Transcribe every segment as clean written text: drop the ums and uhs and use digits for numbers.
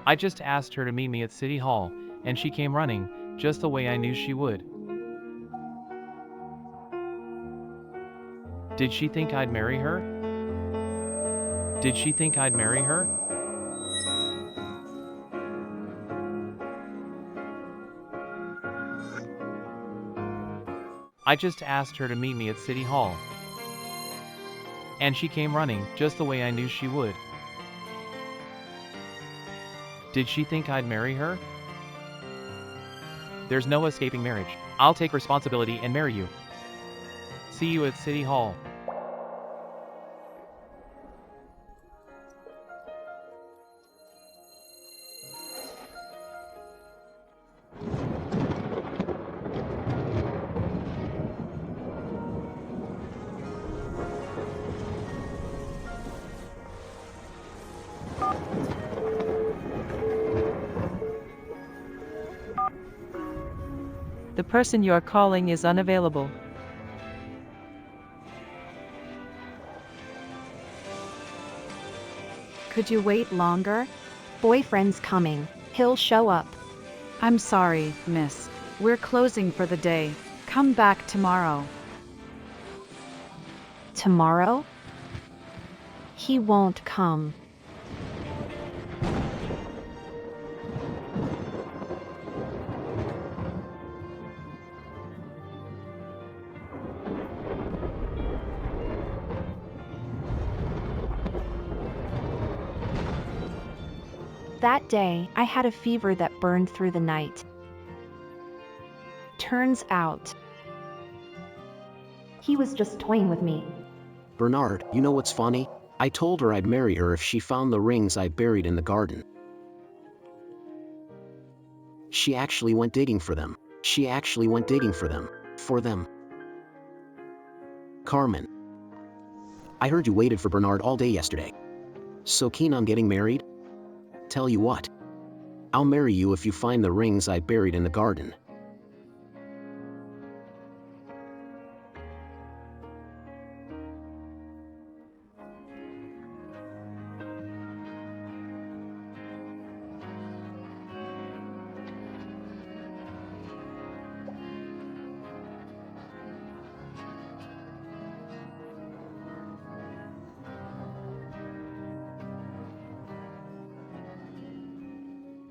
I just asked her to meet me at City Hall, and she came running, just the way I knew she would. Did she think I'd marry her? Did she think I'd marry her? I just asked her to meet me at City Hall, and she came running, just the way I knew she would. Did she think I'd marry her? There's no escaping marriage. I'll take responsibility and marry you. See you at City Hall. The person you are calling is unavailable. Could you wait longer? Boyfriend's coming. He'll show up. I'm sorry, miss. We're closing for the day. Come back tomorrow. Tomorrow? He won't come. That day, I had a fever that burned through the night. Turns out, he was just toying with me. Bernard, you know what's funny? I told her I'd marry her if she found the rings I buried in the garden. She actually went digging for them. She actually went digging for them. For them. Carmen. I heard you waited for Bernard all day yesterday. So keen on getting married? Tell you what. I'll marry you if you find the rings I buried in the garden.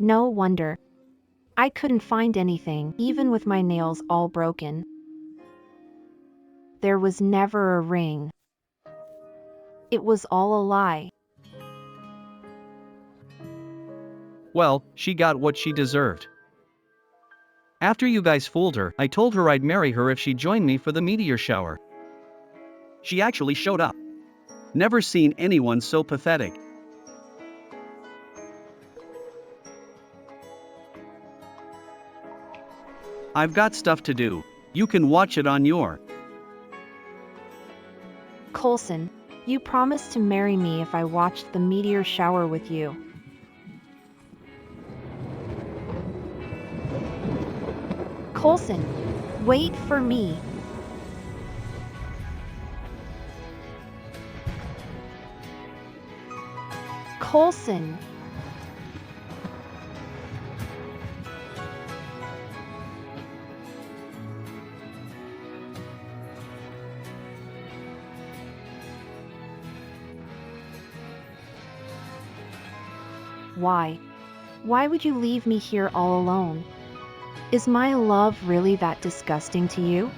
No wonder. I couldn't find anything, even with my nails all broken. There was never a ring. It was all a lie. Well, she got what she deserved. After you guys fooled her, I told her I'd marry her if she joined me for the meteor shower. She actually showed up. Never seen anyone so pathetic. I've got stuff to do. You can watch it on your. Coulson, you promised to marry me if I watched the meteor shower with you. Coulson, wait for me. Coulson. Why? Why would you leave me here all alone? Is my love really that disgusting to you?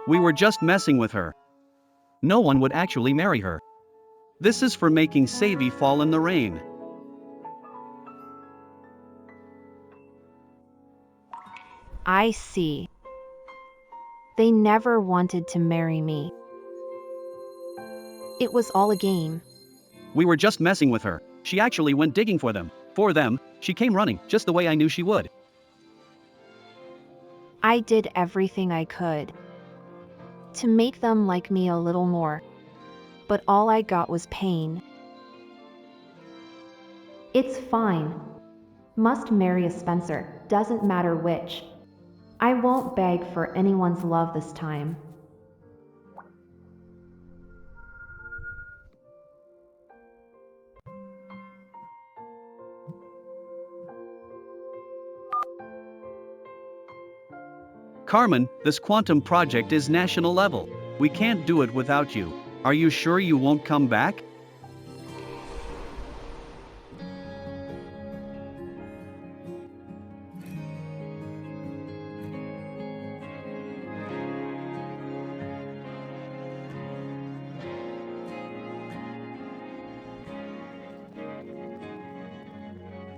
We were just messing with her. No one would actually marry her. This is for making Savvy fall in the rain. I see. They never wanted to marry me. It was all a game. We were just messing with her. She actually went digging for them. For them, she came running, just the way I knew she would. I did everything I could to make them like me a little more, but all I got was pain. It's fine. Must marry a Spencer, doesn't matter which. I won't beg for anyone's love this time. Carmen, this quantum project is national level. We can't do it without you. Are you sure you won't come back?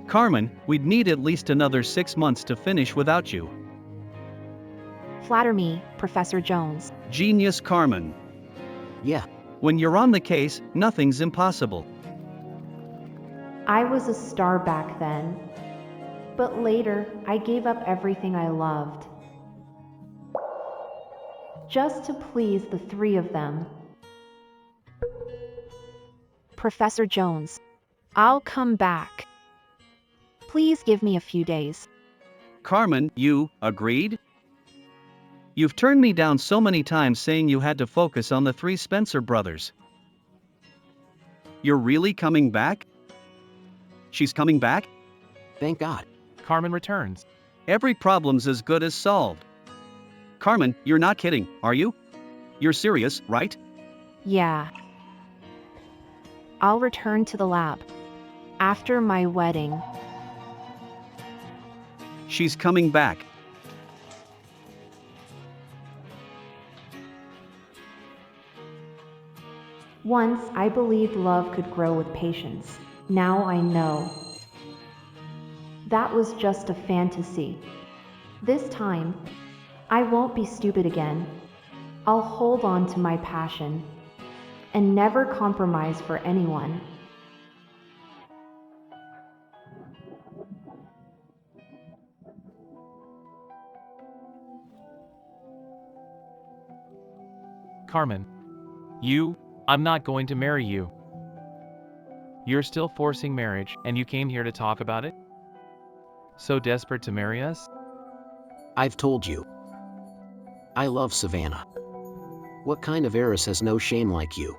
Carmen, we'd need at least another 6 months to finish without you. Flatter me, Professor Jones. Genius Carmen. Yeah, When you're on the case, nothing's impossible. I was a star back then. But later, I gave up everything I loved. Just to please the three of them. Professor Jones, I'll come back. Please give me a few days. Carmen, you agreed? You've turned me down so many times saying you had to focus on the 3 Spencer brothers. You're really coming back? She's coming back? thank God. Carmen returns. Every problem's as good as solved. Carmen, you're not kidding, are you? You're serious, right? Yeah. I'll return to the lab. After my wedding. She's coming back. Once I believed love could grow with patience. Now I know. That was just a fantasy. This time, I won't be stupid again. I'll hold on to my passion and never compromise for anyone. Carmen. I'm not going to marry you. You're still forcing marriage, and you came here to talk about it? So desperate to marry us? I've told you. I love Savannah. What kind of heiress has no shame like you?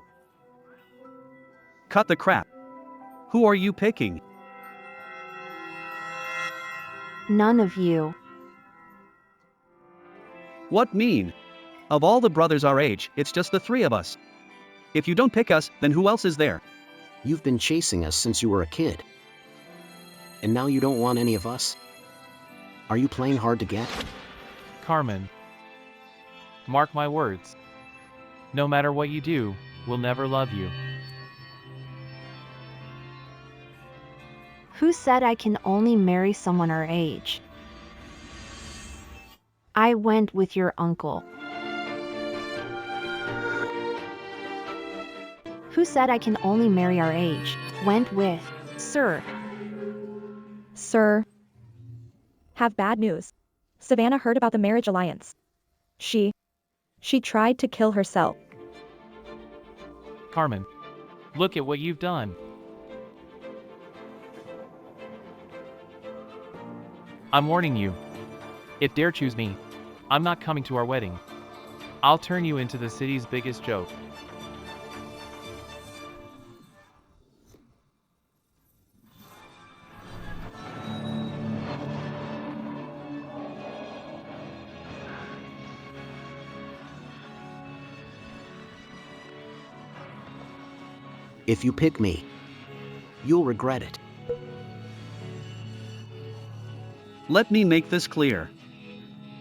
Cut the crap. Who are you picking? None of you. What mean? Of all the brothers our age, it's just the 3 of us. If you don't pick us, then who else is there? You've been chasing us since you were a kid. And now you don't want any of us? Are you playing hard to get? Carmen. Mark my words. No matter what you do, we'll never love you. Who said I can only marry someone our age? I went with your uncle. Who said I can only marry our age? Went with Sir. Sir. Have bad news. Savannah heard about the marriage alliance. She tried to kill herself. Carmen. Look at what you've done. I'm warning you. If dare choose me, I'm not coming to our wedding. I'll turn you into the city's biggest joke. If you pick me, you'll regret it. Let me make this clear.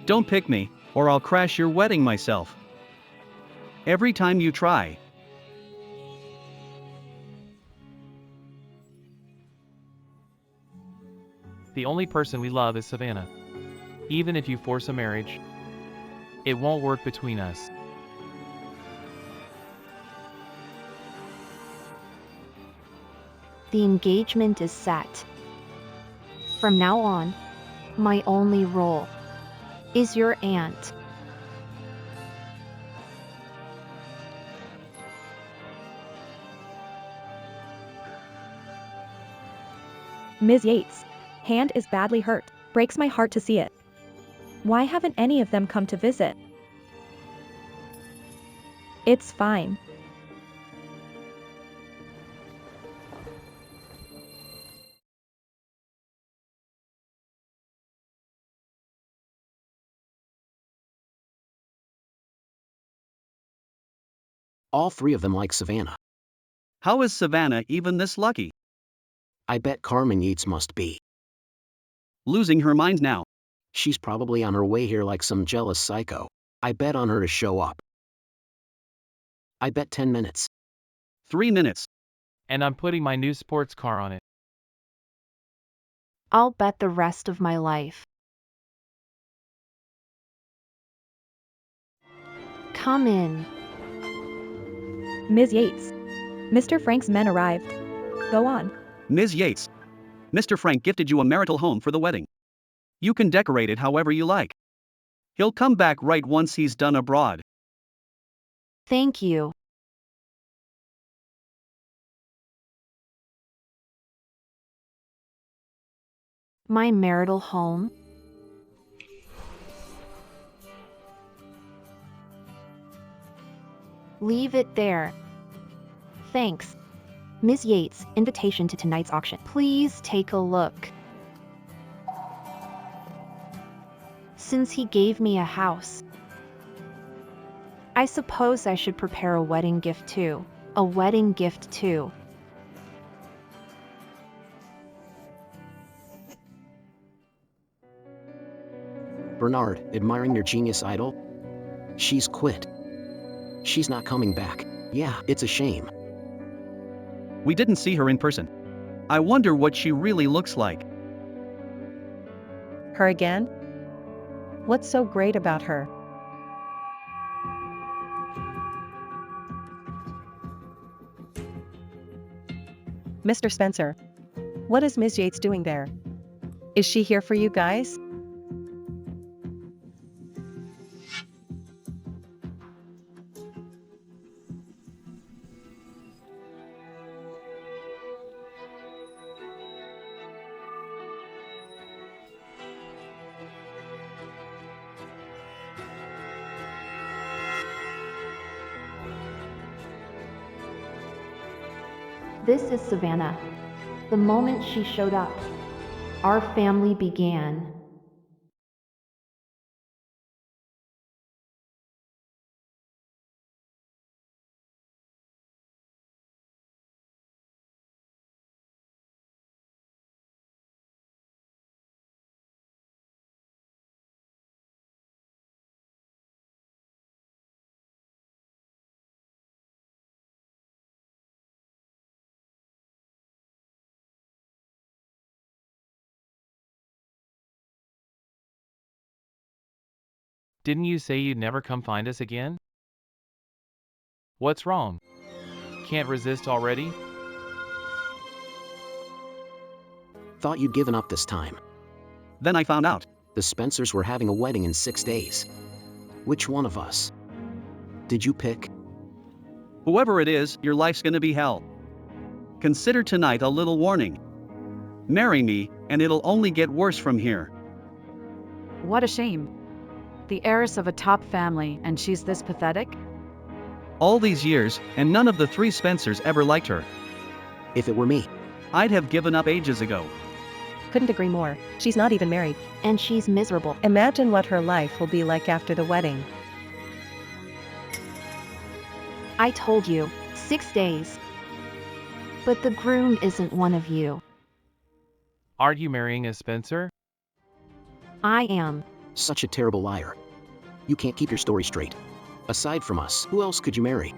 Don't pick me, or I'll crash your wedding myself. Every time you try. The only person we love is Savannah. Even if you force a marriage, it won't work between us. The engagement is set. From now on, my only role is your aunt. Ms. Yates. Hand is badly hurt. Breaks my heart to see it. Why haven't any of them come to visit? It's fine. All three of them like Savannah. How is Savannah even this lucky? I bet Carmen Yates must be. Losing her mind now. She's probably on her way here like some jealous psycho. I bet on her to show up. I bet 10 minutes. 3 minutes. And I'm putting my new sports car on it. I'll bet the rest of my life. Come in. Ms. Yates. Mr. Frank's men arrived. Go on. Ms. Yates. Mr. Frank gifted you a marital home for the wedding. You can decorate it however you like. He'll come back right once he's done abroad. Thank you. My marital home? Leave it there. Thanks. Ms. Yates, invitation to tonight's auction. Please take a look. Since he gave me a house, I suppose I should prepare a wedding gift too. A wedding gift too. Bernard, admiring your genius idol? She's quit. She's not coming back. Yeah, it's a shame. We didn't see her in person. I wonder what she really looks like. Her again? What's so great about her? Mr. Spencer. What is Ms. Yates doing there? Is she here for you guys? This is Savannah. The moment she showed up, our family began. Didn't you say you'd never come find us again? What's wrong? Can't resist already? Thought you'd given up this time. Then I found out. The Spencers were having a wedding in 6 days. Which one of us? Did you pick? Whoever it is, your life's gonna be hell. Consider tonight a little warning. Marry me, and it'll only get worse from here. What a shame. The heiress of a top family, and she's this pathetic? All these years, and none of the 3 Spencers ever liked her. If it were me. I'd have given up ages ago. Couldn't agree more. She's not even married. And she's miserable. Imagine what her life will be like after the wedding. I told you, 6 days. But the groom isn't one of you. Aren't you marrying a Spencer? I am. Such a terrible liar. You can't keep your story straight. Aside from us, who else could you marry?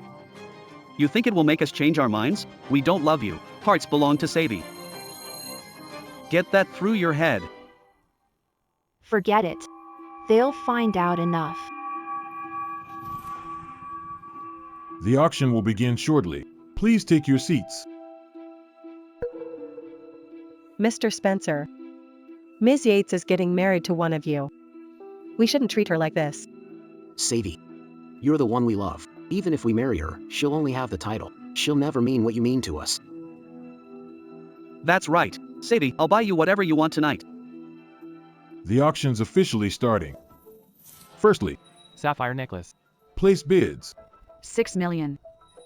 You think it will make us change our minds? We don't love you. Hearts belong to Sadie. Get that through your head. Forget it. They'll find out enough. The auction will begin shortly. Please take your seats. Mr. Spencer. Ms. Yates is getting married to one of you. We shouldn't treat her like this. Sadie. You're the one we love. Even if we marry her, she'll only have the title. She'll never mean what you mean to us. That's right. Sadie, I'll buy you whatever you want tonight. The auction's officially starting. Firstly, Sapphire necklace. place bids. 6 million.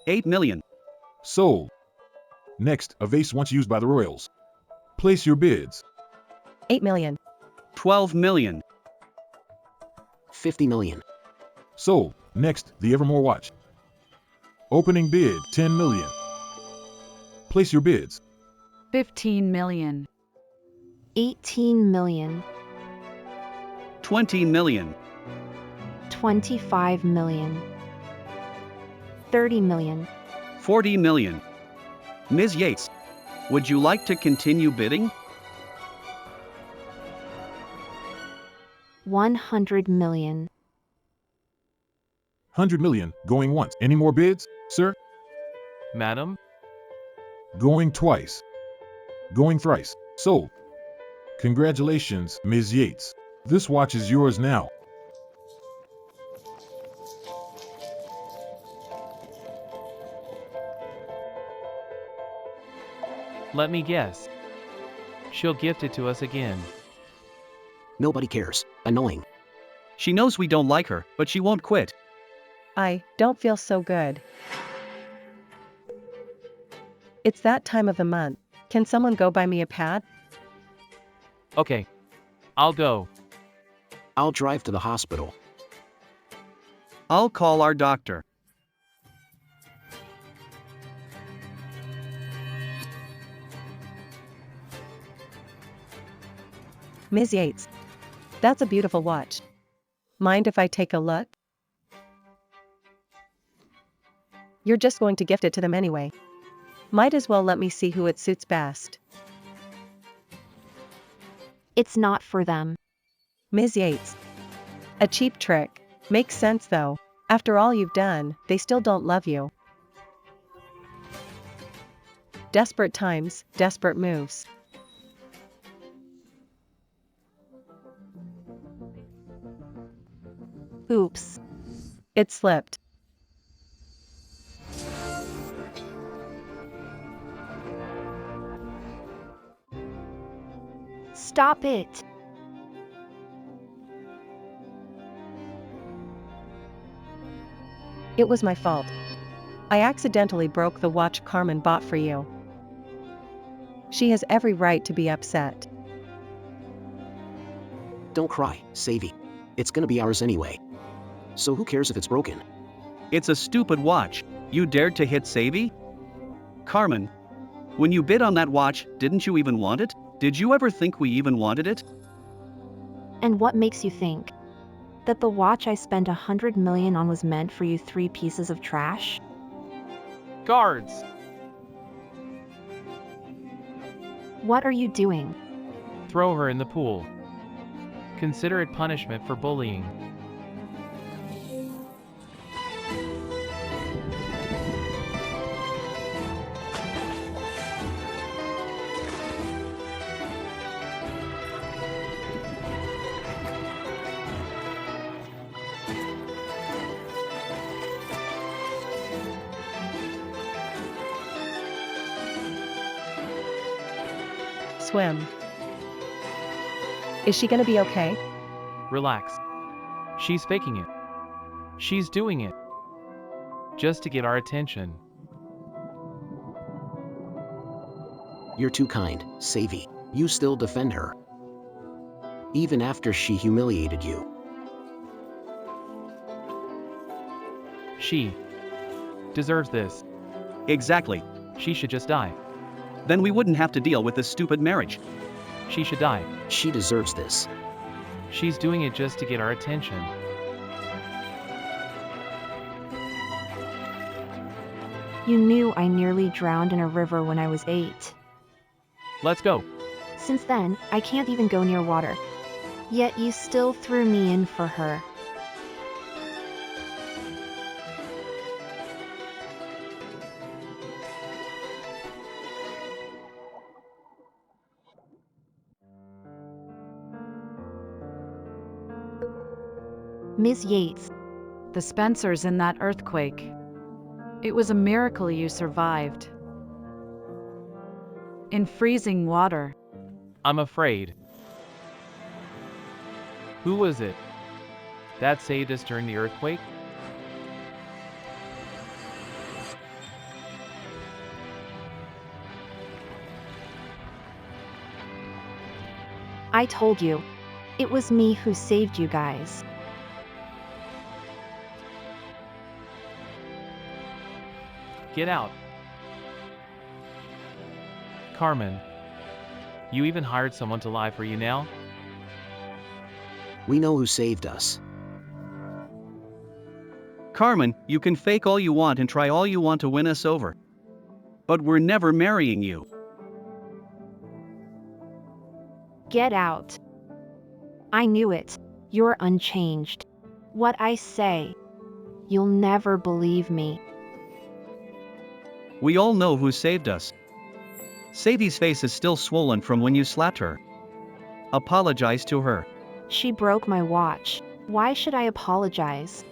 8 million. Sold. Next, a vase once used by the royals. Place your bids. 8 million. 12 million. 50 million. Sold. Next, the Evermore watch. Opening bid, 10 million. Place your bids. 15 million. 18 million. 20 million. 25 million. 30 million. 40 million. Ms. Yates, would you like to continue bidding? 100 million. 100 million, going once. Any more bids, sir? Madam? Going twice. Going thrice. Sold. Congratulations, Ms. Yates. This watch is yours now. Let me guess. She'll gift it to us again. Nobody cares. Annoying. She knows we don't like her, but she won't quit. I don't feel so good. It's that time of the month. Can someone go buy me a pad? Okay. I'll go. I'll drive to the hospital. I'll call our doctor. Ms. Yates. That's a beautiful watch. Mind if I take a look? You're just going to gift it to them anyway. Might as well let me see who it suits best. It's not for them. Ms. Yates. A cheap trick. Makes sense though. After all you've done, they still don't love you. Desperate times, desperate moves. Oops. It slipped. Stop it. It was my fault. I accidentally broke the watch Carmen bought for you. She has every right to be upset. Don't cry, Savvy. It's gonna be ours anyway. So who cares if it's broken? It's a stupid watch. You dared to hit Savvy? Carmen, when you bid on that watch, didn't you even want it? Did you ever think we even wanted it? And what makes you think that the watch I spent 100 million on was meant for you 3 pieces of trash? Guards! What are you doing? Throw her in the pool. Consider it punishment for bullying. Swim. Is she gonna be okay? Relax. She's faking it. She's doing it. Just to get our attention. You're too kind, Savvy. You still defend her. Even after she humiliated you. She deserves this. Exactly. She should just die. Then we wouldn't have to deal with this stupid marriage. She should die. She deserves this. She's doing it just to get our attention. You knew I nearly drowned in a river when I was 8. Let's go. Since then, I can't even go near water. Yet you still threw me in for her. Ms. Yates. The Spencers in that earthquake. It was a miracle you survived. In freezing water. I'm afraid. Who was it that saved us during the earthquake? I told you. It was me who saved you guys. Get out. Carmen, you even hired someone to lie for you now? We know who saved us. Carmen, you can fake all you want and try all you want to win us over. But we're never marrying you. Get out. I knew it. You're unchanged. What I say. You'll never believe me. We all know who saved us. Sadie's face is still swollen from when you slapped her. Apologize to her. She broke my watch. Why should I apologize?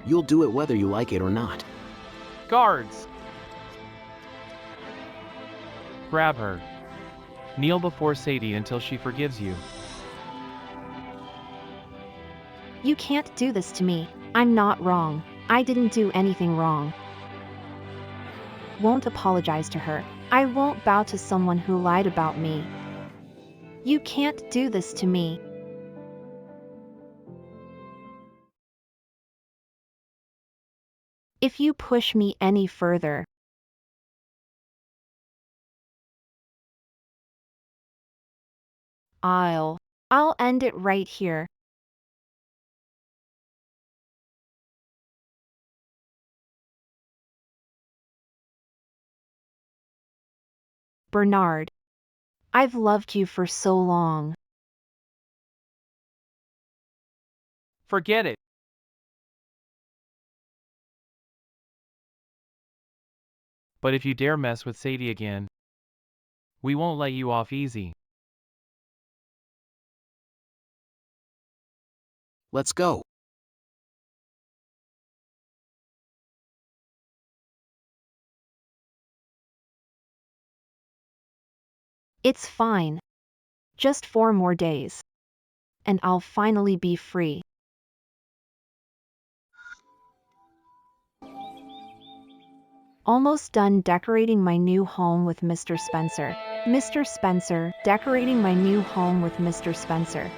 You'll do it whether you like it or not. Guards! Grab her. Kneel before Sadie until she forgives you. You can't do this to me. I'm not wrong. I didn't do anything wrong. Won't apologize to her. I won't bow to someone who lied about me. You can't do this to me. If you push me any further, I'll end it right here. Bernard, I've loved you for so long. Forget it. But if you dare mess with Sadie again, we won't let you off easy. Let's go. It's fine. Just 4 more days. And I'll finally be free. Almost done decorating my new home with Mr. Spencer. Mr. Spencer, decorating my new home with Mr. Spencer.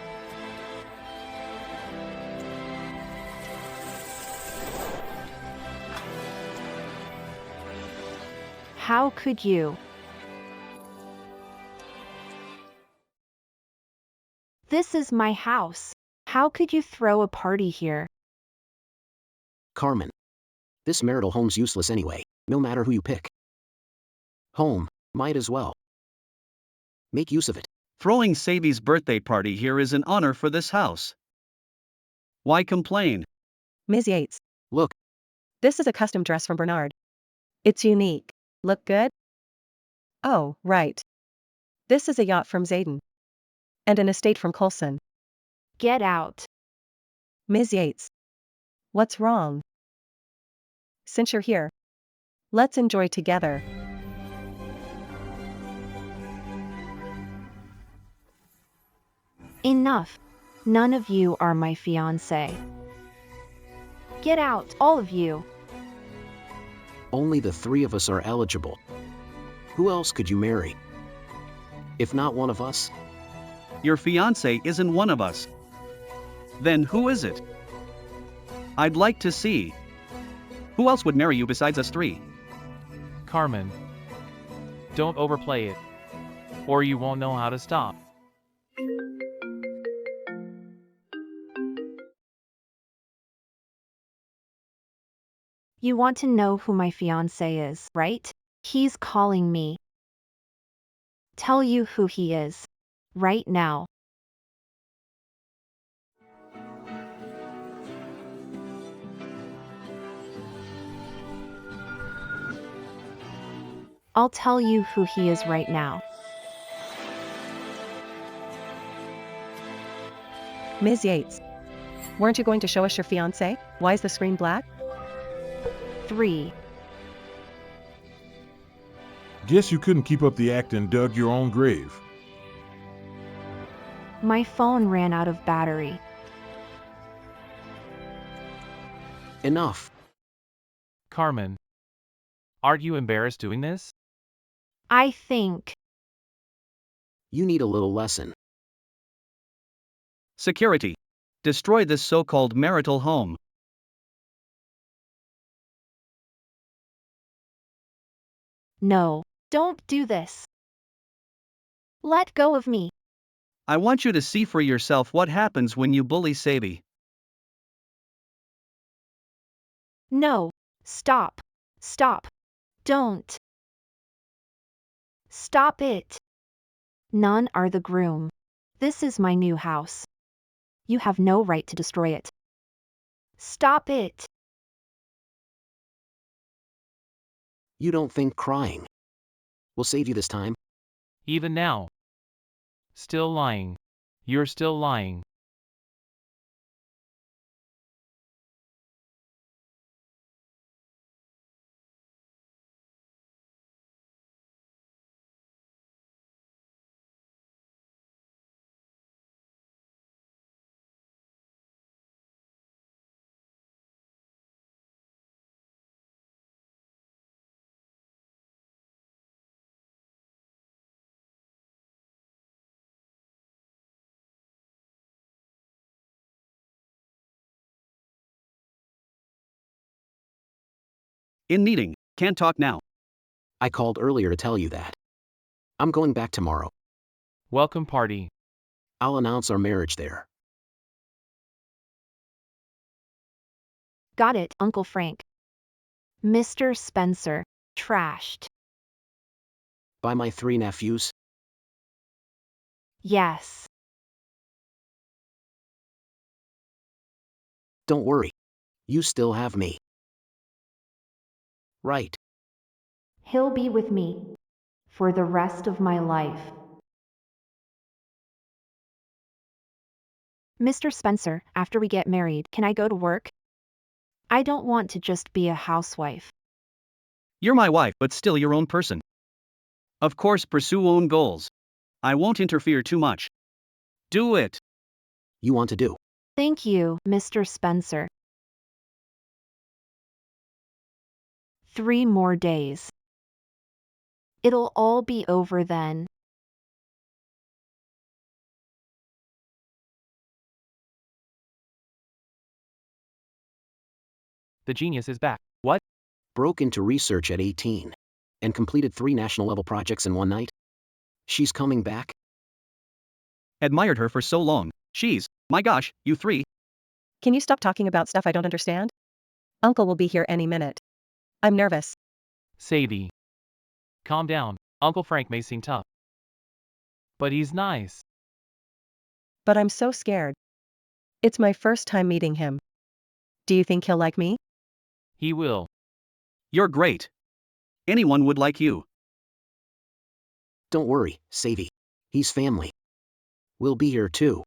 How could you? This is my house. How could you throw a party here? Carmen. This marital home's useless anyway, no matter who you pick. Home, might as well. Make use of it. Throwing Sadie's birthday party here is an honor for this house. Why complain? Ms. Yates. Look. This is a custom dress from Bernard. It's unique. Look good? Oh, right. This is a yacht from Zayden. And an estate from Coulson. Get out. Ms. Yates. What's wrong? Since you're here, let's enjoy together. Enough. None of you are my fiance. Get out, all of you. Only the 3 of us are eligible. Who else could you marry? If not one of us? Your fiance isn't one of us. Then who is it? I'd like to see. Who else would marry you besides us 3? Carmen, don't overplay it, or you won't know how to stop. You want to know who my fiance is, right? He's calling me. Tell you who he is. Right now. I'll tell you who he is right now. Ms. Yates. Weren't you going to show us your fiancé? Why is the screen black? 3. Guess you couldn't keep up the act and dug your own grave. My phone ran out of battery. Enough. Carmen. Aren't you embarrassed doing this? I think. You need a little lesson. Security. Destroy this so-called marital home. No, don't do this. Let go of me. I want you to see for yourself what happens when you bully Sadie. No, stop. Stop. Don't. Stop it. None are the groom. This is my new house. You have no right to destroy it. Stop it. You don't think crying will save you this time? Even now. Still lying. You're still lying. In meeting, can't talk now. I called earlier to tell you that. I'm going back tomorrow. Welcome party. I'll announce our marriage there. Got it, Uncle Frank. Mr. Spencer. Trashed. By my 3 nephews? Yes. Don't worry. You still have me. Right. He'll be with me. For the rest of my life. Mr. Spencer, after we get married, can I go to work? I don't want to just be a housewife. You're my wife, but still your own person. Of course, pursue own goals. I won't interfere too much. Do it. You want to do? Thank you, Mr. Spencer. 3 more days. It'll all be over then. The genius is back. What? Broke into research at 18. And completed 3 national level projects in one night? She's coming back? Admired her for so long. She's, my gosh, you 3. Can you stop talking about stuff I don't understand? Uncle will be here any minute. I'm nervous. Sadie. Calm down. Uncle Frank may seem tough. But he's nice. But I'm so scared. It's my first time meeting him. Do you think he'll like me? He will. You're great. Anyone would like you. Don't worry, Sadie. He's family. We'll be here too.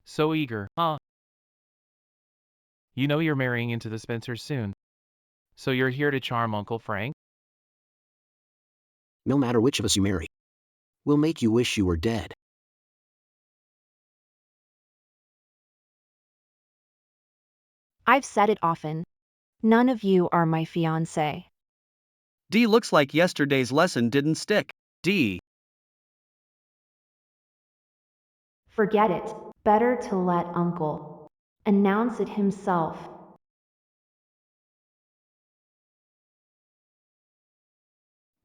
So eager, huh? You know you're marrying into the Spencers soon. So you're here to charm Uncle Frank? No matter which of us you marry. We'll make you wish you were dead. I've said it often. None of you are my fiance. D looks like yesterday's lesson didn't stick. D. Forget it. Better to let Uncle announce it himself.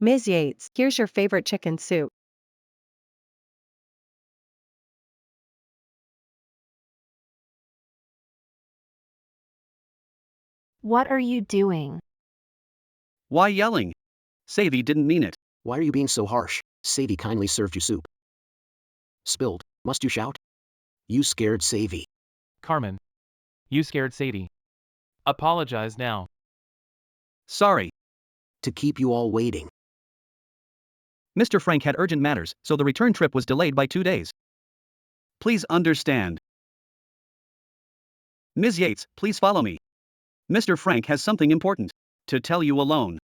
Ms. Yates, here's your favorite chicken soup. What are you doing? Why yelling? Sadie didn't mean it. Why are you being so harsh? Sadie kindly served you soup. Spilled. Must you shout? You scared Sadie. Carmen. You scared Sadie. Apologize now. Sorry. To keep you all waiting. Mr. Frank had urgent matters, so the return trip was delayed by 2 days. Please understand. Ms. Yates, please follow me. Mr. Frank has something important to tell you alone.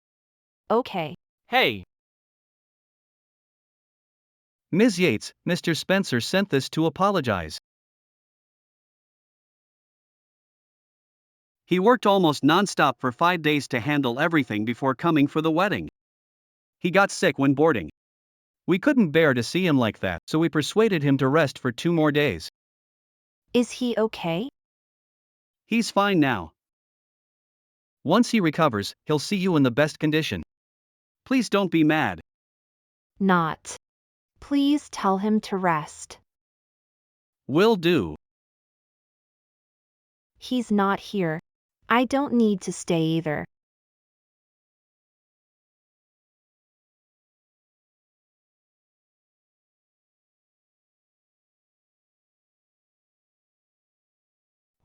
Okay. Hey, Ms. Yates, Mr. Spencer sent this to apologize. He worked almost non-stop for 5 days to handle everything before coming for the wedding. He got sick when boarding. We couldn't bear to see him like that, so we persuaded him to rest for 2 more days. Is he okay? He's fine now. Once he recovers, he'll see you in the best condition. Please don't be mad. Not. Please tell him to rest. Will do. He's not here. I don't need to stay either.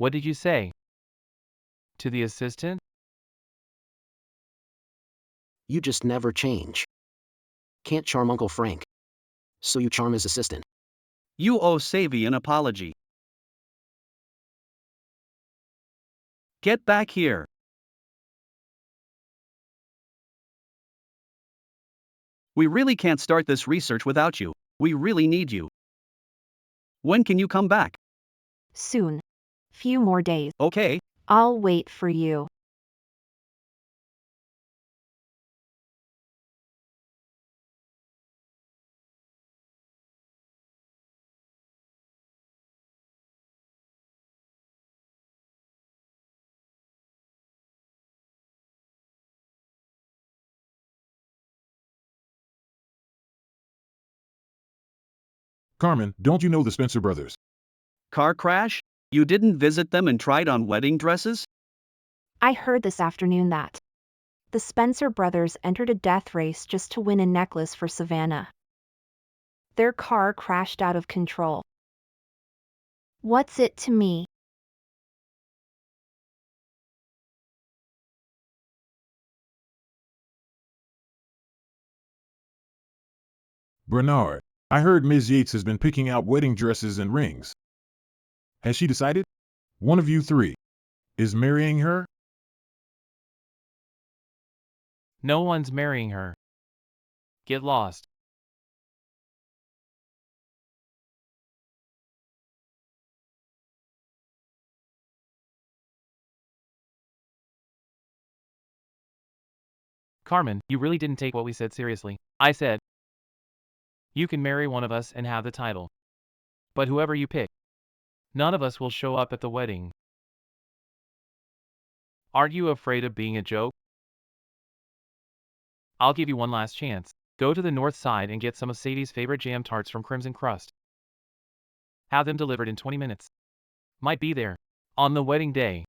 what did you say? To the assistant? You just never change. Can't charm Uncle Frank. So you charm his assistant. You owe Savvy an apology. Get back here. We really can't start this research without you. We really need you. When can you come back? Soon. Few more days. Okay. I'll wait for you. Carmen, don't you know the Spencer brothers? Car crash? You didn't visit them and tried on wedding dresses? I heard this afternoon that the Spencer brothers entered a death race just to win a necklace for Savannah. Their car crashed out of control. What's it to me? Bernard, I heard Ms. Yates has been picking out wedding dresses and rings. Has she decided? One of you three is marrying her? No one's marrying her. Get lost. Carmen, you really didn't take what we said seriously. I said, you can marry one of us and have the title. But whoever you pick, none of us will show up at the wedding. Aren't you afraid of being a joke? I'll give you one last chance. Go to the north side and get some of Sadie's favorite jam tarts from Crimson Crust. Have them delivered in 20 minutes. Might be there. On the wedding day.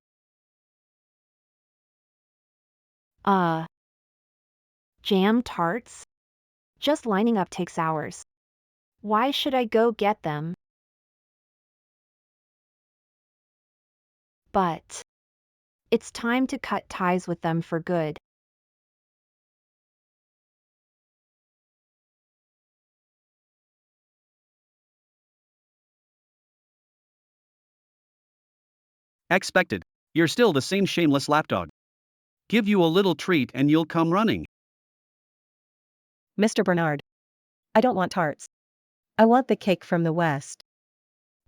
Jam tarts? Just lining up takes hours. Why should I go get them? But it's time to cut ties with them for good. Expected. You're still the same shameless lapdog. Give you a little treat and you'll come running. Mr. Bernard. I don't want tarts. I want the cake from the West.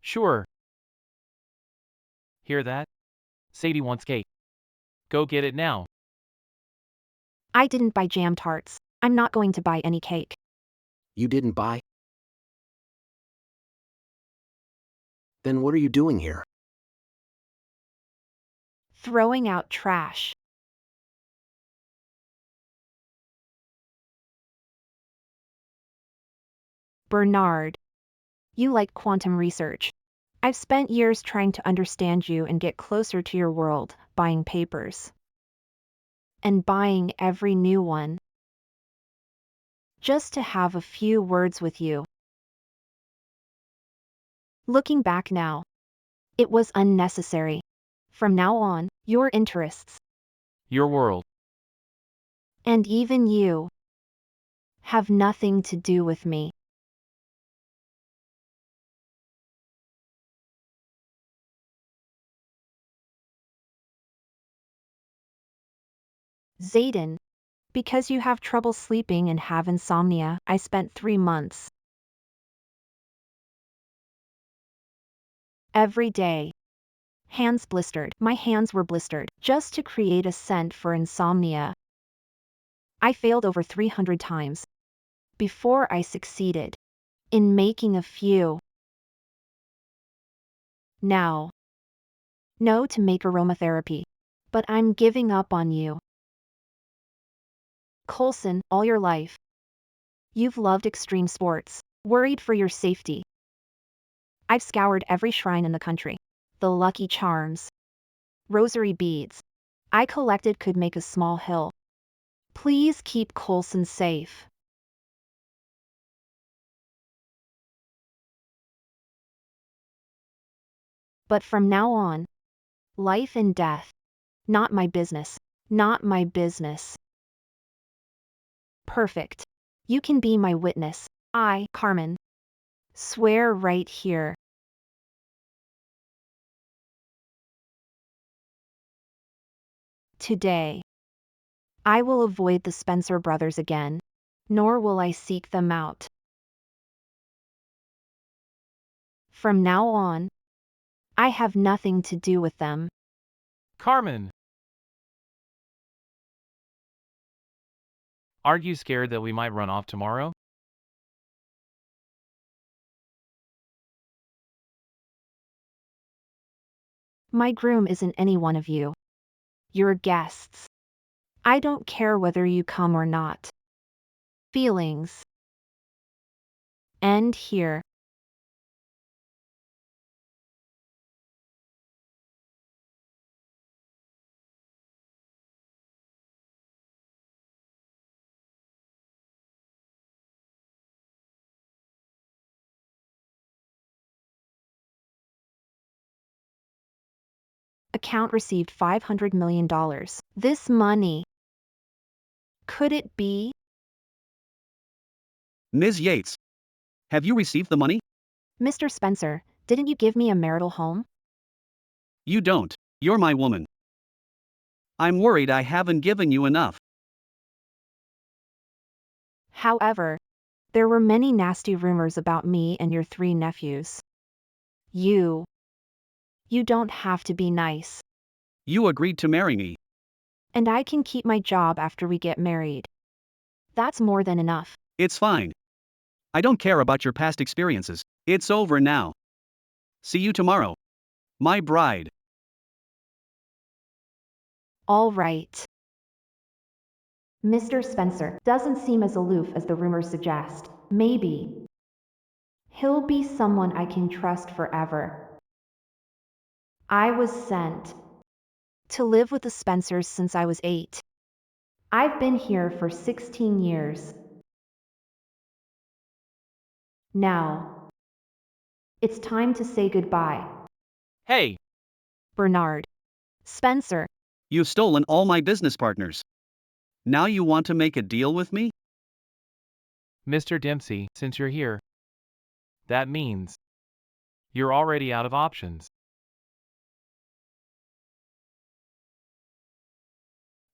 Sure. Hear that? Sadie wants cake. Go get it now. I didn't buy jam tarts. I'm not going to buy any cake. You didn't buy? Then what are you doing here? Throwing out trash. Bernard. You like quantum research. I've spent years trying to understand you and get closer to your world, buying papers. And buying every new one. Just to have a few words with you. Looking back now, it was unnecessary. From now on, your interests, Your world. and even you, have nothing to do with me. Zayden, because you have trouble sleeping and have insomnia, I spent 3 months. Every day. Hands blistered. My hands were blistered, just to create a scent for insomnia. I failed over 300 times before I succeeded in making a few. Now. No to make aromatherapy. But I'm giving up on you. Coulson, all your life. You've loved extreme sports, worried for your safety. I've scoured every shrine in the country. The Lucky Charms. Rosary beads. I collected could make a small hill. Please keep Coulson safe. But from now on, life and death. Not my business. Not my business. Perfect. You can be my witness. I, Carmen, swear right here. Today, I will avoid the Spencer brothers again, nor will I seek them out. From now on, I have nothing to do with them. Carmen! Aren't you scared that we might run off tomorrow? My groom isn't any one of you. You're guests. I don't care whether you come or not. Feelings. End here. Account received $500 million. This money. Could it be? Ms. Yates. Have you received the money? Mr. Spencer, didn't you give me a marital home? You don't. You're my woman. I'm worried I haven't given you enough. However, there were many nasty rumors about me and your 3 nephews. You don't have to be nice. You agreed to marry me. And I can keep my job after we get married. That's more than enough. It's fine. I don't care about your past experiences. It's over now. See you tomorrow. My bride. All right. Mr. Spencer doesn't seem as aloof as the rumors suggest. Maybe he'll be someone I can trust forever. I was sent to live with the Spencers since I was 8. I've been here for 16 years. Now, it's time to say goodbye. Hey! Bernard. Spencer. You've stolen all my business partners. Now you want to make a deal with me? Mr. Dempsey, since you're here, that means you're already out of options.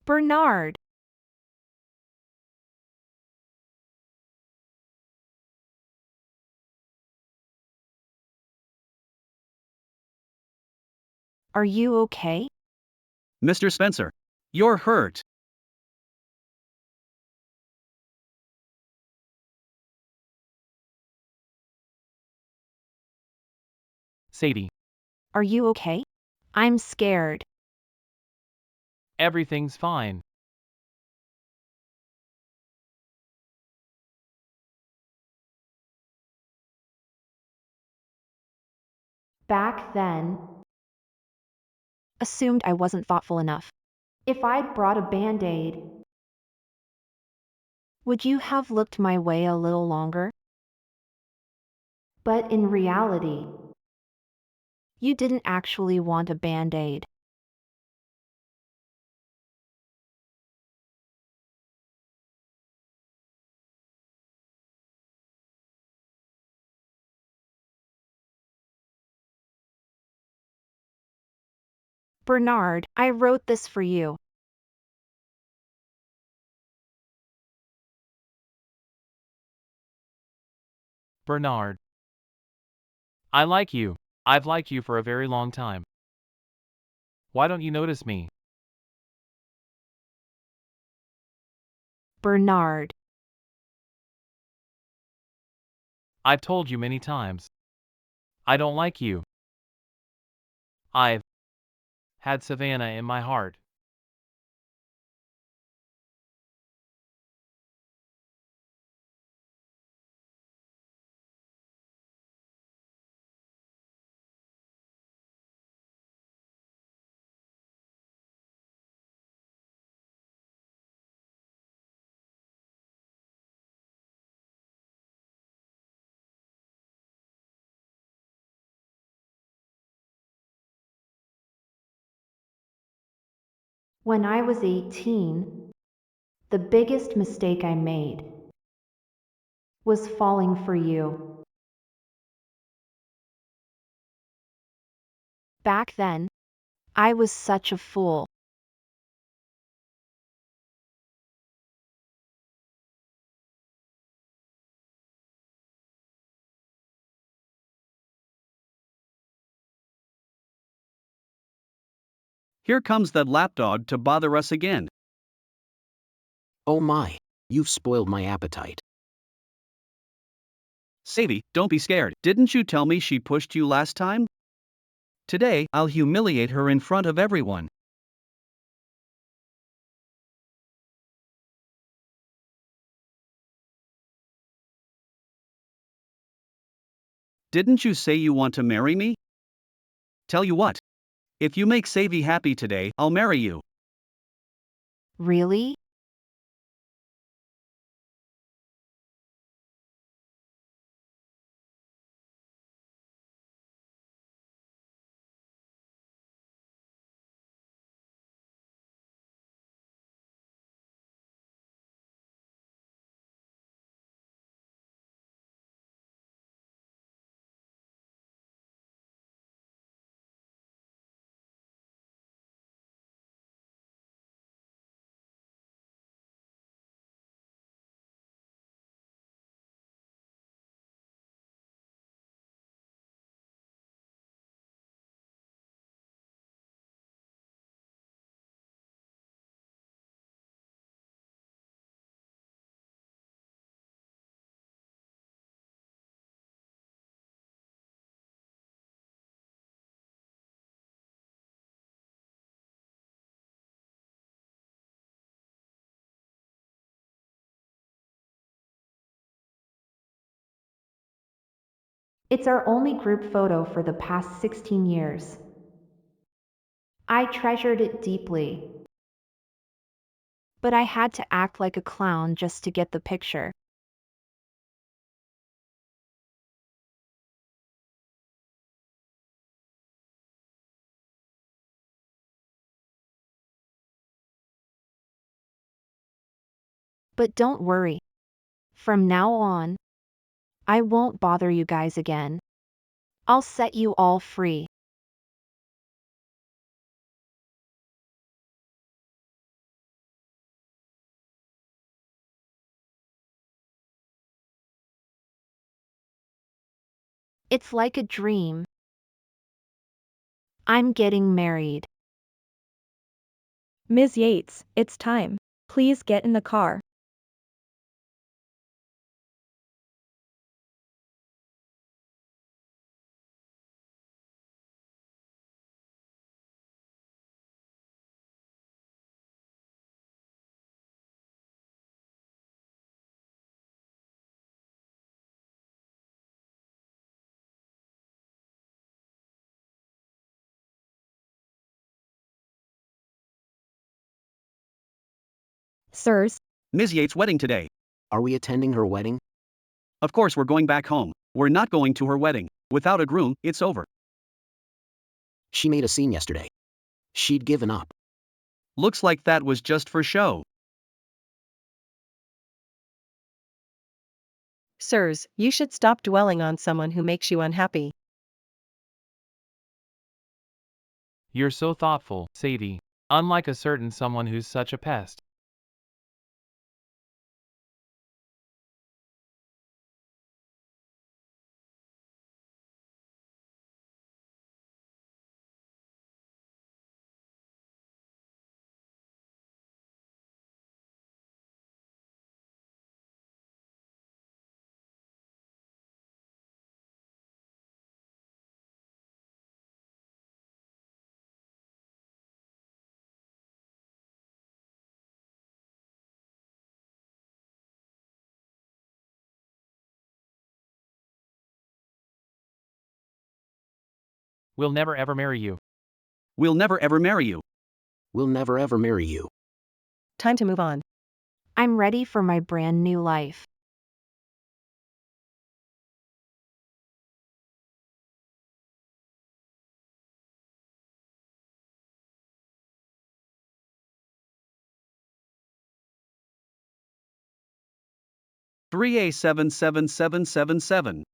Bernard. Are you okay? Mr. Spencer. You're hurt. Sadie, Are you okay? I'm scared. everything's fine. Back then, assumed I wasn't thoughtful enough. If I'd brought a band-aid, would you have looked my way a little longer? But in reality, you didn't actually want a band-aid. Bernard, I wrote this for you. Bernard. I like you. I've liked you for a very long time. Why don't you notice me? Bernard. I've told you many times. I don't like you. I've had Savannah in my heart. When I was 18, the biggest mistake I made was falling for you. Back then, I was such a fool. Here comes that lapdog to bother us again. Oh my, you've spoiled my appetite. Sadie, don't be scared. Didn't you tell me she pushed you last time? Today, I'll humiliate her in front of everyone. Didn't you say you want to marry me? Tell you what. If you make Sadie happy today, I'll marry you. Really? It's our only group photo for the past 16 years. I treasured it deeply. But I had to act like a clown just to get the picture. But don't worry. From now on, I won't bother you guys again. I'll set you all free. It's like a dream. I'm getting married. Ms. Yates, it's time. Please get in the car. Sirs, Ms. Yates' wedding today. Are we attending her wedding? Of course, we're going back home. We're not going to her wedding. Without a groom, it's over. She made a scene yesterday. She'd given up. Looks like that was just for show. Sirs, you should stop dwelling on someone who makes you unhappy. You're so thoughtful, Sadie. Unlike a certain someone who's such a pest. We'll never ever marry you. We'll never ever marry you. We'll never ever marry you. Time to move on. I'm ready for my brand new life. Three A 77777.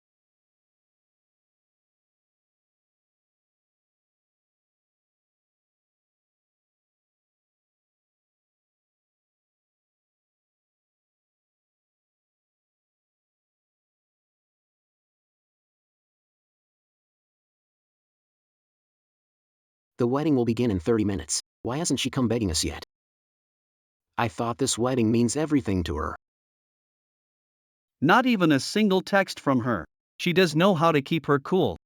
The wedding will begin in 30 minutes. Why hasn't she come begging us yet? I thought this wedding means everything to her. Not even a single text from her. She does know how to keep her cool.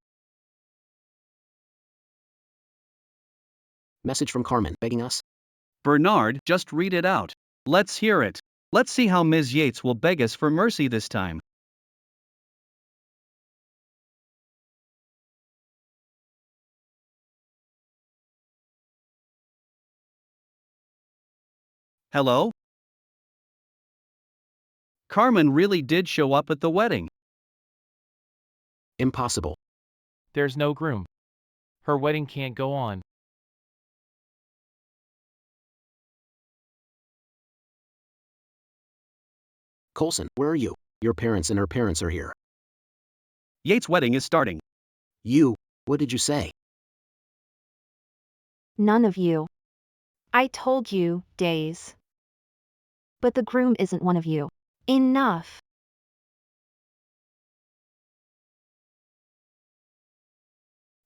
Message from Carmen begging us? Bernard, just read it out. Let's hear it. Let's see how Ms. Yates will beg us for mercy this time. Hello? Carmen really did show up at the wedding. Impossible. There's no groom. Her wedding can't go on. Coulson, where are you? Your parents and her parents are here. Yates' wedding is starting. You, what did you say? None of you. I told you, days. But the groom isn't one of you. Enough.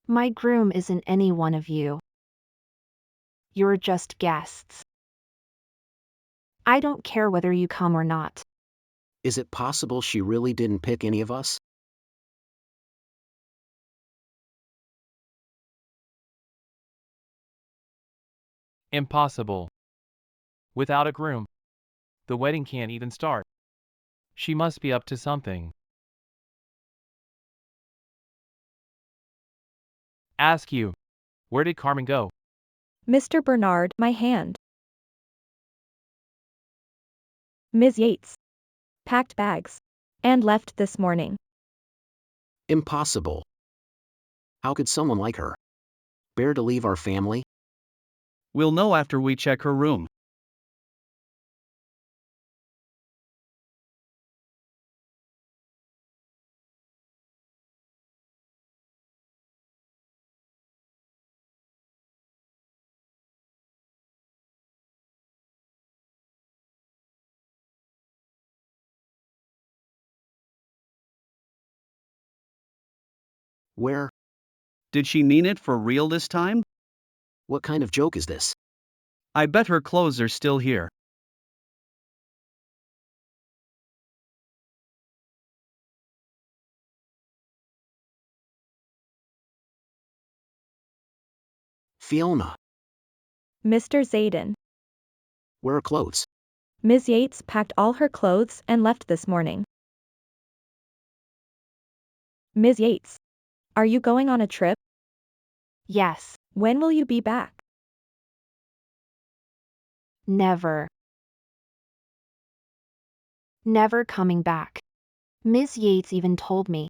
My groom isn't any one of you. You're just guests. I don't care whether you come or not. Is it possible she really didn't pick any of us? Impossible. Without a groom, the wedding can't even start. She must be up to something. Ask you. Where did Carmen go? Mr. Bernard, my hand. Ms. Yates. Packed bags. And left this morning. Impossible. How could someone like her bear to leave our family? We'll know after we check her room. Where? Did she mean it for real this time? What kind of joke is this? I bet her clothes are still here. Fiona, Mr. Zayden. where are clothes? Ms. Yates packed all her clothes and left this morning. Ms. Yates. Are you going on a trip? Yes. When will you be back? Never. Never coming back. Ms. Yates even told me.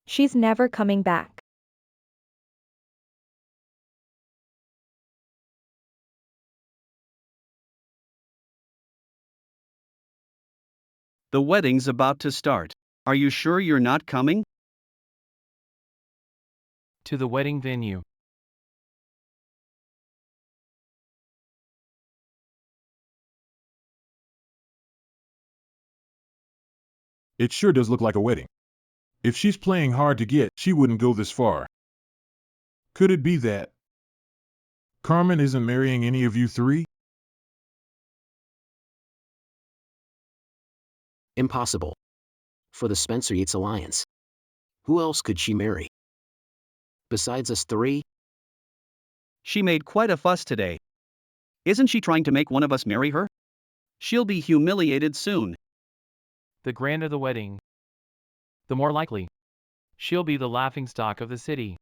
She's never coming back. The wedding's about to start. Are you sure you're not coming? To the wedding venue. It sure does look like a wedding. If she's playing hard to get, she wouldn't go this far. Could it be that Carmen isn't marrying any of you three? Impossible. For the Spencer Yates alliance. Who else could she marry? Besides us three? She made quite a fuss today. Isn't she trying to make one of us marry her? She'll be humiliated soon. The grander the wedding, the more likely she'll be the laughingstock of the city.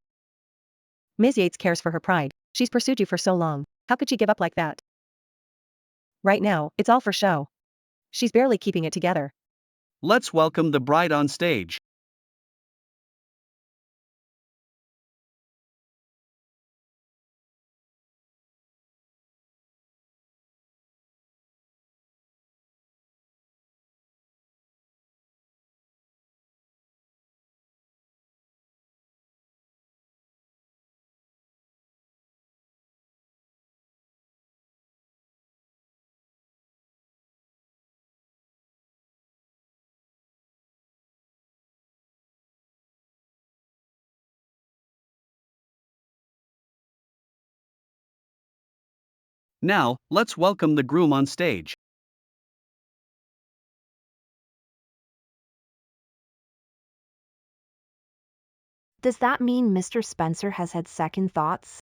Ms. Yates cares for her pride. She's pursued you for so long. How could she give up like that? Right now, it's all for show. She's barely keeping it together. Let's welcome the bride on stage. Now, let's welcome the groom on stage. Does that mean Mr. Spencer has had second thoughts?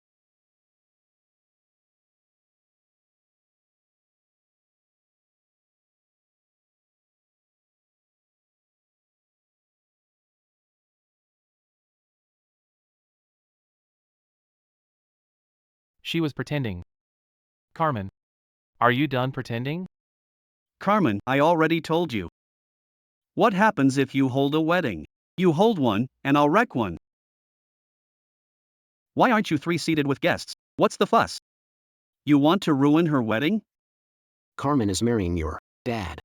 She was pretending. Carmen, are you done pretending? Carmen, I already told you. What happens if you hold a wedding? You hold one, and I'll wreck one. Why aren't you three seated with guests? What's the fuss? You want to ruin her wedding? Carmen is marrying your dad.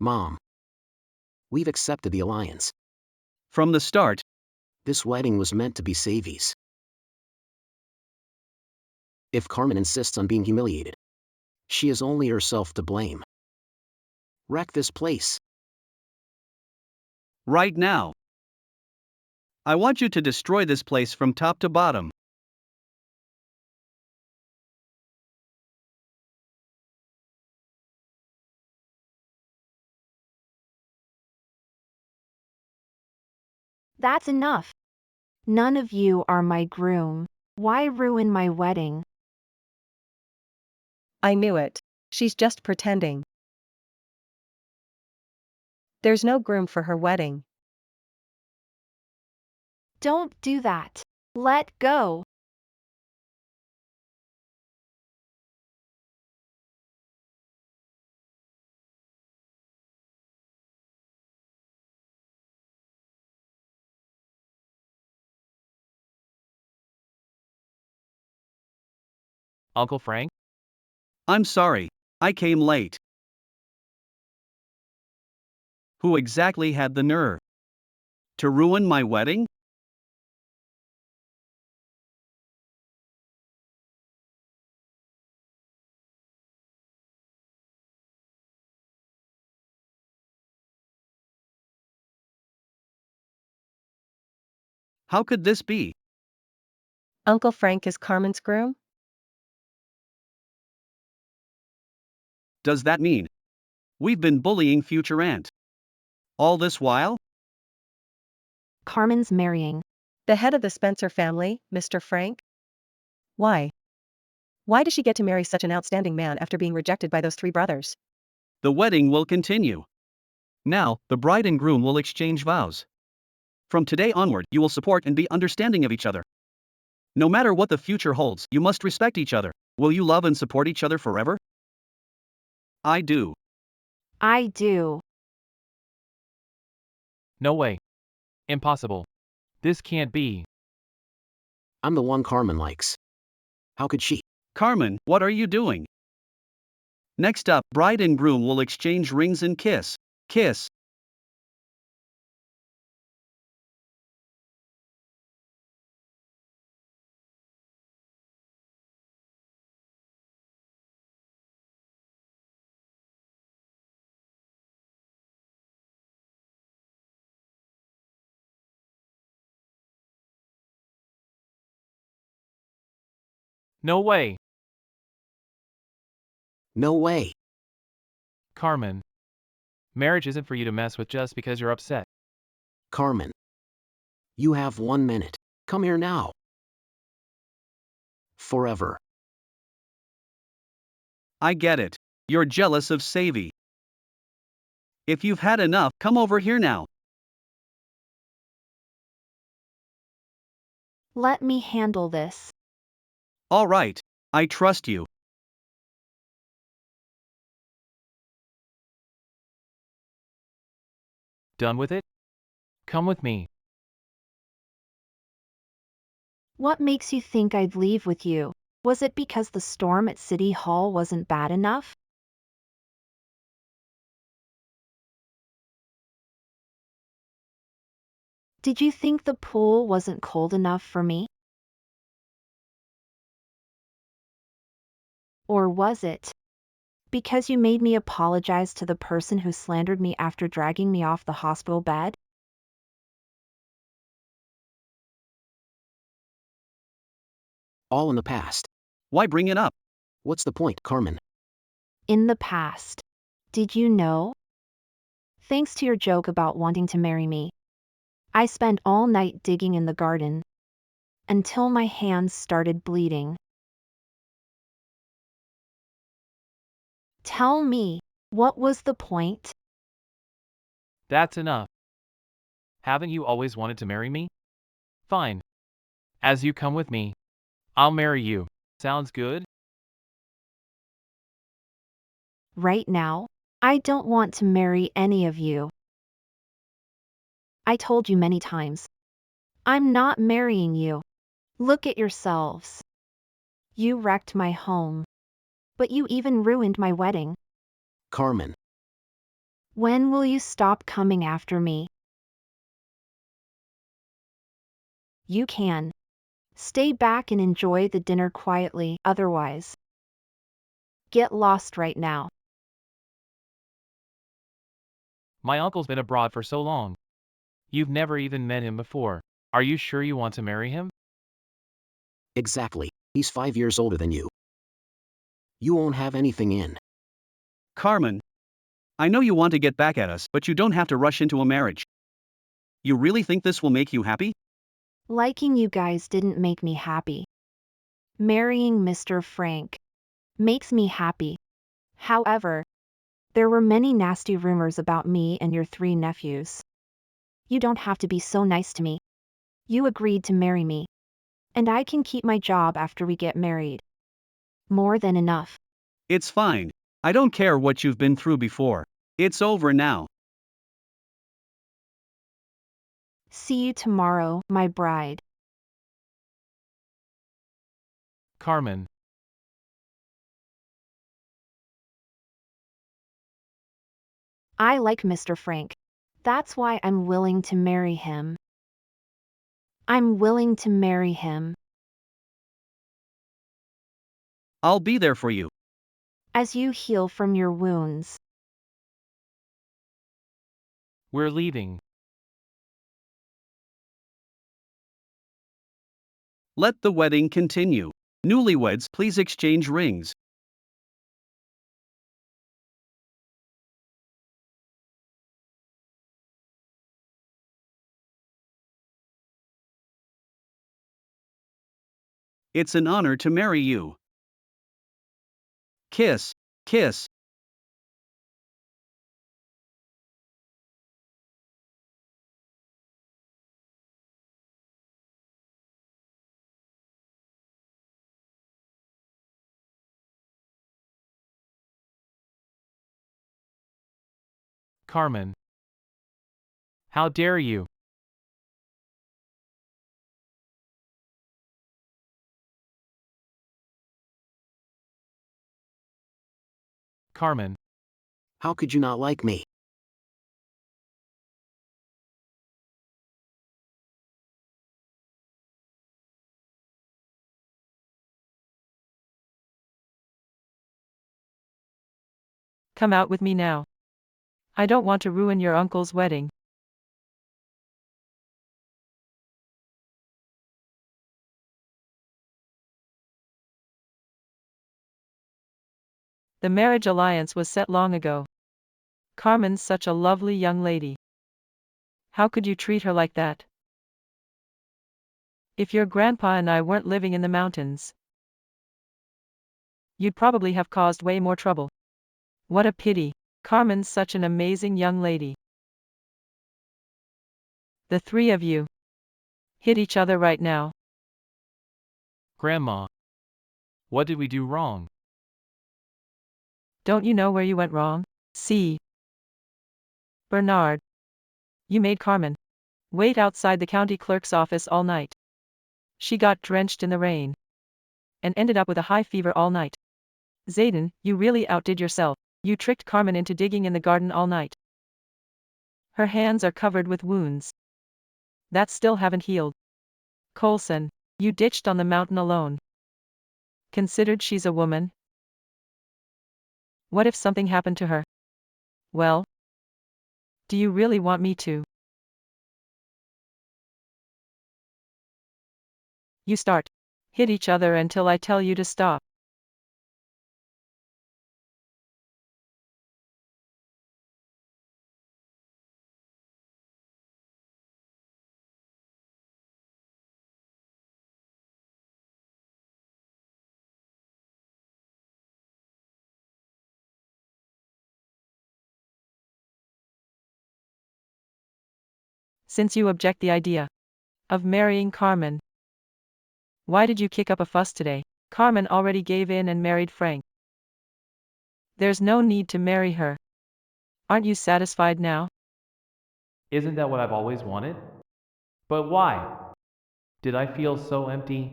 Mom. We've accepted the alliance. From the start, This wedding was meant to be Savvy's. If Carmen insists on being humiliated, she is only herself to blame. Wreck this place. right now. I want you to destroy this place from top to bottom. That's enough. None of you are my groom. Why ruin my wedding? I knew it. She's just pretending. There's no groom for her wedding. Don't do that. Let go. Uncle Frank? I'm sorry, I came late. Who exactly had the nerve to ruin my wedding? How could this be? Uncle Frank is Carmen's groom? Does that mean we've been bullying future aunt all this while? Carmen's marrying. The head of the Spencer family, Mr. Frank? Why? Why does she get to marry such an outstanding man after being rejected by those three brothers? The wedding will continue. Now, the bride and groom will exchange vows. From today onward, you will support and be understanding of each other. No matter what the future holds, you must respect each other. Will you love and support each other forever? I do. I do. No way. Impossible. This can't be. I'm the one Carmen likes. How could she? Carmen, what are you doing? Next up, bride and groom will exchange rings and kiss. Kiss. No way. No way. Carmen. Marriage isn't for you to mess with just because you're upset. Carmen. You have 1 minute. Come here now. Forever. I get it. You're jealous of Savvy. If you've had enough, come over here now. Let me handle this. All right, I trust you. Done with it? Come with me. What makes you think I'd leave with you? Was it because the storm at City Hall wasn't bad enough? Did you think the pool wasn't cold enough for me? Or was it because you made me apologize to the person who slandered me after dragging me off the hospital bed? All in the past. Why bring it up? What's the point, Carmen? In the past. Did you know? Thanks to your joke about wanting to marry me, I spent all night digging in the garden until my hands started bleeding. Tell me, what was the point? That's enough. Haven't you always wanted to marry me? Fine. As you come with me, I'll marry you. Sounds good? Right now, I don't want to marry any of you. I told you many times. I'm not marrying you. Look at yourselves. You wrecked my home. But you even ruined my wedding. Carmen. When will you stop coming after me? You can. Stay back and enjoy the dinner quietly, otherwise. Get lost right now. My uncle's been abroad for so long. You've never even met him before. Are you sure you want to marry him? Exactly. He's 5 years older than you. You won't have anything in. Carmen. I know you want to get back at us, but you don't have to rush into a marriage. You really think this will make you happy? Liking you guys didn't make me happy. Marrying Mr. Frank makes me happy. However, there were many nasty rumors about me and your 3 nephews. You don't have to be so nice to me. You agreed to marry me. And I can keep my job after we get married. More than enough. It's fine. I don't care what you've been through before. It's over now. See you tomorrow, my bride. Carmen. I like Mr. Frank. That's why I'm willing to marry him. I'm willing to marry him. I'll be there for you. As you heal from your wounds. We're leaving. Let the wedding continue. Newlyweds, please exchange rings. It's an honor to marry you. Kiss, kiss. Carmen. How dare you? Carmen. How could you not like me? Come out with me now. I don't want to ruin your uncle's wedding. The marriage alliance was set long ago. Carmen's such a lovely young lady. How could you treat her like that? If your grandpa and I weren't living in the mountains, you'd probably have caused way more trouble. What a pity. Carmen's such an amazing young lady. The 3 of you hit each other right now. Grandma, what did we do wrong? Don't you know where you went wrong? See, Bernard, you made Carmen wait outside the county clerk's office all night. She got drenched in the rain and ended up with a high fever all night. Zayden, you really outdid yourself. You tricked Carmen into digging in the garden all night. Her hands are covered with wounds that still haven't healed. Coulson, you ditched on the mountain alone. Considered she's a woman? What if something happened to her? Well, do you really want me to? You start. Hit each other until I tell you to stop. Since you object the idea of marrying Carmen, why did you kick up a fuss today? Carmen already gave in and married Frank. There's no need to marry her. Aren't you satisfied now? Isn't that what I've always wanted? But why? Did I feel so empty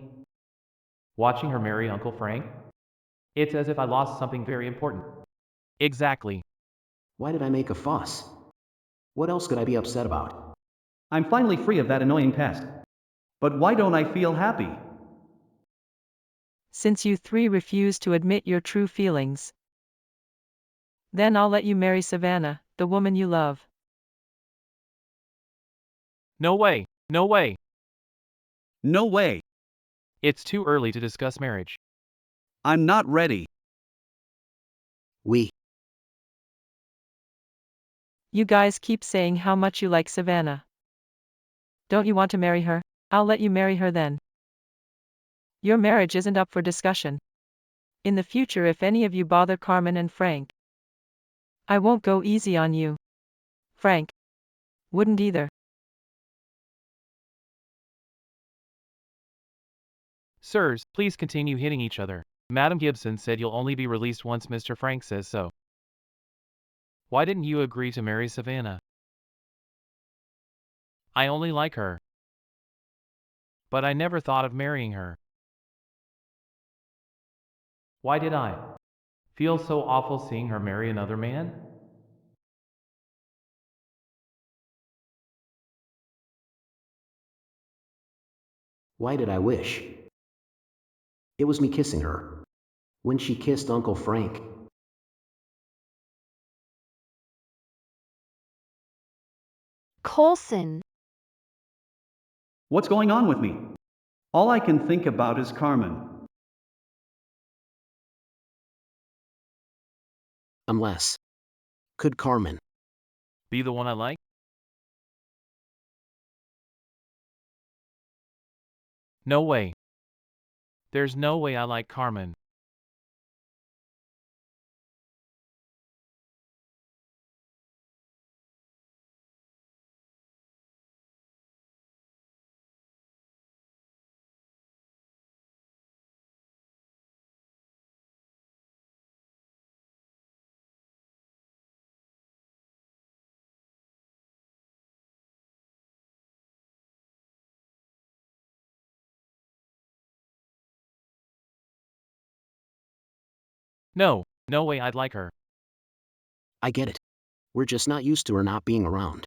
watching her marry Uncle Frank? It's as if I lost something very important. Exactly. Why did I make a fuss? What else could I be upset about? I'm finally free of that annoying pest. But why don't I feel happy? Since you three refuse to admit your true feelings, then I'll let you marry Savannah, the woman you love. No way, no way. No way. It's too early to discuss marriage. I'm not ready. You guys keep saying how much you like Savannah. Don't you want to marry her? I'll let you marry her then. Your marriage isn't up for discussion. In the future, if any of you bother Carmen and Frank, I won't go easy on you. Frank wouldn't either. Sirs, please continue hitting each other. Madam Gibson said you'll only be released once Mr. Frank says so. Why didn't you agree to marry Savannah? I only like her. But I never thought of marrying her. Why did I feel so awful seeing her marry another man? Why did I wish? It was me kissing her. When she kissed Uncle Frank. Coulson, What's going on with me? All I can think about is Carmen. Unless. Could Carmen? Be the one I like? No way. There's no way I like Carmen. No, no way I'd like her. I get it. We're just not used to her not being around.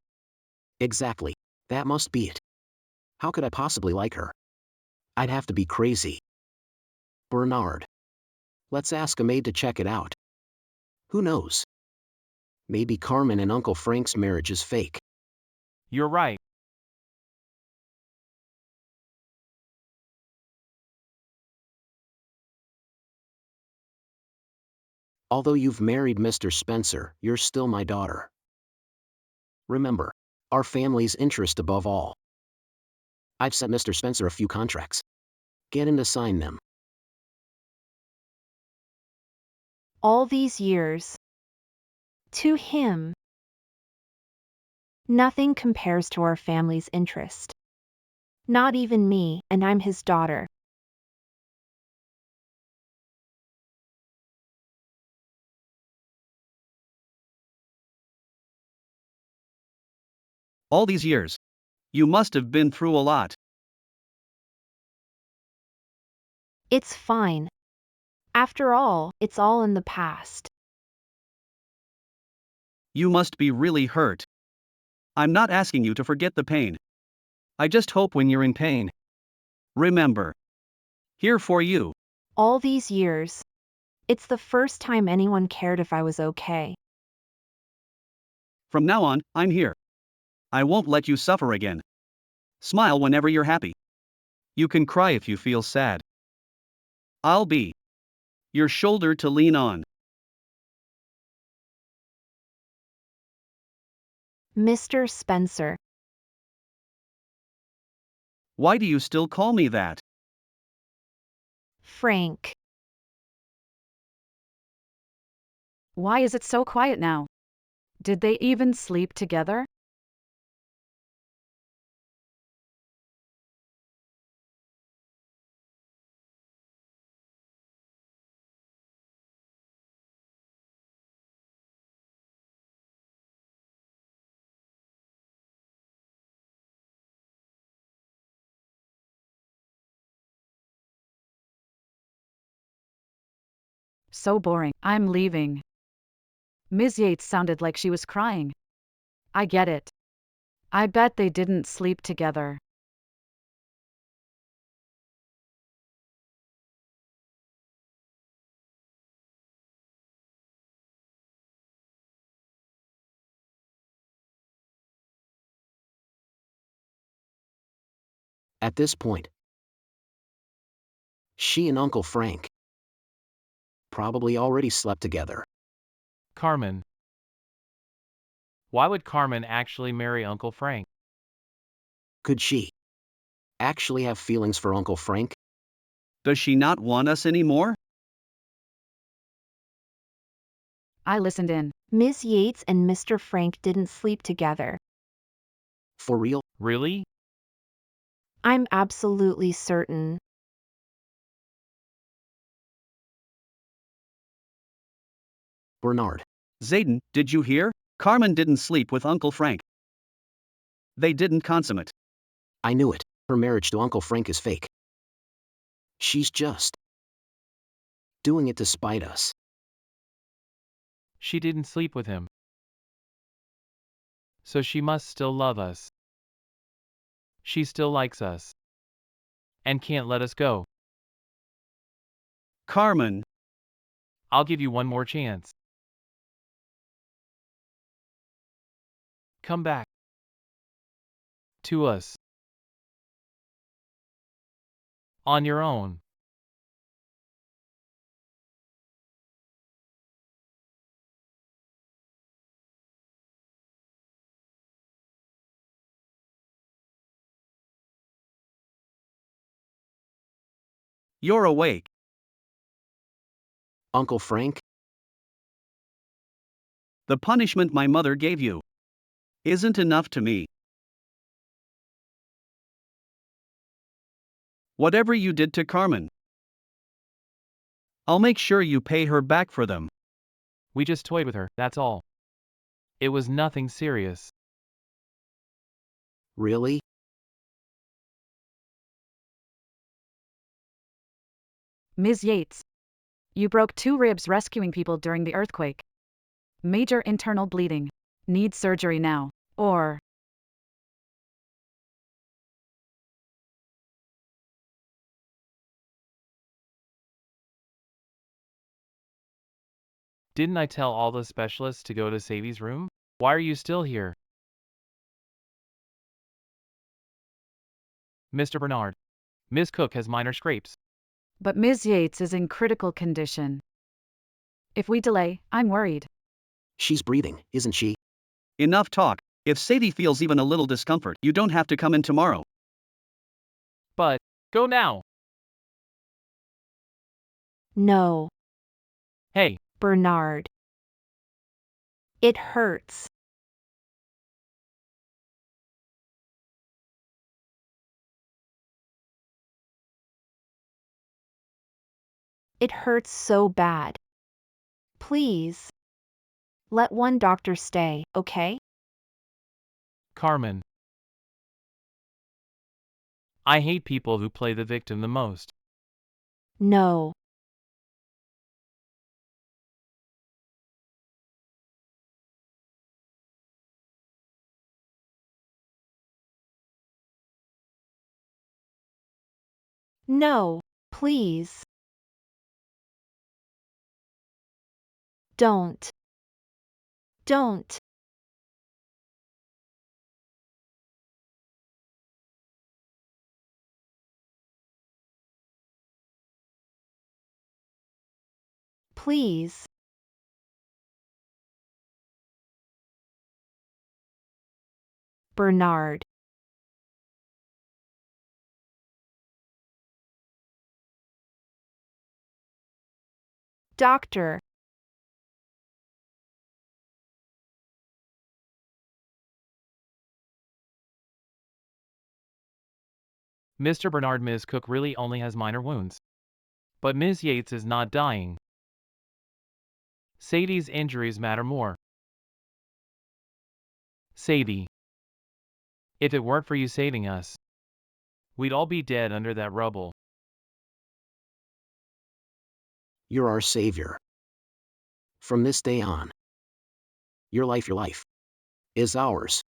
Exactly. That must be it. How could I possibly like her? I'd have to be crazy. Bernard. Let's ask a maid to check it out. Who knows? Maybe Carmen and Uncle Frank's marriage is fake. You're right. Although you've married Mr. Spencer, you're still my daughter. Remember, our family's interest above all. I've sent Mr. Spencer a few contracts. Get him to sign them. all these years. To him, nothing compares to our family's interest. Not even me, and I'm his daughter. All these years. You must have been through a lot. It's fine. After all, it's all in the past. You must be really hurt. I'm not asking you to forget the pain. I just hope when you're in pain. Remember. Here for you. All these years. It's the first time anyone cared if I was okay. From now on, I'm here. I won't let you suffer again. Smile whenever you're happy. You can cry if you feel sad. I'll be your shoulder to lean on. Mr. Spencer. Why do you still call me that? Frank. Why is it so quiet now? Did they even sleep together? So boring. I'm leaving. Ms. Yates sounded like she was crying. I get it. I bet they didn't sleep together. At this point, she and Uncle Frank probably already slept together. Carmen. Why would Carmen actually marry Uncle Frank? Could she actually have feelings for Uncle Frank? Does she not want us anymore? I listened in. Ms. Yates and Mr. Frank didn't sleep together. For real? Really? I'm absolutely certain. Bernard. Zayden, did you hear? Carmen didn't sleep with Uncle Frank. They didn't consummate. I knew it. Her marriage to Uncle Frank is fake. She's just doing it to spite us. She didn't sleep with him. So she must still love us. She still likes us. And can't let us go. Carmen. I'll give you one more chance. Come back. To us. On your own. You're awake. Uncle Frank? The punishment my mother gave you isn't enough to me. Whatever you did to Carmen, I'll make sure you pay her back for them. We just toyed with her, that's all. It was nothing serious. Really? Ms. Yates. You broke 2 ribs rescuing people during the earthquake. Major internal bleeding. Need surgery now. Or. Didn't I tell all the specialists to go to Savvy's room? Why are you still here? Mr. Bernard. Miss Cook has minor scrapes. But Ms. Yates is in critical condition. If we delay, I'm worried. She's breathing, isn't she? Enough talk. If Sadie feels even a little discomfort, you don't have to come in tomorrow. But, go now! No. Hey, Bernard. It hurts. It hurts so bad. Please. Let one doctor stay, okay? Carmen. I hate people who play the victim the most. No. No, please. Don't. Don't. Please. Bernard. Doctor. Mr. Bernard, Ms. Cook really only has minor wounds. But Ms. Yates is not dying. Sadie's injuries matter more. Sadie. If it weren't for you saving us, we'd all be dead under that rubble. You're our savior. From this day on, your life is ours.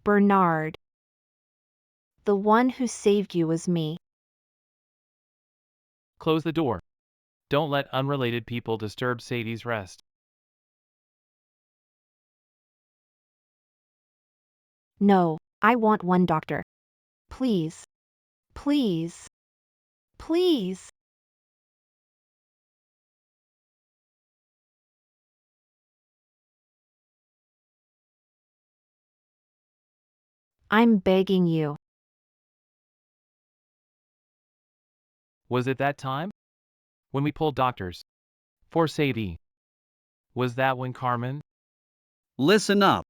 Bernard. The one who saved you was me. Close the door. Don't let unrelated people disturb Sadie's rest. No, I want one doctor. Please. Please. Please. I'm begging you. Was it that time? When we pulled doctors? For Sadie. Was that when Carmen? Listen up.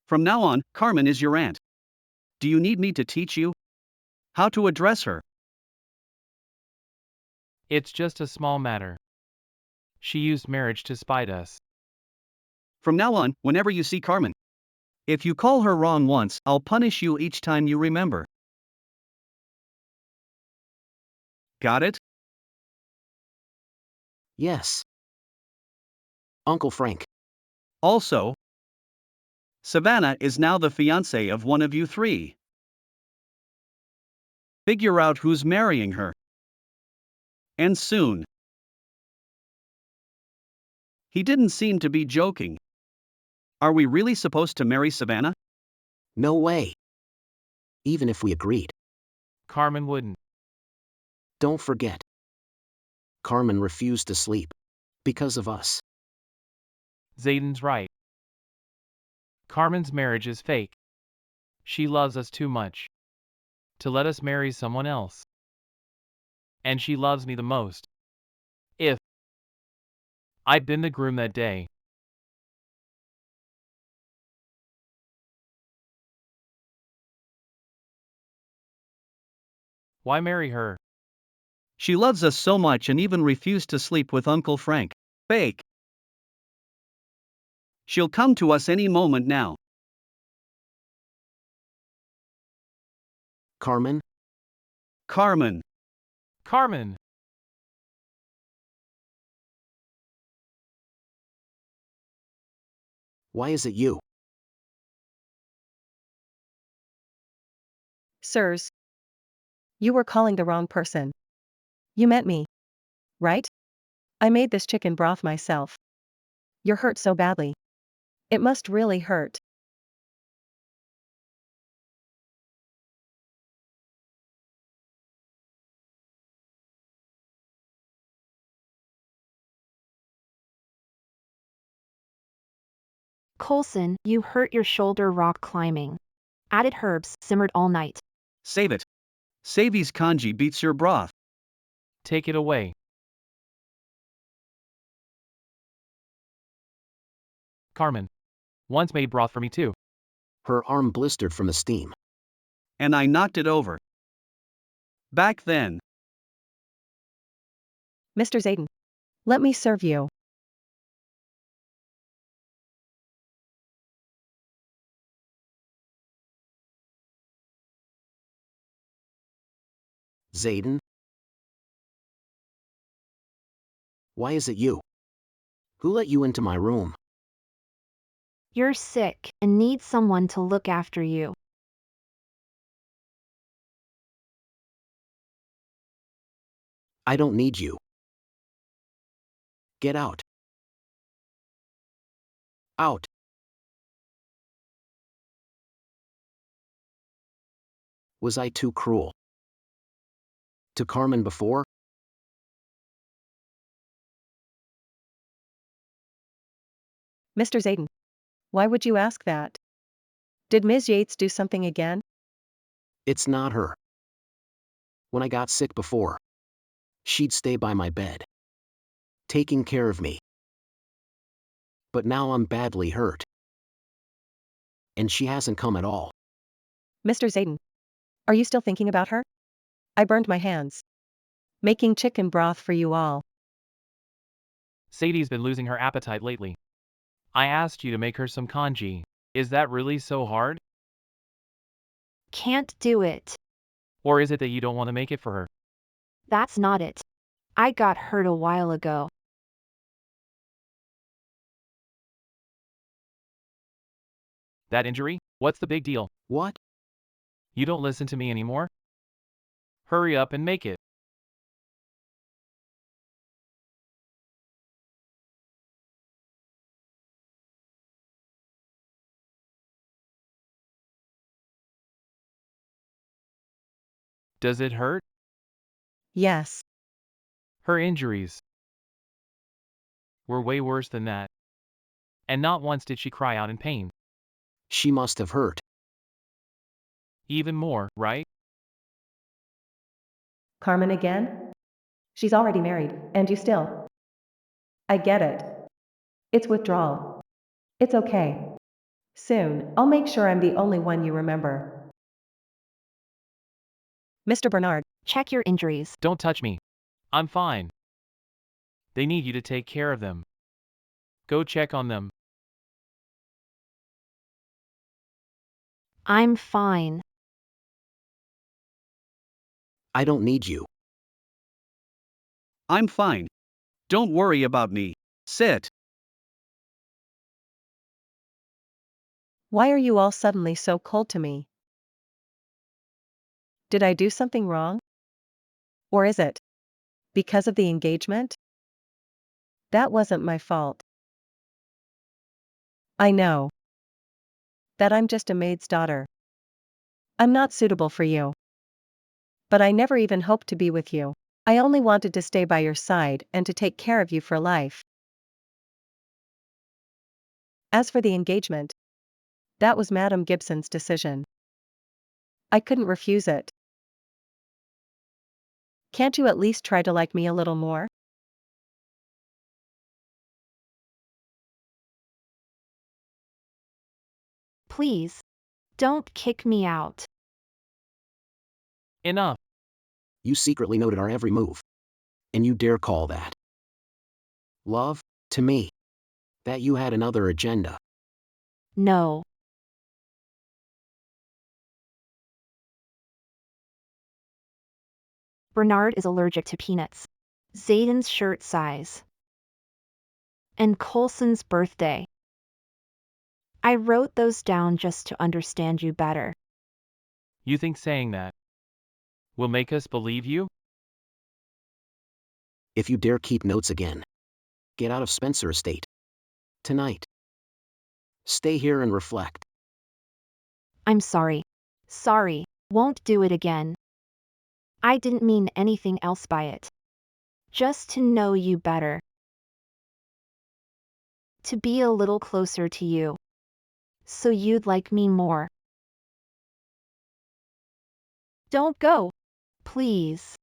From now on, Carmen is your aunt. Do you need me to teach you how to address her? It's just a small matter. She used marriage to spite us. From now on, whenever you see Carmen, if you call her wrong once, I'll punish you each time you remember. Got it? Yes. Uncle Frank. Also, Savannah is now the fiance of one of you three. Figure out who's marrying her. And soon. He didn't seem to be joking. Are we really supposed to marry Savannah? No way. Even if we agreed. Carmen wouldn't. Don't forget. Carmen refused to sleep. Because of us. Zayden's right. Carmen's marriage is fake. She loves us too much to let us marry someone else. And she loves me the most. If I'd been the groom that day. Why marry her? She loves us so much and even refused to sleep with Uncle Frank. Fake. She'll come to us any moment now. Carmen? Carmen. Carmen! Why is it you? Sirs. You were calling the wrong person. You meant me. Right? I made this chicken broth myself. You're hurt so badly. It must really hurt. Coulson, you hurt your shoulder rock climbing. Added herbs, simmered all night. Save it. Savi's kanji beats your broth. Take it away. Carmen. Once made broth for me too. Her arm blistered from the steam. And I knocked it over. Back then. Mr. Zayden. Let me serve you. Zayden? Why is it you? Who let you into my room? You're sick and need someone to look after you. I don't need you. Get out. Out. Was I too cruel? To Carmen before? Mr. Zayden. Why would you ask that? Did Ms. Yates do something again? It's not her. When I got sick before, she'd stay by my bed, taking care of me. But now I'm badly hurt. And she hasn't come at all. Mr. Zayden. Are you still thinking about her? I burned my hands. Making chicken broth for you all. Sadie's been losing her appetite lately. I asked you to make her some congee. Is that really so hard? Can't do it. Or is it that you don't want to make it for her? That's not it. I got hurt a while ago. That injury? What's the big deal? What? You don't listen to me anymore? Hurry up and make it. Does it hurt? Yes. Her injuries were way worse than that. And not once did she cry out in pain. She must have hurt. Even more, right? Carmen again? She's already married, and you still. I get it. It's withdrawal. It's okay. Soon, I'll make sure I'm the only one you remember. Mr. Bernard. Check your injuries. Don't touch me. I'm fine. They need you to take care of them. Go check on them. I'm fine. I don't need you. I'm fine. Don't worry about me. Sit. Why are you all suddenly so cold to me? Did I do something wrong? Or is it because of the engagement? That wasn't my fault. I know that I'm just a maid's daughter. I'm not suitable for you. But I never even hoped to be with you. I only wanted to stay by your side and to take care of you for life. As for the engagement, that was Madame Gibson's decision. I couldn't refuse it. Can't you at least try to like me a little more? Please. Don't kick me out. Enough. You secretly noted our every move. And you dare call that love? To me. That you had another agenda. No. Bernard is allergic to peanuts. Zayden's shirt size. And Coulson's birthday. I wrote those down just to understand you better. You think saying that will make us believe you? If you dare keep notes again, get out of Spencer Estate. Tonight. Stay here and reflect. I'm sorry. Sorry. Won't do it again. I didn't mean anything else by it. Just to know you better. To be a little closer to you. So you'd like me more. Don't go. Please.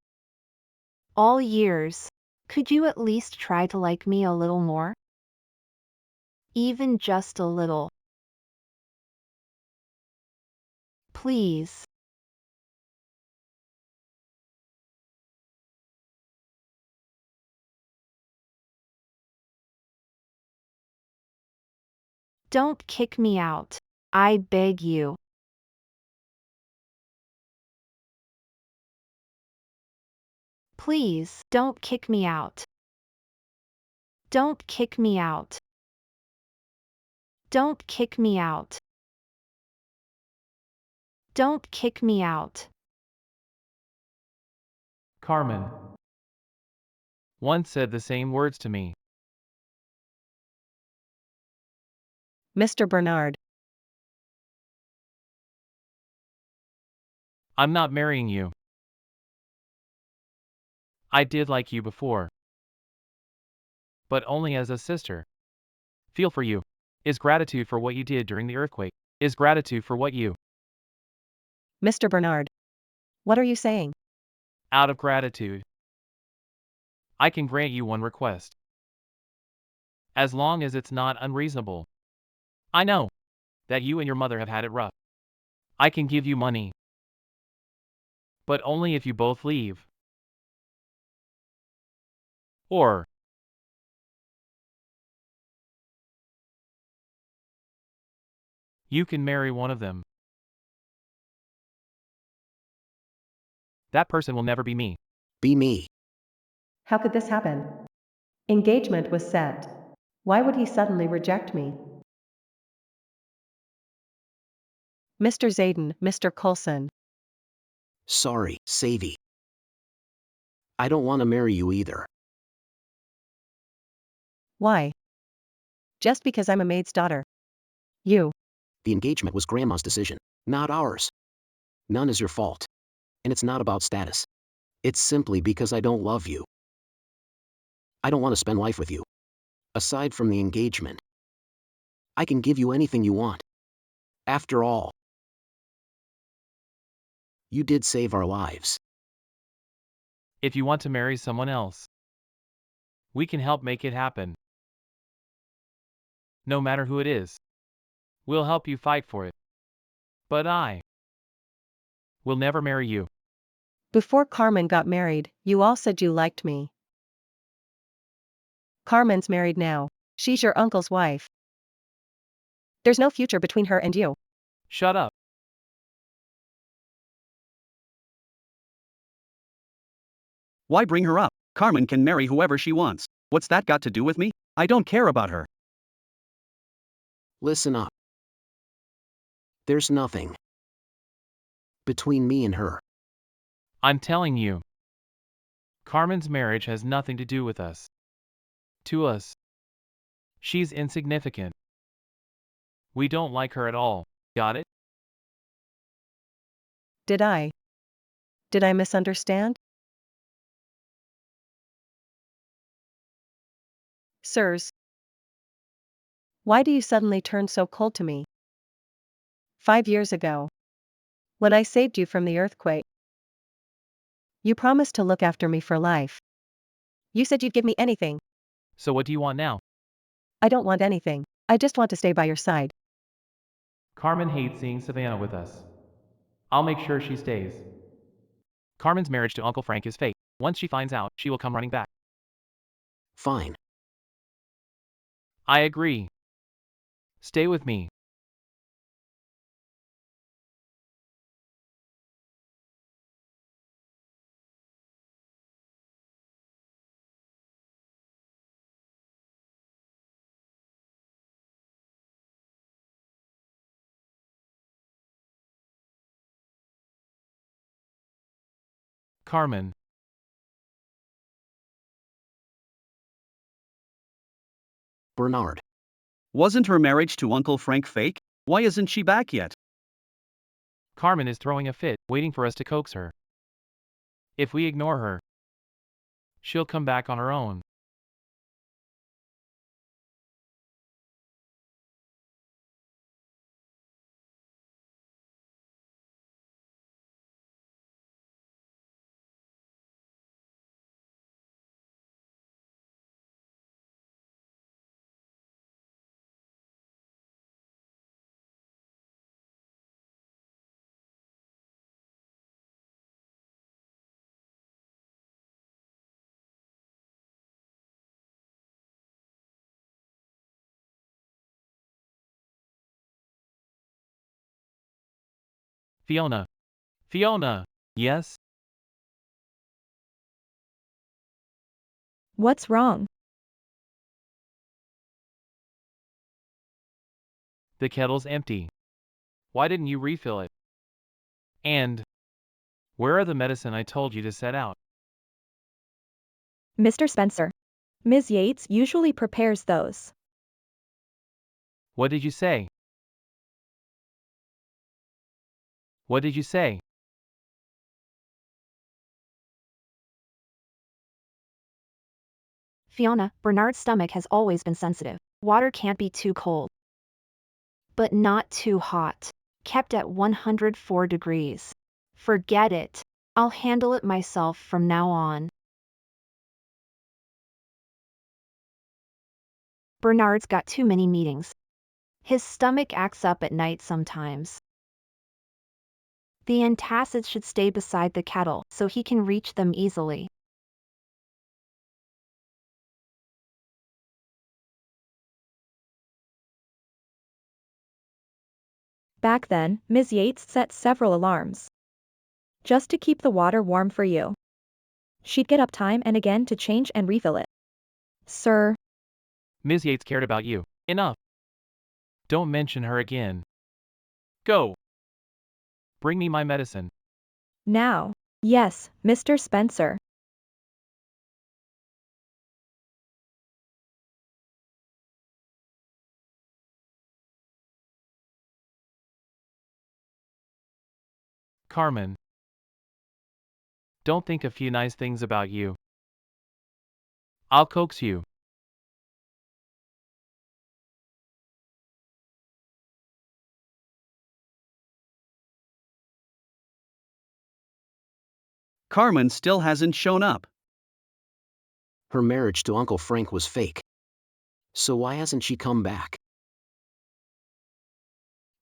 All years. Could you at least try to like me a little more? Even just a little. Please. Don't kick me out. I beg you. Please, don't kick me out. Don't kick me out. Don't kick me out. Don't kick me out. Carmen once said the same words to me. Mr. Bernard. I'm not marrying you. I did like you before. But only as a sister. Feel for you. Is gratitude for what you did during the earthquake. Is gratitude for what you. Mr. Bernard. What are you saying? Out of gratitude. I can grant you one request. As long as it's not unreasonable. I know that you and your mother have had it rough. I can give you money. But only if you both leave. Or you can marry one of them. That person will never be me. Be me. How could this happen? Engagement was set. Why would he suddenly reject me? Mr. Zayden, Mr. Coulson. Sorry, Savvy. I don't want to marry you either. Why? Just because I'm a maid's daughter. You. The engagement was Grandma's decision, not ours. None is your fault. And it's not about status. It's simply because I don't love you. I don't want to spend life with you. Aside from the engagement, I can give you anything you want. After all, you did save our lives. If you want to marry someone else, we can help make it happen. No matter who it is. We'll help you fight for it. But I will never marry you. Before Carmen got married, you all said you liked me. Carmen's married now. She's your uncle's wife. There's no future between her and you. Shut up. Why bring her up? Carmen can marry whoever she wants. What's that got to do with me? I don't care about her. Listen up. There's nothing between me and her. I'm telling you. Carmen's marriage has nothing to do with us. To us, she's insignificant. We don't like her at all. Got it? Did I misunderstand? Sirs. Why do you suddenly turn so cold to me? 5 years ago, when I saved you from the earthquake, you promised to look after me for life. You said you'd give me anything. So what do you want now? I don't want anything. I just want to stay by your side. Carmen hates seeing Savannah with us. I'll make sure she stays. Carmen's marriage to Uncle Frank is fake. Once she finds out, she will come running back. Fine. I agree. Stay with me. Carmen. Bernard. Wasn't her marriage to Uncle Frank fake? Why isn't she back yet? Carmen is throwing a fit, waiting for us to coax her. If we ignore her, she'll come back on her own. Fiona. Fiona! Yes? What's wrong? The kettle's empty. Why didn't you refill it? And where are the medicine I told you to set out? Mr. Spencer. Ms. Yates usually prepares those. What did you say? What did you say? Fiona, Bernard's stomach has always been sensitive. Water can't be too cold, but not too hot. Kept at 104 degrees. Forget it. I'll handle it myself from now on. Bernard's got too many meetings. His stomach acts up at night sometimes. The antacids should stay beside the kettle so he can reach them easily. Back then, Ms. Yates set several alarms. Just to keep the water warm for you. She'd get up time and again to change and refill it. Sir. Ms. Yates cared about you. Enough. Don't mention her again. Go. Bring me my medicine. Now. Yes, Mr. Spencer. Carmen. Don't think a few nice things about you. I'll coax you. Carmen still hasn't shown up. Her marriage to Uncle Frank was fake. So why hasn't she come back?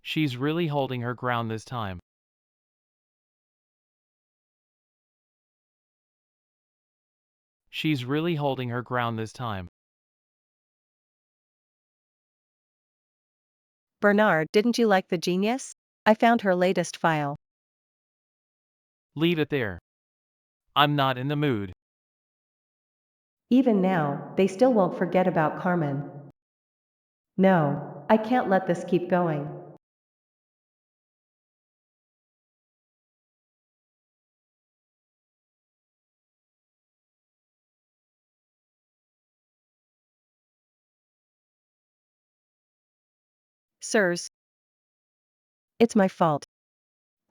She's really holding her ground this time. She's really holding her ground this time. Bernard, didn't you like the genius? I found her latest file. Leave it there. I'm not in the mood. Even now, they still won't forget about Carmen. No, I can't let this keep going. Sirs, it's my fault.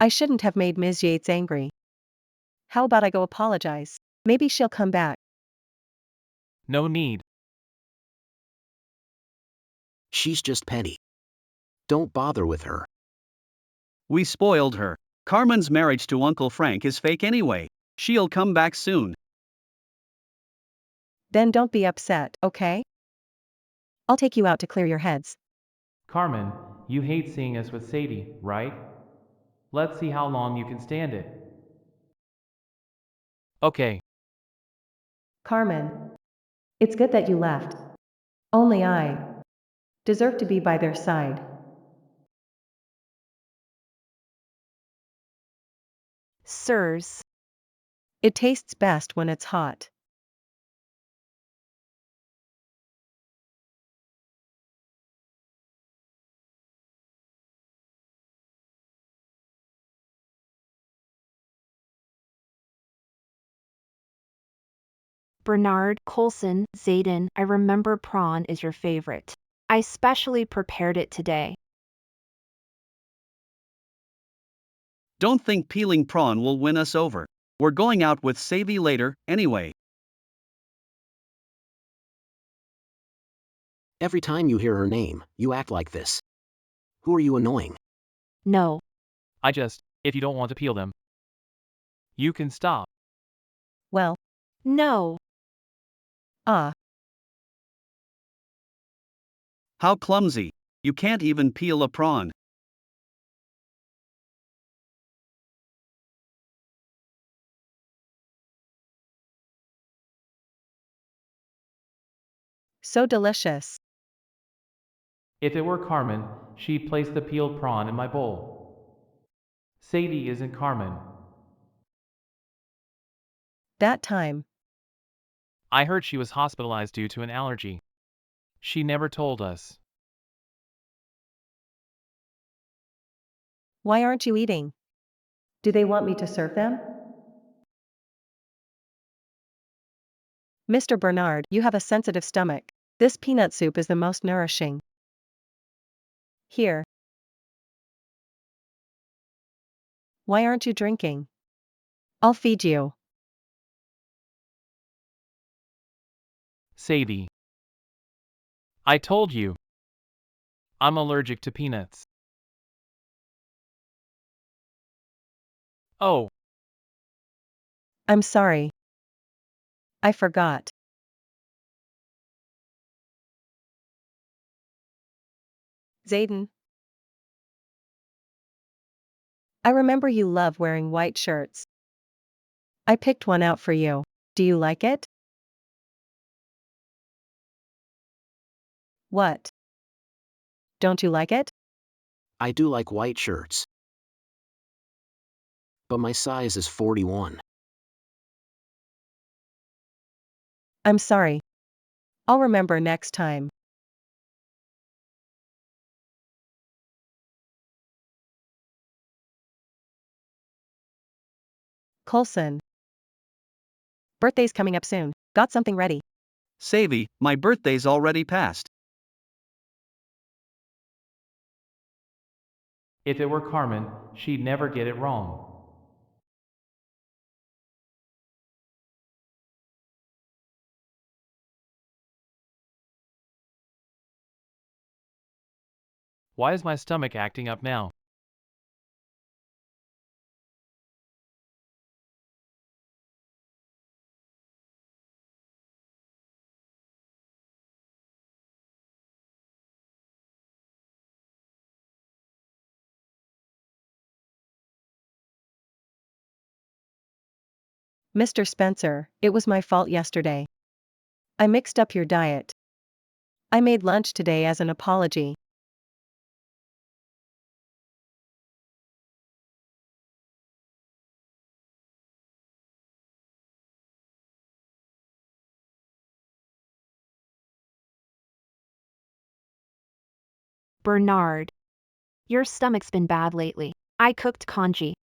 I shouldn't have made Ms. Yates angry. How about I go apologize? Maybe she'll come back. No need. She's just petty. Don't bother with her. We spoiled her. Carmen's marriage to Uncle Frank is fake anyway. She'll come back soon. Then don't be upset, okay? I'll take you out to clear your heads. Carmen, you hate seeing us with Sadie, right? Let's see how long you can stand it. Okay. Carmen, it's good that you left. Only I deserve to be by their side. Sirs. It tastes best when it's hot. Bernard, Coulson, Zayden, I remember prawn is your favorite. I specially prepared it today. Don't think peeling prawn will win us over. We're going out with Savvy later, anyway. Every time you hear her name, you act like this. Who are you annoying? No. If you don't want to peel them, you can stop. Well, No. How clumsy. You can't even peel a prawn. so delicious. If it were Carmen, she'd place the peeled prawn in my bowl. Sadie isn't Carmen. That time. I heard she was hospitalized due to an allergy. She never told us. Why aren't you eating? Do they want me to serve them? Mr. Bernard, you have a sensitive stomach. This peanut soup is the most nourishing. Here. Why aren't you drinking? I'll feed you. Sadie. I told you. I'm allergic to peanuts. Oh, I'm sorry. I forgot. Zayden. I remember you love wearing white shirts. I picked one out for you. Do you like it? What? Don't you like it? I do like white shirts. But my size is 41. I'm sorry. I'll remember next time. Coulson. Birthday's coming up soon. Got something ready? Savvy, my birthday's already passed. if it were Carmen, she'd never get it wrong. Why is my stomach acting up now? Mr. Spencer, it was my fault yesterday. I mixed up your diet. I made lunch today as an apology. Bernard. Your stomach's been bad lately. I cooked congee.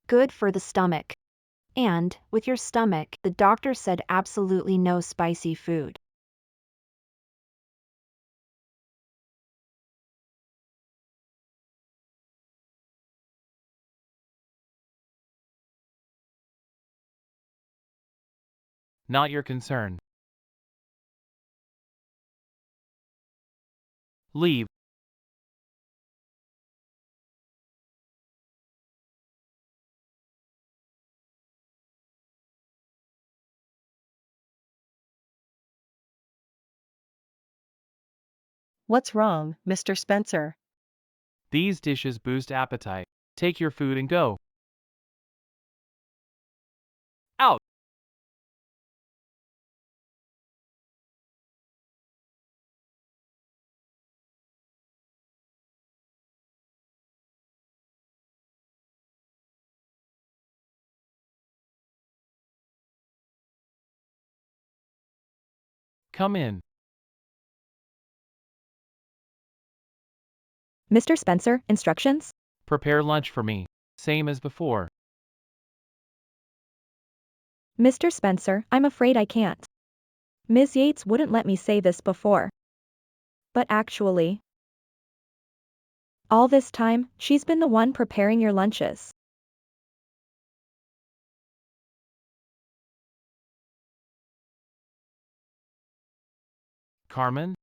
Good for the stomach. And, with your stomach, the doctor said absolutely no spicy food. Not your concern. Leave. What's wrong, Mr. Spencer? These dishes boost appetite. Take your food and go. Out! Come in. Mr. Spencer, instructions? Prepare lunch for me. Same as before. Mr. Spencer, I'm afraid I can't. Ms. Yates wouldn't let me say this before. But actually, all this time, she's been the one preparing your lunches. Carmen?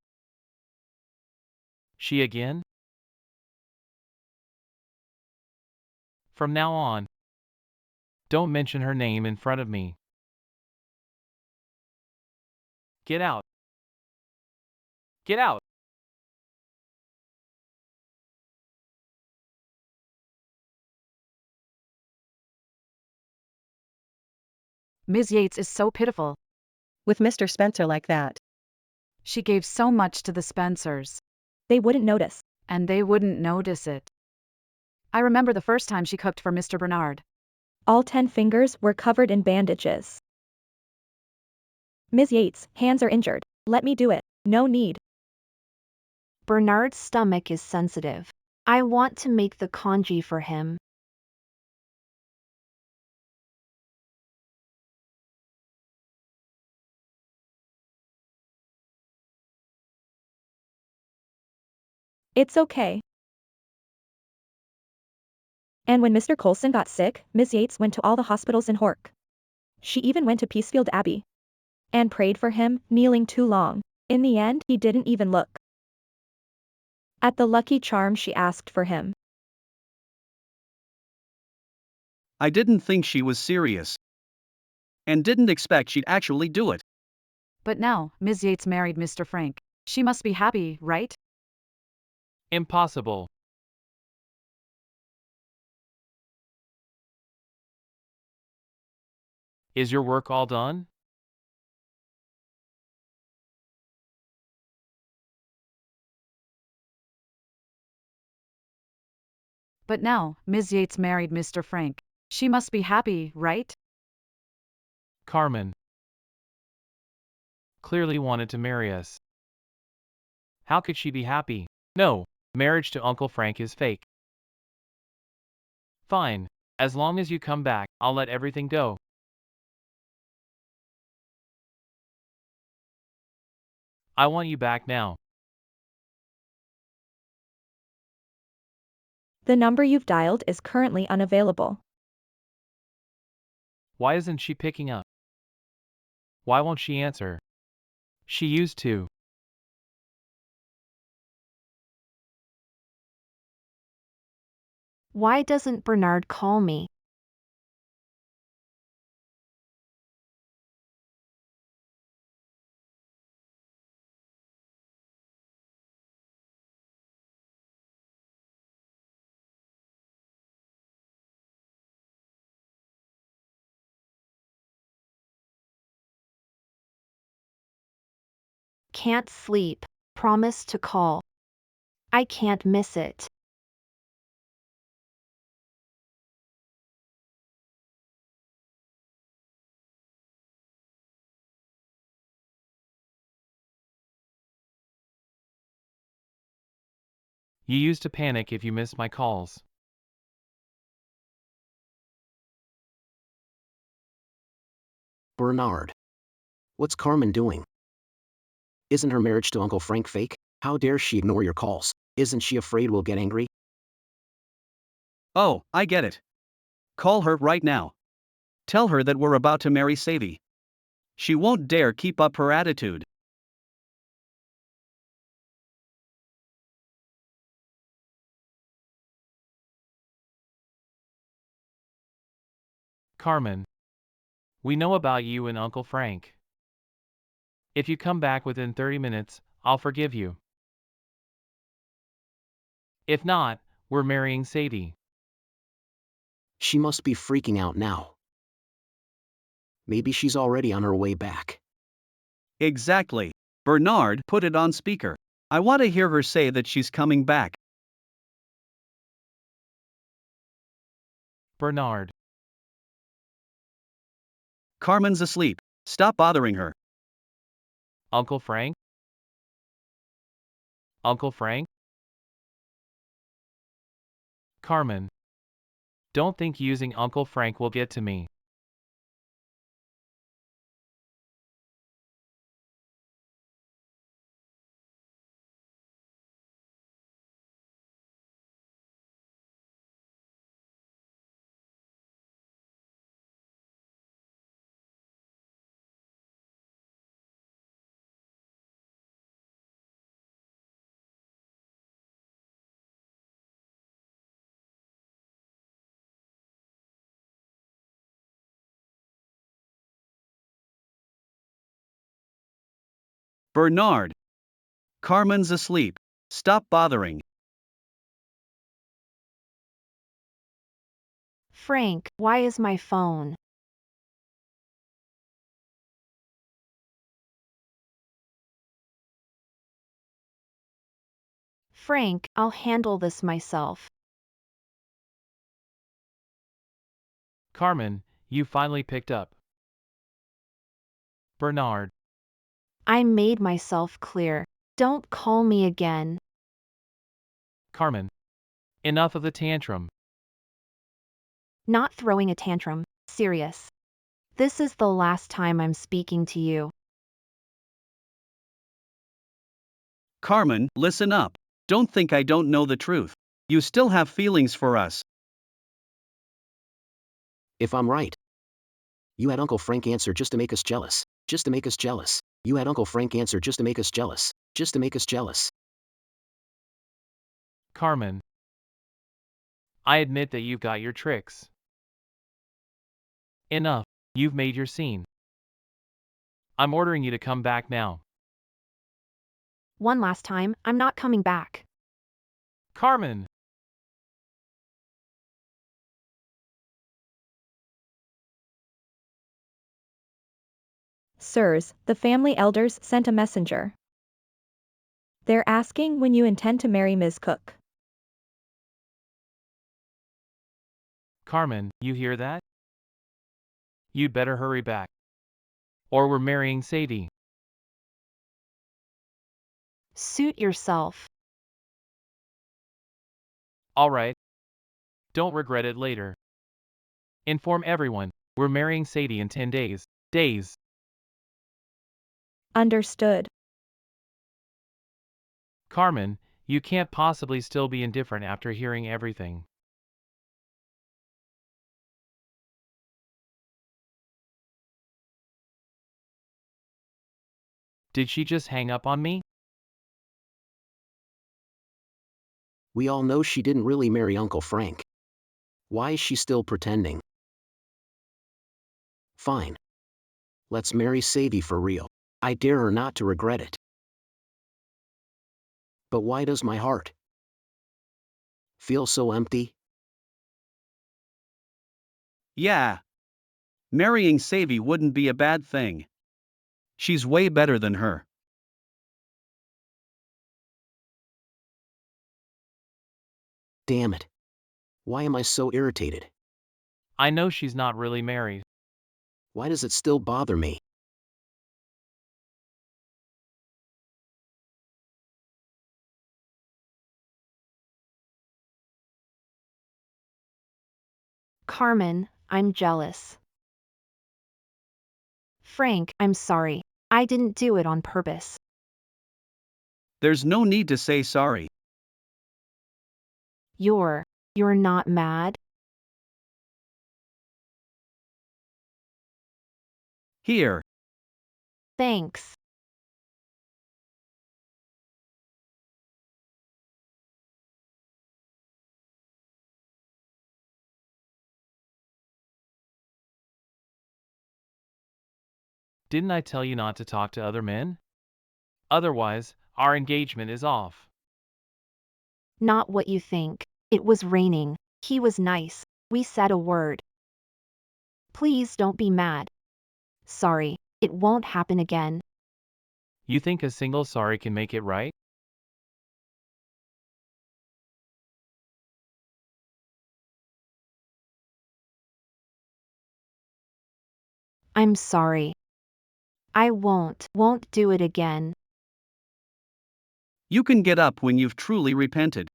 She again? From now on, don't mention her name in front of me. Get out. Get out. Ms. Yates is so pitiful. With Mr. Spencer like that. She gave so much to the Spencers. They wouldn't notice. And they wouldn't notice it. I remember the first time she cooked for Mr. Bernard. All 10 fingers were covered in bandages. Ms. Yates, hands are injured. Let me do it. No need. Bernard's stomach is sensitive. I want to make the congee for him. It's okay. And when Mr. Colson got sick, Ms. Yates went to all the hospitals in Hork. She even went to Peacefield Abbey. And prayed for him, kneeling too long. In the end, he didn't even look at the Lucky Charm she asked for him. I didn't think she was serious. And didn't expect she'd actually do it. But now, Ms. Yates married Mr. Frank. She must be happy, right? Impossible. Is your work all done? But now, Ms. Yates married Mr. Frank. She must be happy, right? Carmen clearly wanted to marry us. How could she be happy? No, marriage to Uncle Frank is fake. Fine. As long as you come back, I'll let everything go. I want you back now. The number you've dialed is currently unavailable. Why isn't she picking up? Why won't she answer? She used to. Why doesn't Bernard call me? Can't sleep. Promise to call. I can't miss it. You used to panic if you missed my calls. Bernard. What's Carmen doing? Isn't her marriage to Uncle Frank fake? How dare she ignore your calls? Isn't she afraid we'll get angry? Oh, I get it. Call her right now. Tell her that we're about to marry Sadie. She won't dare keep up her attitude. Carmen, we know about you and Uncle Frank. If you come back within 30 minutes, I'll forgive you. If not, we're marrying Sadie. She must be freaking out now. Maybe she's already on her way back. Exactly. Bernard, put it on speaker. I want to hear her say that she's coming back. Bernard, Carmen's asleep. Stop bothering her. Uncle Frank? Uncle Frank? Carmen, don't think using Uncle Frank will get to me. Bernard. Carmen's asleep. Stop bothering. Frank, why is my phone? Frank, I'll handle this myself. Carmen, you finally picked up. Bernard, I made myself clear. Don't call me again. Carmen. Enough of the tantrum. Not throwing a tantrum, serious. This is the last time I'm speaking to you. Carmen, listen up. Don't think I don't know the truth. You still have feelings for us. If I'm right. You had Uncle Frank answer just to make us jealous. Just to make us jealous. You had Uncle Frank answer just to make us jealous. Just to make us jealous. Carmen. I admit that you've got your tricks. Enough. You've made your scene. I'm ordering you to come back now. One last time, I'm not coming back. Carmen! Sirs, the family elders sent a messenger. They're asking when you intend to marry Ms. Cook. Carmen, you hear that? You'd better hurry back. Or we're marrying Sadie. Suit yourself. Alright. Don't regret it later. Inform everyone, we're marrying Sadie in 10 days. Days. Understood. Carmen, you can't possibly still be indifferent after hearing everything. Did she just hang up on me? We all know she didn't really marry Uncle Frank. Why is she still pretending? Fine. Let's marry Sadie for real. I dare her not to regret it. But why does my heart feel so empty? Yeah. Marrying Sadie wouldn't be a bad thing. She's way better than her. Damn it. Why am I so irritated? I know she's not really married. Why does it still bother me? Carmen, I'm jealous. Frank, I'm sorry. I didn't do it on purpose. There's no need to say sorry. You're not mad? Here. Thanks. Didn't I tell you not to talk to other men? Otherwise, our engagement is off. Not what you think. It was raining. He was nice. We said a word. Please don't be mad. Sorry, it won't happen again. You think a single sorry can make it right? I'm sorry. I won't do it again. You can get up when you've truly repented.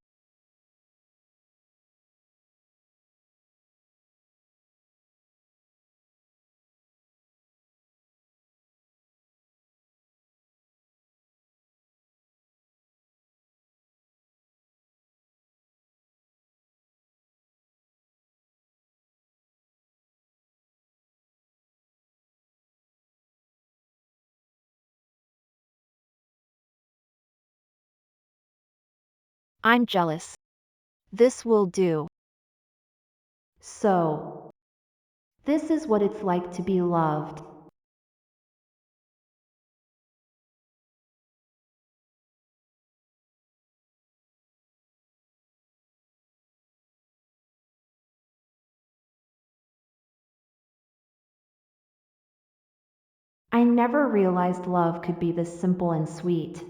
I'm jealous. This will do. So, this is what it's like to be loved. I never realized love could be this simple and sweet.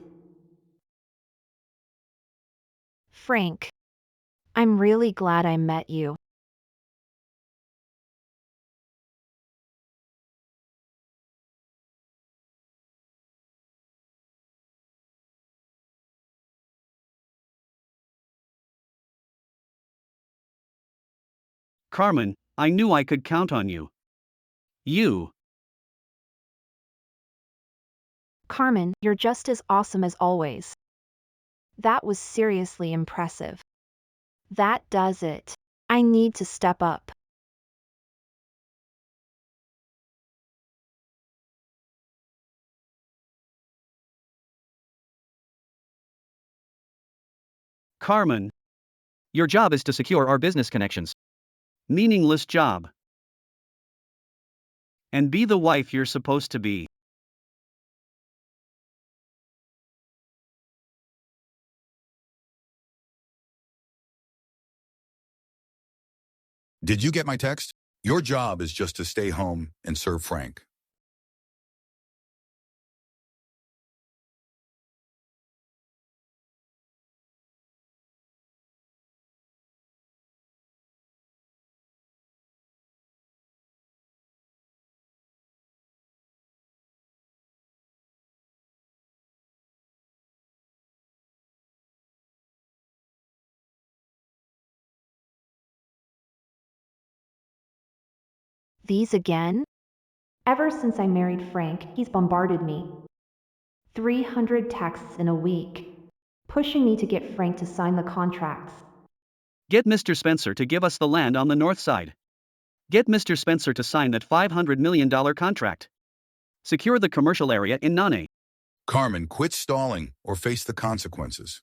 Frank, I'm really glad I met you. Carmen, I knew I could count on you. You. Carmen, you're just as awesome as always. That was seriously impressive. That does it. I need to step up. Carmen. Your job is to secure our business connections. Meaningless job. And be the wife you're supposed to be. Did you get my text? Your job is just to stay home and serve Frank. These again? Ever since I married Frank, he's bombarded me. 300 texts in a week, pushing me to get Frank to sign the contracts. Get Mr. Spencer to give us the land on the north side. Get Mr. Spencer to sign that $500 million contract. Secure the commercial area in Nane. Carmen, quit stalling or face the consequences.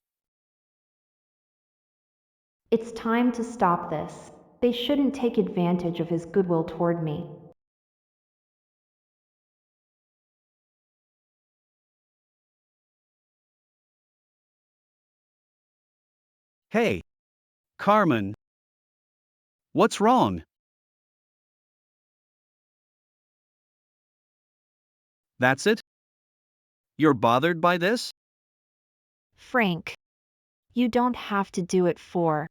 It's time to stop this. They shouldn't take advantage of his goodwill toward me. Hey. Carmen. What's wrong? That's it? You're bothered by this? Frank, you don't have to do it for.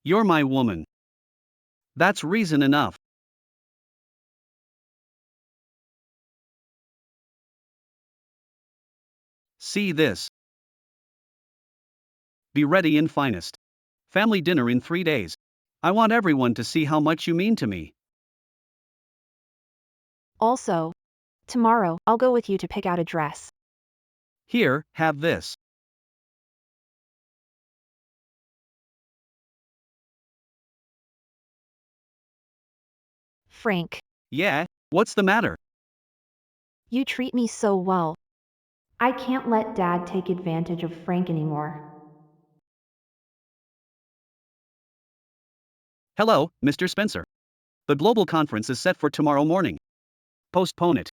You're my woman. That's reason enough. See this. Be ready in finest. Family dinner in 3 days. I want everyone to see how much you mean to me. Also, tomorrow, I'll go with you to pick out a dress. Here, have this. Frank, Yeah, what's the matter? you treat me so well. I can't let Dad take advantage of Frank anymore. Hello, Mr. Spencer. The global conference is set for tomorrow morning. Postpone it.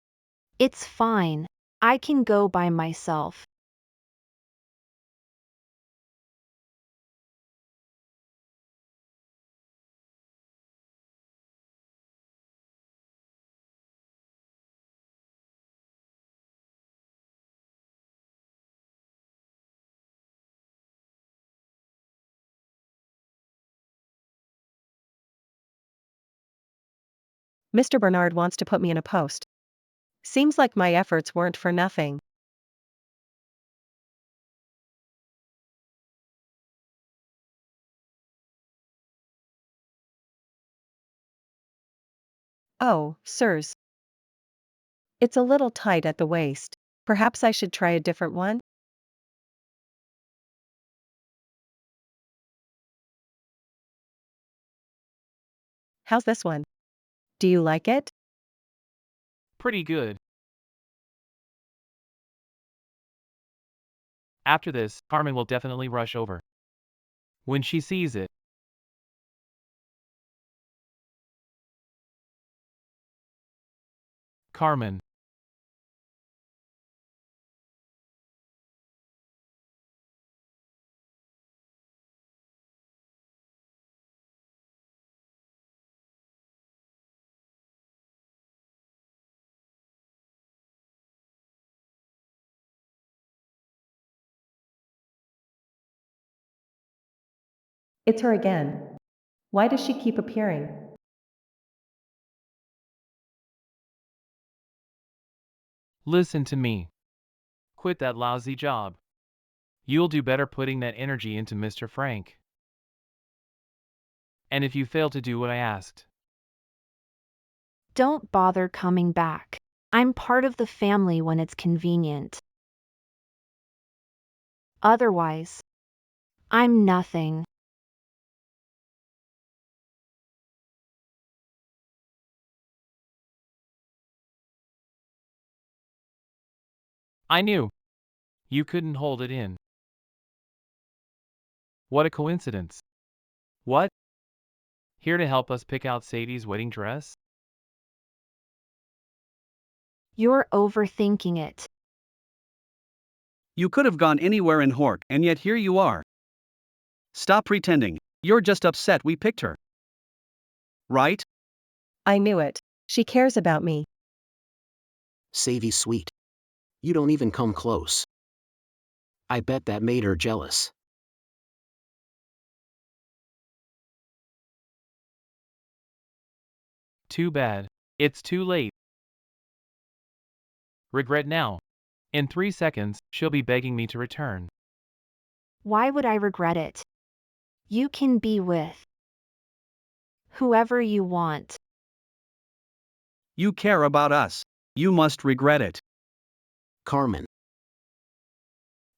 It's fine. I can go by myself. Mr. Bernard wants to put me in a post. Seems like my efforts weren't for nothing. Oh, sirs. It's a little tight at the waist. Perhaps I should try a different one? How's this one? Do you like it? Pretty good. After this, Carmen will definitely rush over. When she sees it. Carmen. It's her again. Why does she keep appearing? Listen to me. Quit that lousy job. You'll do better putting that energy into Mr. Frank. And if you fail to do what I asked, Don't bother coming back. I'm part of the family when it's convenient. Otherwise, I'm nothing. I knew you couldn't hold it in. What a coincidence. What? Here to help us pick out Sadie's wedding dress? You're overthinking it. You could have gone anywhere in Hork, and yet here you are. Stop pretending. You're just upset we picked her. Right? I knew it. She cares about me. Sadie's sweet. You don't even come close. I bet that made her jealous. Too bad. It's too late. Regret now. In 3 seconds, she'll be begging me to return. Why would I regret it? You can be with whoever you want. You care about us. You must regret it. Carmen.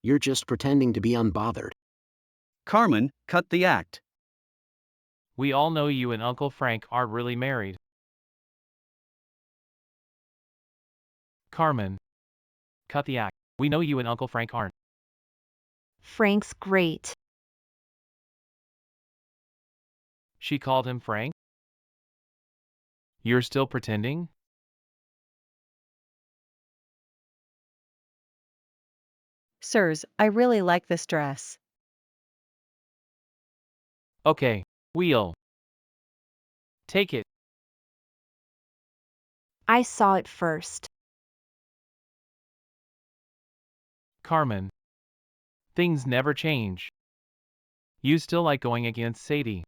You're just pretending to be unbothered. Carmen, cut the act. We all know you and Uncle Frank aren't really married. Carmen. Cut the act. We know you and Uncle Frank aren't. Frank's great. She called him Frank? You're still pretending? Sirs, I really like this dress. Okay, we'll take it. I saw it first. Carmen. Things never change. You still like going against Sadie.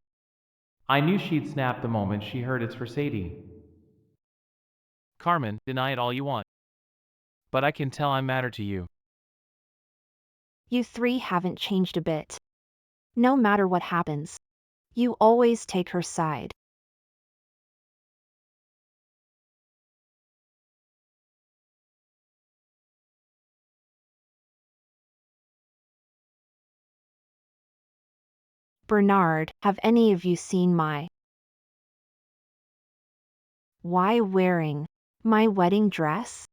I knew she'd snap the moment she heard it's for Sadie. Carmen, deny it all you want. But I can tell I matter to you. You three haven't changed a bit. No matter what happens, you always take her side. Bernard, have any of you seen my why wearing my wedding dress?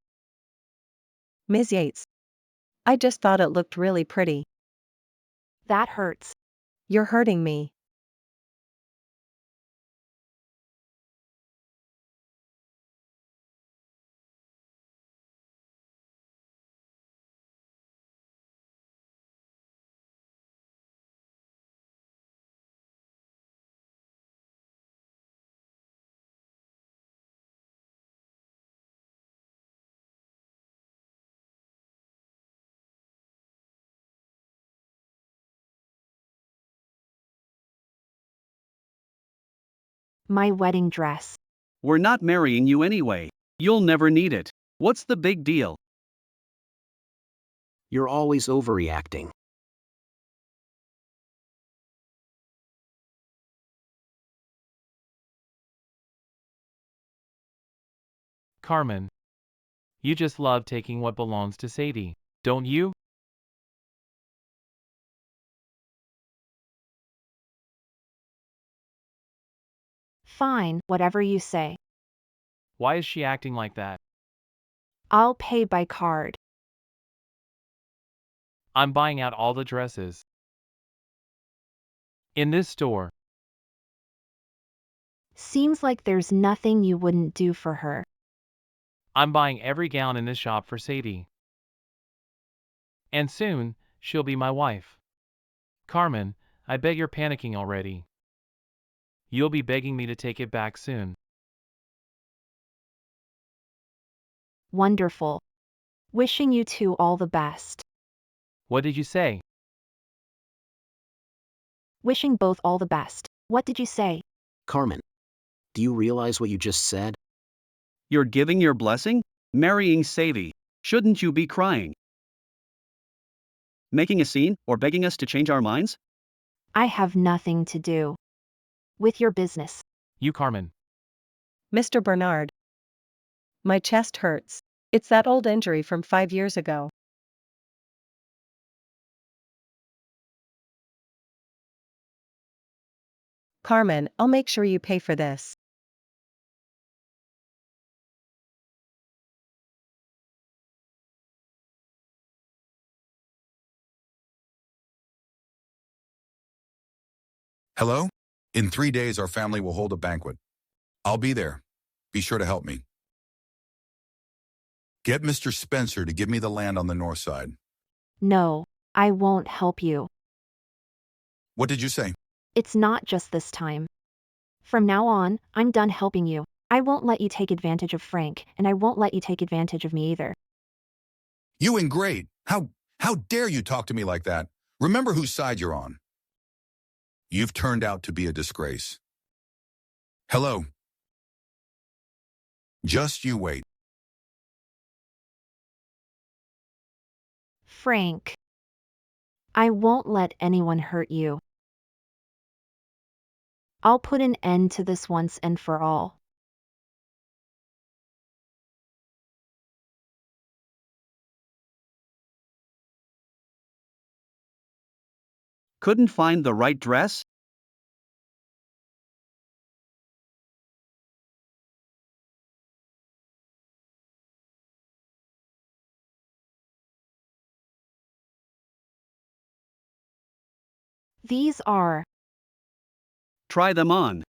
Ms. Yates. I just thought it looked really pretty. That hurts. You're hurting me. My wedding dress. We're not marrying you anyway. You'll never need it. What's the big deal? You're always overreacting. Carmen. You just love taking what belongs to Sadie, don't you? Fine, whatever you say. Why is she acting like that? I'll pay by card. I'm buying out all the dresses in this store. Seems like there's nothing you wouldn't do for her. I'm buying every gown in this shop for Sadie. And soon, she'll be my wife. Carmen, I bet you're panicking already. You'll be begging me to take it back soon. Wonderful. Wishing you two all the best. What did you say? Wishing both all the best. What did you say? Carmen. Do you realize what you just said? You're giving your blessing? Marrying Sadie. Shouldn't you be crying? Making a scene or begging us to change our minds? I have nothing to do with your business. You, Carmen. Mr. Bernard. My chest hurts. It's that old injury from 5 years ago. Carmen, I'll make sure you pay for this. Hello? In 3 days, our family will hold a banquet. I'll be there. Be sure to help me. Get Mr. Spencer to give me the land on the north side. No, I won't help you. What did you say? It's not just this time. From now on, I'm done helping you. I won't let you take advantage of Frank, and I won't let you take advantage of me either. You ingrate. How dare you talk to me like that? Remember whose side you're on. You've turned out to be a disgrace. Hello? Just you wait. Frank, I won't let anyone hurt you. I'll put an end to this once and for all. Couldn't find the right dress? These are. Try them on.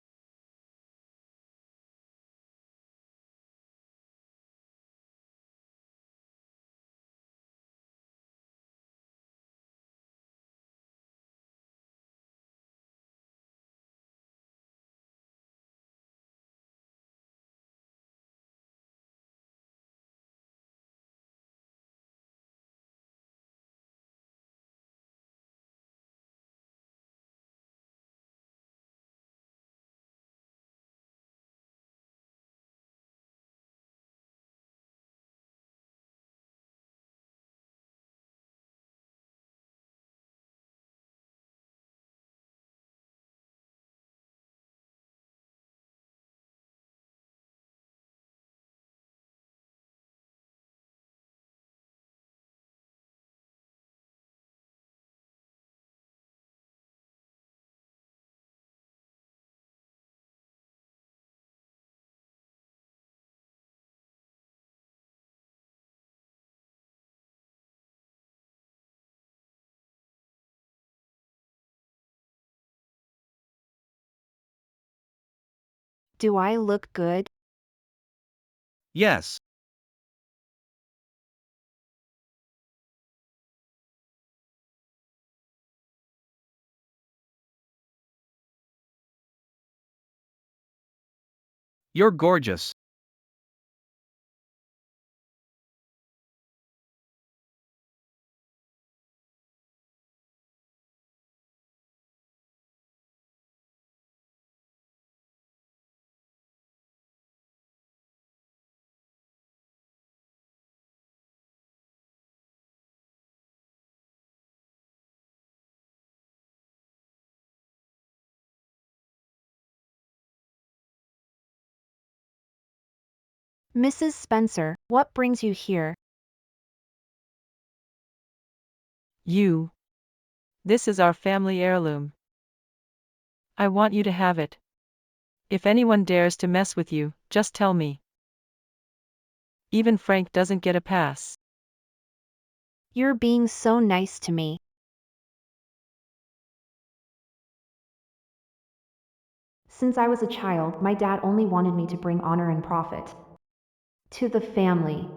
Do I look good? Yes. You're gorgeous. Mrs. Spencer, what brings you here? You. This is our family heirloom. I want you to have it. If anyone dares to mess with you, just tell me. Even Frank doesn't get a pass. You're being so nice to me. Since I was a child, my dad only wanted me to bring honor and profit to the family.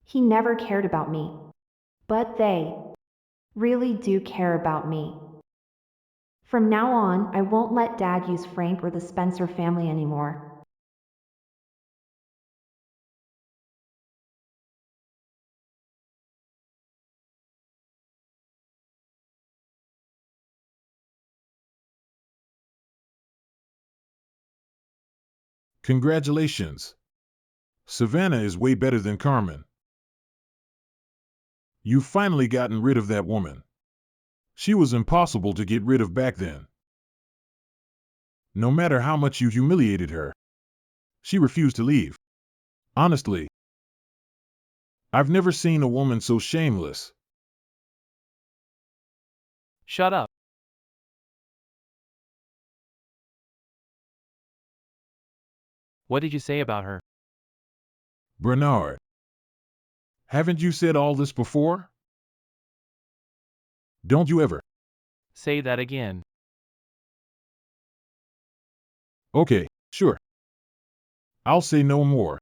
He never cared about me. But they really do care about me. From now on, I won't let Dad use Frank or the Spencer family anymore. Congratulations. Savannah is way better than Carmen. You've finally gotten rid of that woman. She was impossible to get rid of back then. No matter how much you humiliated her, she refused to leave. Honestly, I've never seen a woman so shameless. Shut up. What did you say about her? Bernard, haven't you said all this before? Don't you ever? Say that again. Okay, sure. I'll say no more.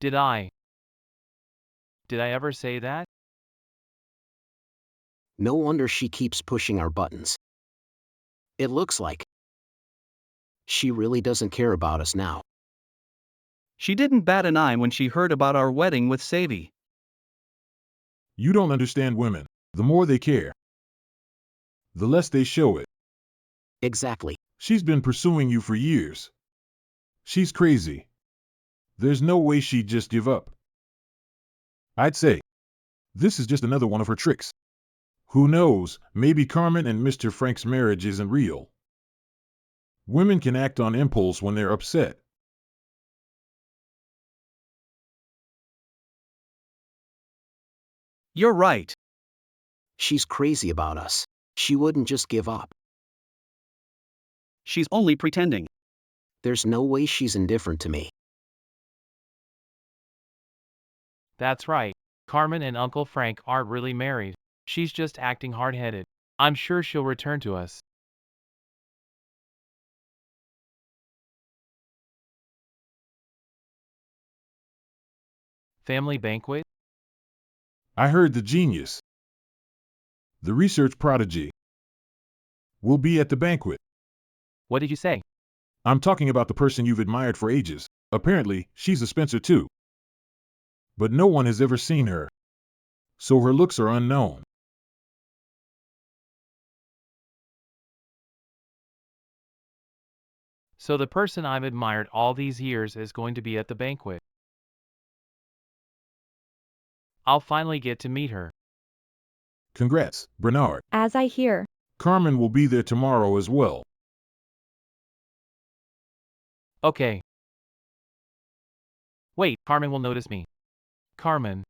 Did I? Did I ever say that? No wonder she keeps pushing our buttons. It looks like she really doesn't care about us now. She didn't bat an eye when she heard about our wedding with Sadie. You don't understand women. The more they care, the less they show it. Exactly. She's been pursuing you for years. She's crazy. There's no way she'd just give up. I'd say, this is just another one of her tricks. Who knows, maybe Carmen and Mr. Frank's marriage isn't real. Women can act on impulse when they're upset. You're right. She's crazy about us. She wouldn't just give up. She's only pretending. There's no way she's indifferent to me. That's right. Carmen and Uncle Frank aren't really married. She's just acting hard-headed. I'm sure she'll return to us. Family banquet? I heard the genius, the research prodigy, will be at the banquet. What did you say? I'm talking about the person you've admired for ages. Apparently, she's a Spencer too. But no one has ever seen her, so her looks are unknown. So the person I've admired all these years is going to be at the banquet. I'll finally get to meet her. Congrats, Bernard. As I hear. Carmen will be there tomorrow as well. Okay. Wait, Carmen will notice me. Carmen.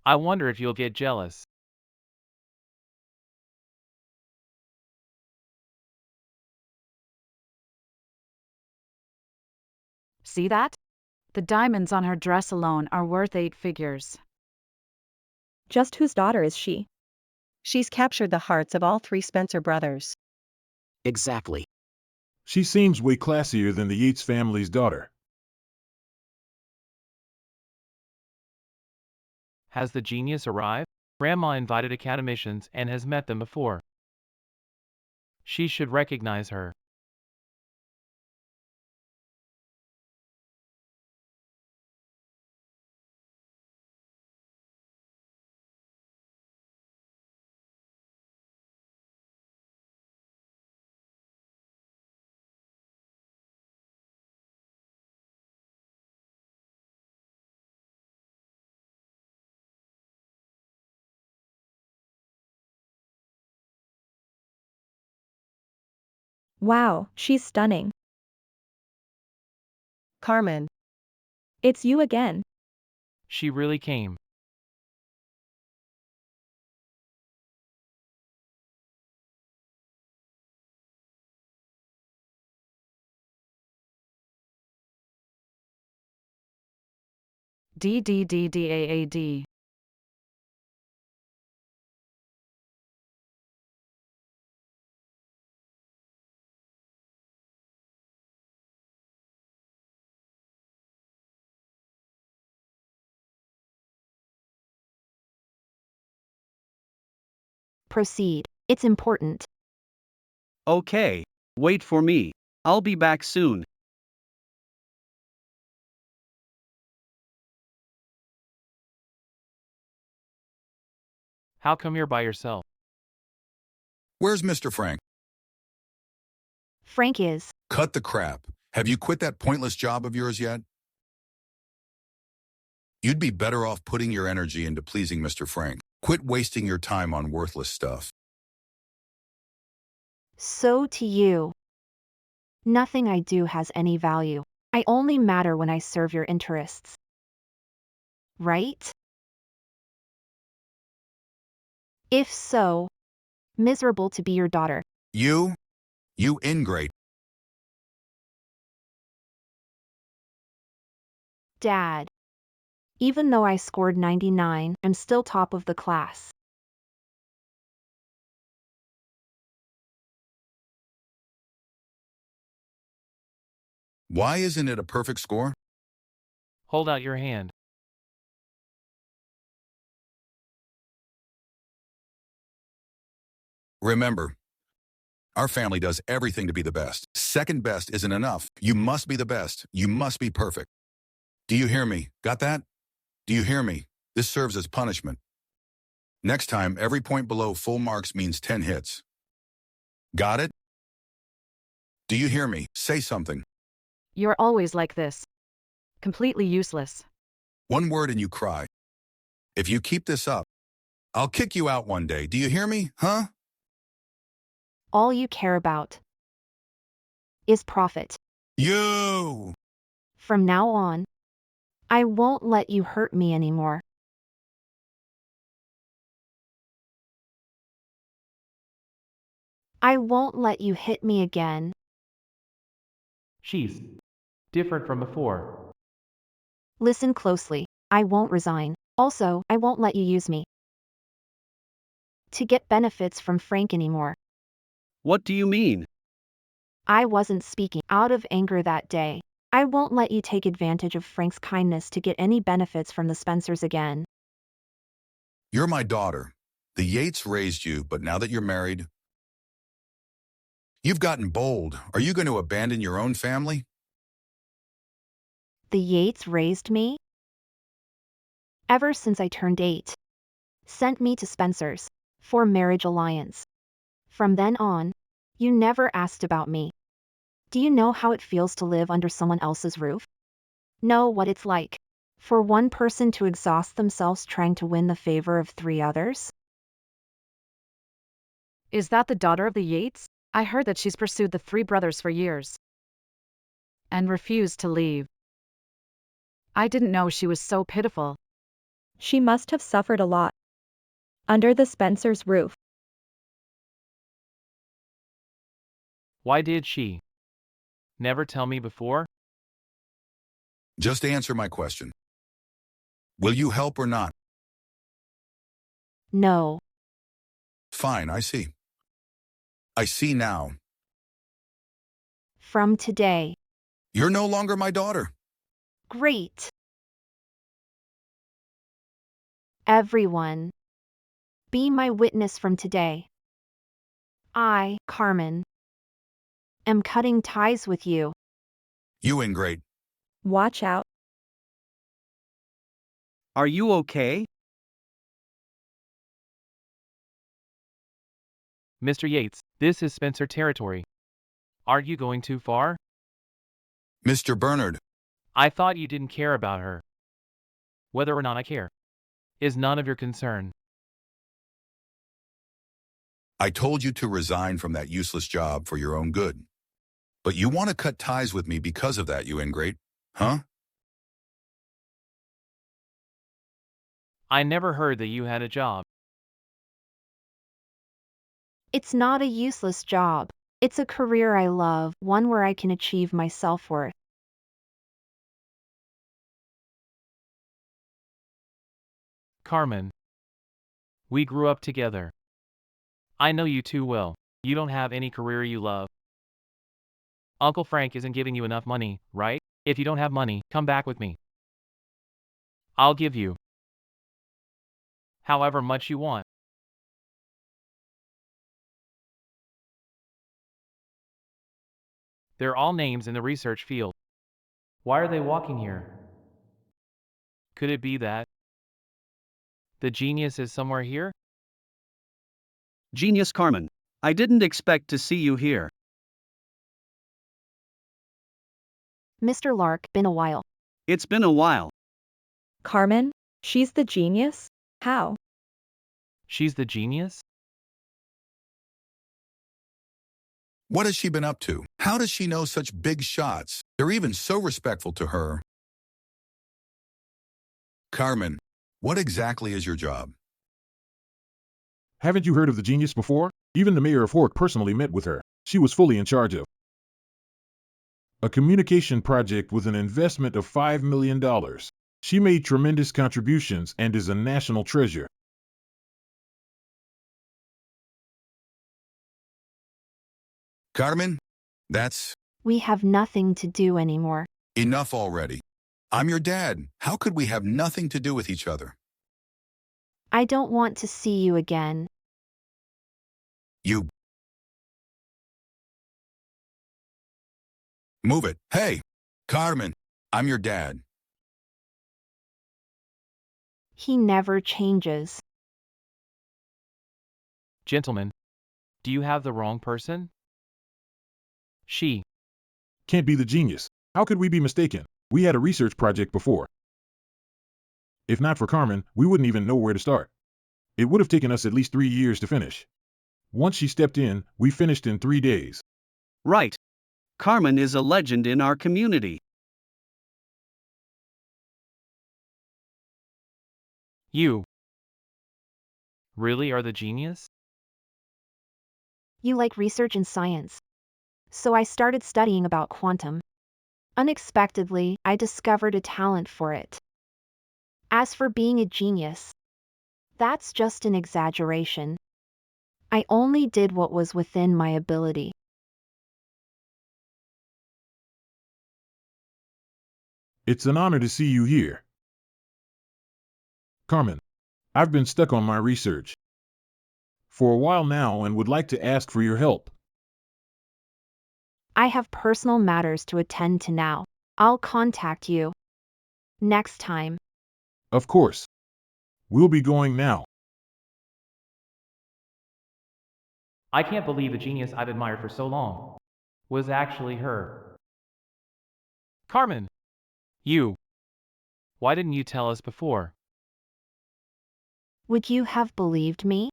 I wonder if you'll get jealous. See that? The diamonds on her dress alone are worth 8 figures. Just whose daughter is she? She's captured the hearts of all 3 Spencer brothers. Exactly. She seems way classier than the Yates family's daughter. Has the genius arrived? Grandma invited academicians and has met them before. She should recognize her. Wow, she's stunning. Carmen. It's you again. She really came. DDDDAAD. Proceed. It's important. Okay. Wait for me. I'll be back soon. How come you're by yourself? Where's Mr. Frank? Frank is. Cut the crap. Have you quit that pointless job of yours yet? You'd be better off putting your energy into pleasing Mr. Frank. Quit wasting your time on worthless stuff. So to you. Nothing I do has any value. I only matter when I serve your interests. Right? If so, miserable to be your daughter. You ingrate. Dad. Even though I scored 99, I'm still top of the class. Why isn't it a perfect score? Hold out your hand. Remember, our family does everything to be the best. Second best isn't enough. You must be the best. You must be perfect. Do you hear me? Got that? Do you hear me? This serves as punishment. Next time, every point below full marks means 10 hits. Got it? Do you hear me? Say something. You're always like this. Completely useless. One word and you cry. If you keep this up, I'll kick you out one day. Do you hear me? Huh? All you care about is profit. You! From now on, I won't let you hurt me anymore. I won't let you hit me again. She's different from before. Listen closely. I won't resign. Also, I won't let you use me to get benefits from Frank anymore. What do you mean? I wasn't speaking out of anger that day. I won't let you take advantage of Frank's kindness to get any benefits from the Spencers again. You're my daughter. The Yates raised you, but now that you're married, you've gotten bold. Are you going to abandon your own family? The Yates raised me? Ever since I turned 8. Sent me to Spencer's for marriage alliance. From then on, you never asked about me. Do you know how it feels to live under someone else's roof? Know what it's like for one person to exhaust themselves trying to win the favor of 3 others? Is that the daughter of the Yates? I heard that she's pursued the 3 brothers for years and refused to leave. I didn't know she was so pitiful. She must have suffered a lot. Under the Spencers' roof. Why did she never tell me before? Just answer my question. Will you help or not? No. Fine, I see. I see now. From today. You're no longer my daughter. Great. Everyone, be my witness from today. I, Carmen, am cutting ties with you. You ingrate. Watch out. Are you okay? Mr. Yates, this is Spencer territory. Aren't you going too far? Mr. Bernard, I thought you didn't care about her. Whether or not I care is none of your concern. I told you to resign from that useless job for your own good. But you want to cut ties with me because of that, you ingrate, huh? I never heard that you had a job. It's not a useless job. It's a career I love, one where I can achieve my self-worth. Carmen. We grew up together. I know you too well. You don't have any career you love. Uncle Frank isn't giving you enough money, right? If you don't have money, come back with me. I'll give you however much you want. They're all names in the research field. Why are they walking here? Could it be that the genius is somewhere here? Genius Carmen. I didn't expect to see you here. Mr. Lark, been a while. It's been a while. Carmen? She's the genius? How? She's the genius? What has she been up to? How does she know such big shots? They're even so respectful to her. Carmen, what exactly is your job? Haven't you heard of the genius before? Even the mayor of Hork personally met with her. She was fully in charge of a communication project with an investment of $5 million. She made tremendous contributions and is a national treasure. Carmen, that's We have nothing to do anymore. enough already. I'm your dad. How could we have nothing to do with each other? I don't want to see you again. You. Move it. Hey, Carmen, I'm your dad. He never changes. Gentlemen, do you have the wrong person? She. Can't be the genius. How could we be mistaken? We had a research project before. If not for Carmen, we wouldn't even know where to start. It would have taken us at least 3 years to finish. Once she stepped in, we finished in 3 days. Right. Carmen is a legend in our community. You. Really are the genius? You like research and science. So I started studying about quantum. Unexpectedly, I discovered a talent for it. As for being a genius, that's just an exaggeration. I only did what was within my ability. It's an honor to see you here. Carmen, I've been stuck on my research for a while now and would like to ask for your help. I have personal matters to attend to now. I'll contact you next time. Of course. We'll be going now. I can't believe the genius I've admired for so long was actually her. Carmen! You. Why didn't you tell us before? Would you have believed me?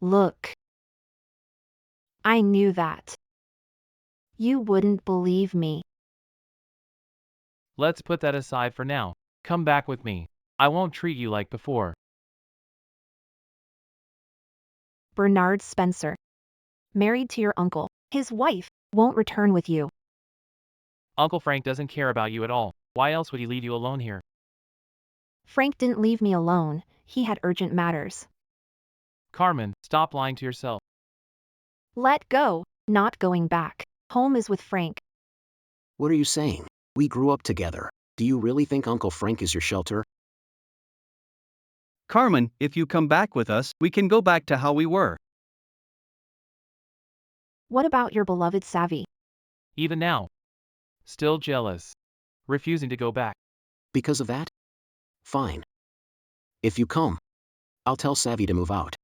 Look. I knew that. You wouldn't believe me. Let's put that aside for now. Come back with me. I won't treat you like before. Bernard Spencer. Married to your uncle. His wife won't return with you. Uncle Frank doesn't care about you at all. Why else would he leave you alone here? Frank didn't leave me alone. He had urgent matters. Carmen, stop lying to yourself. Let go. Not going back. Home is with Frank. What are you saying? We grew up together. Do you really think Uncle Frank is your shelter? Carmen, if you come back with us, we can go back to how we were. What about your beloved Savvy? Even now. Still jealous. Refusing to go back. Because of that? Fine. If you come, I'll tell Savvy to move out.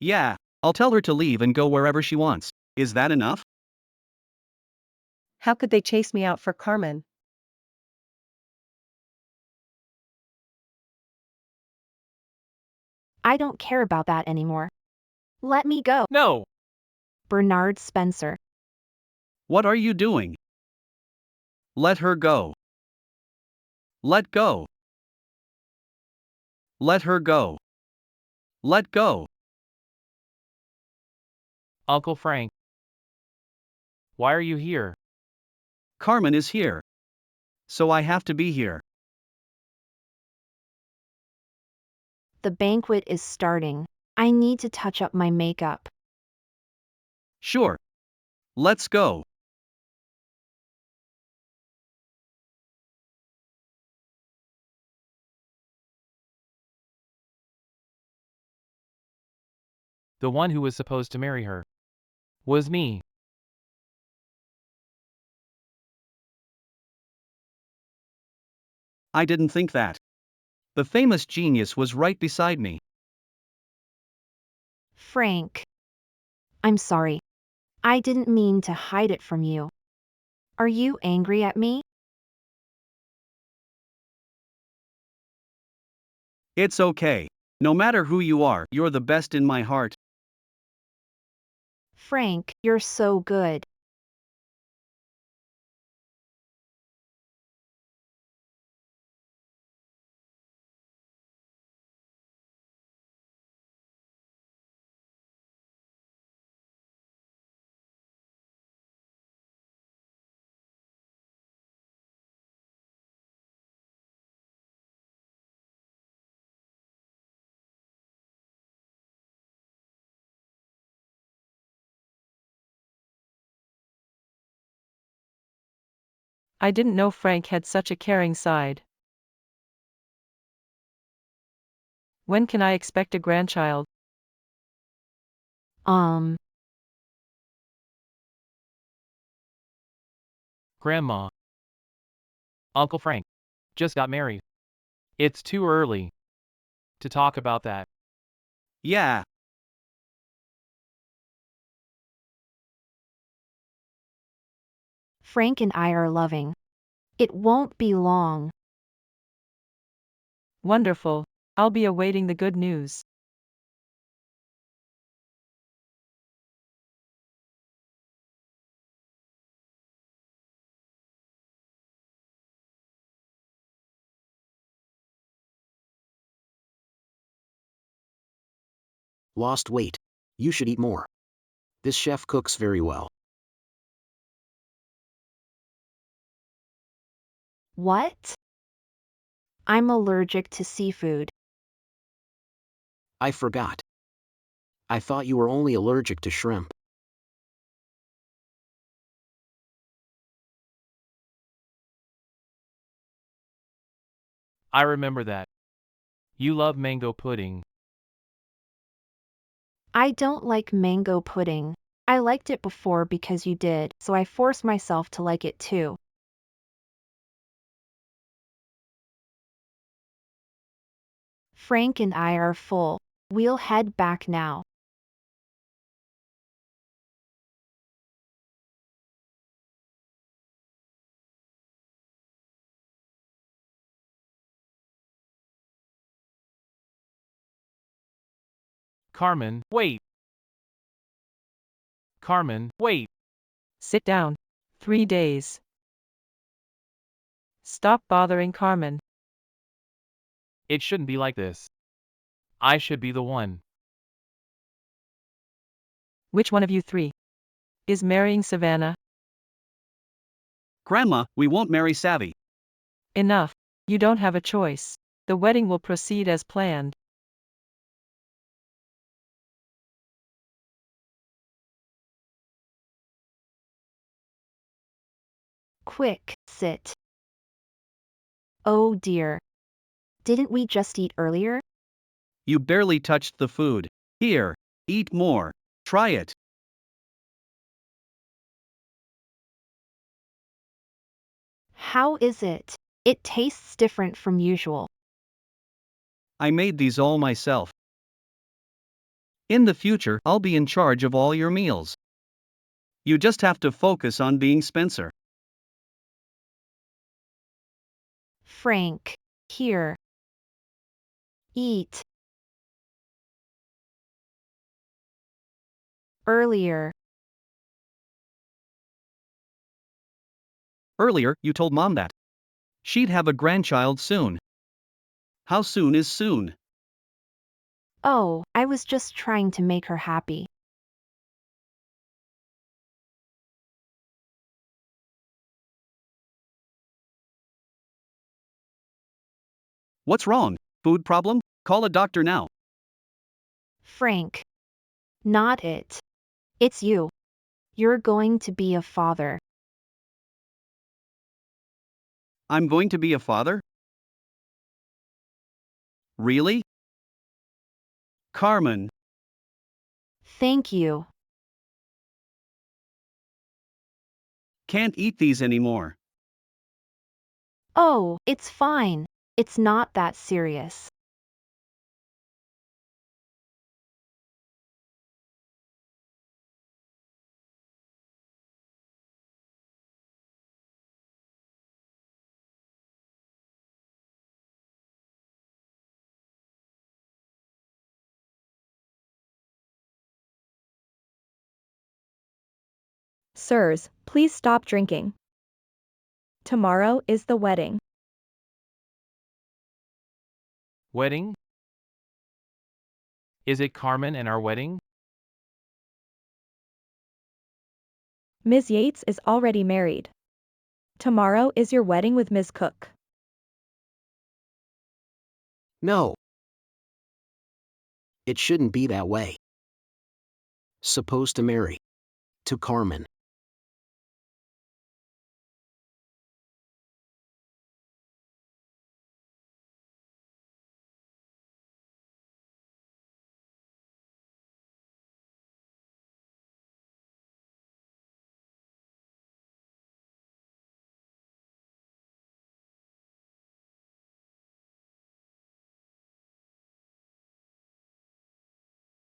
Yeah, I'll tell her to leave and go wherever she wants. Is that enough? How could they chase me out for Carmen? I don't care about that anymore. Let me go. No! Bernard Spencer. What are you doing? Let her go. Let go. Let her go. Let go. Uncle Frank. Why are you here? Carmen is here. So I have to be here. The banquet is starting. I need to touch up my makeup. Sure. Let's go. The one who was supposed to marry her was me. I didn't think that. The famous genius was right beside me. Frank. I'm sorry. I didn't mean to hide it from you. Are you angry at me? It's okay. No matter who you are, you're the best in my heart. Frank, you're so good. I didn't know Frank had such a caring side. When can I expect a grandchild? Grandma. Uncle Frank. Just got married. It's too early to talk about that. Yeah, Frank and I are loving. It won't be long. Wonderful. I'll be awaiting the good news. Lost weight. You should eat more. This chef cooks very well. What? I'm allergic to seafood. I forgot. I thought you were only allergic to shrimp. I remember that. You love mango pudding. I don't like mango pudding. I liked it before because you did, so I force myself to like it too. Frank and I are full. We'll head back now. Carmen, wait. Carmen, wait. Sit down. 3 days. Stop bothering Carmen. It shouldn't be like this. I should be the one. Which one of you three is marrying Savannah? Grandma, we won't marry Savvy. Enough. You don't have a choice. The wedding will proceed as planned. Quick, sit. Oh dear. Didn't we just eat earlier? You barely touched the food. Here, eat more. Try it. How is it? It tastes different from usual. I made these all myself. In the future, I'll be in charge of all your meals. You just have to focus on being Spencer. Frank, here. Eat. Earlier. Earlier, you told Mom that she'd have a grandchild soon. How soon is soon? Oh, I was just trying to make her happy. What's wrong? Food problem? Call a doctor now. Frank. Not it. It's you. You're going to be a father. I'm going to be a father? Really? Carmen, Thank you. can't eat these anymore. Oh, it's fine. It's not that serious. Sirs, please stop drinking. Tomorrow is the wedding. Wedding? Is it Carmen and our wedding? Ms. Yates is already married. Tomorrow is your wedding with Ms. Cook. No. It shouldn't be that way. Supposed to marry. To Carmen.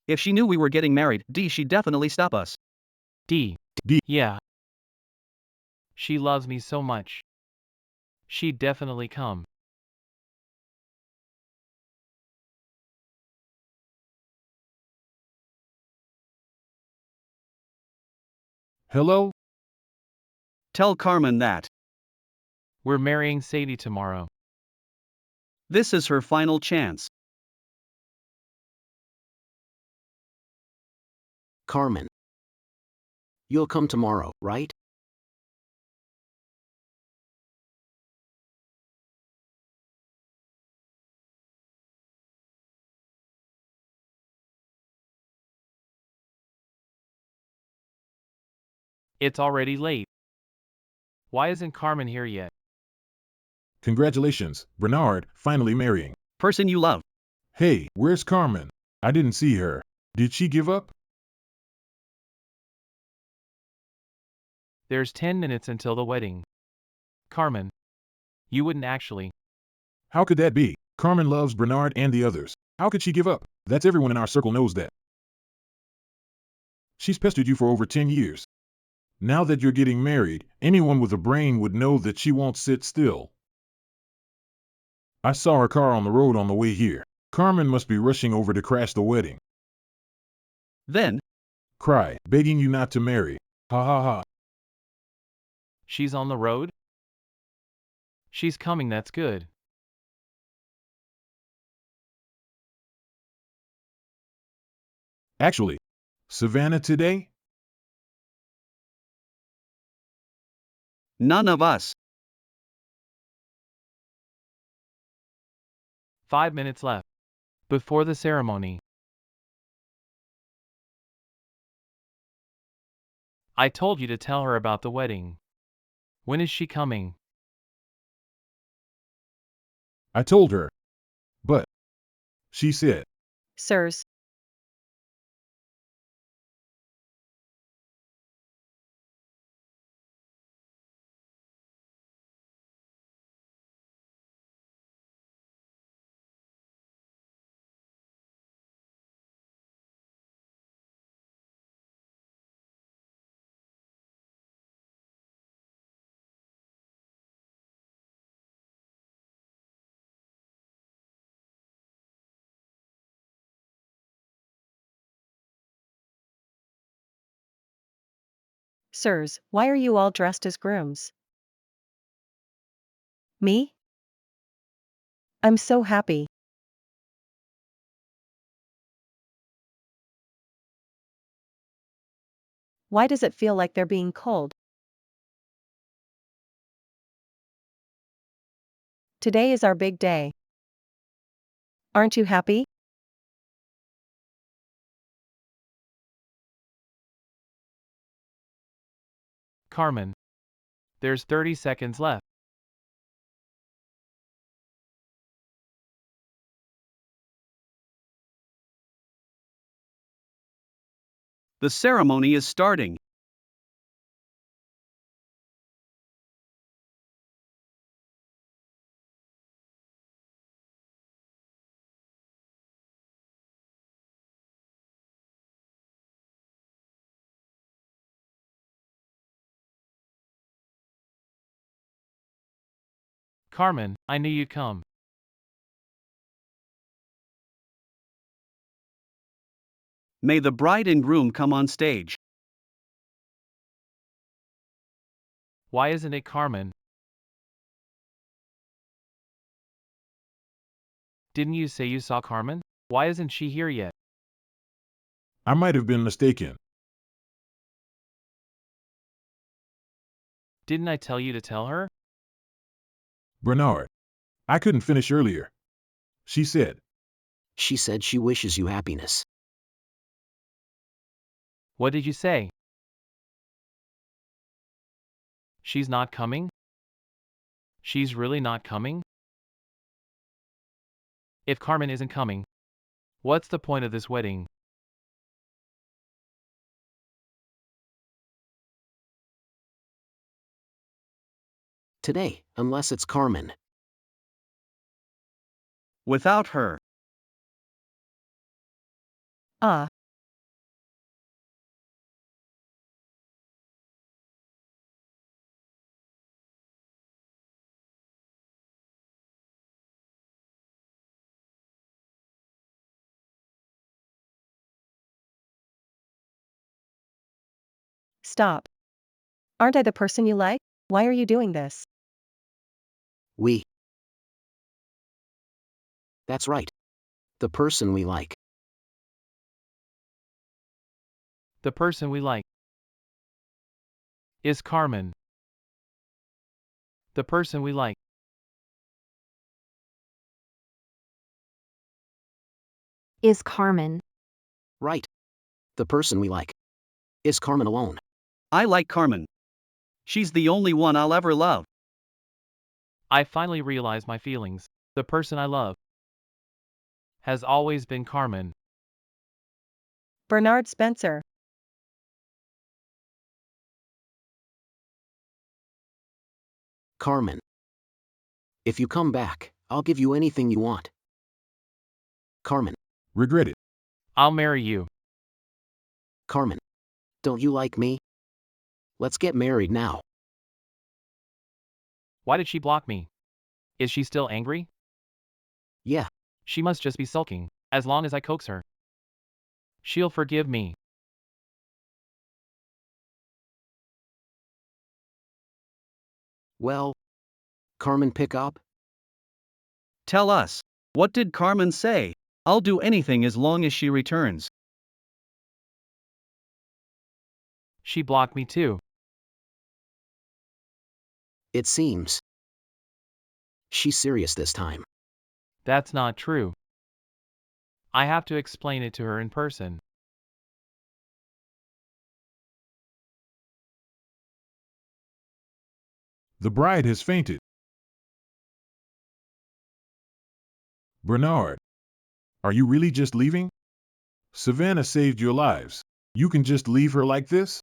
If she knew we were getting married, she'd definitely stop us. D. D. Yeah. She loves me so much. She'd definitely come. Hello? Tell Carmen that. We're marrying Sadie tomorrow. This is her final chance. Carmen. You'll come tomorrow, right? It's already late. Why isn't Carmen here yet? Congratulations, Bernard, finally marrying. Person you love. Hey, where's Carmen? I didn't see her. Did she give up? There's 10 minutes until the wedding. Carmen. You wouldn't actually. How could that be? Carmen loves Bernard and the others. How could she give up? That's everyone in our circle knows that. She's pestered you for over 10 years. Now that you're getting married, anyone with a brain would know that she won't sit still. I saw her car on the road on the way here. Carmen must be rushing over to crash the wedding. Then, Cry, begging you not to marry. Ha ha ha. She's on the road? She's coming, that's good. Actually, Savannah today? none of us. 5 minutes left. Before the ceremony. I told you to tell her about the wedding. When is she coming? I told her. But she said, Sirs, sirs, why are you all dressed as grooms? Me? I'm so happy. Why does it feel like they're being cold? Today is our big day. Aren't you happy? Carmen. There's 30 seconds left. The ceremony is starting. Carmen, I knew you'd come. May the bride and groom come on stage. Why isn't it Carmen? Didn't you say you saw Carmen? Why isn't she here yet? I might have been mistaken. Didn't I tell you to tell her? Bernard. I couldn't finish earlier. She said. She said she wishes you happiness. What did you say? She's not coming? She's really not coming? If Carmen isn't coming, what's the point of this wedding? Today, unless it's Carmen. Without her. Ah. Stop. Aren't I the person you like? Why are you doing this? We. That's right. The person we like. The person we like is Carmen. The person we like Is Carmen. Right. The person we like is Carmen alone. I like Carmen. She's the only one I'll ever love. I finally realized my feelings. The person I love has always been Carmen. Bernard Spencer. Carmen. If you come back, I'll give you anything you want. Carmen. Regret it. I'll marry you. Carmen. Don't you like me? Let's get married now. Why did she block me? Is she still angry? Yeah. She must just be sulking. As long as I coax her, she'll forgive me. Well, Carmen pick up? Tell us. What did Carmen say? I'll do anything as long as she returns. She blocked me too. It seems. She's serious this time. That's not true. I have to explain it to her in person. The bride has fainted. Bernard. Are you really just leaving? Savannah saved your lives. You can just leave her like this?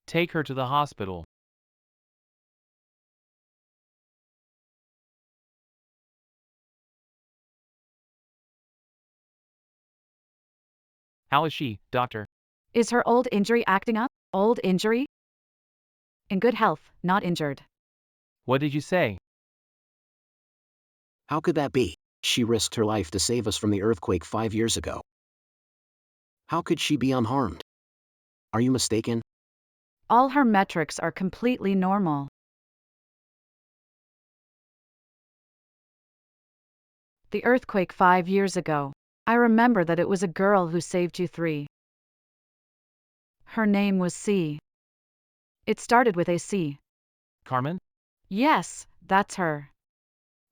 Take her to the hospital. How is she, doctor? Is her old injury acting up? Old injury? In good health, not injured. What did you say? How could that be? She risked her life to save us from the earthquake 5 years ago. How could she be unharmed? Are you mistaken? All her metrics are completely normal. The earthquake 5 years ago. I remember that it was a girl who saved you 3. Her name was C. It started with a C. Carmen? Yes, that's her.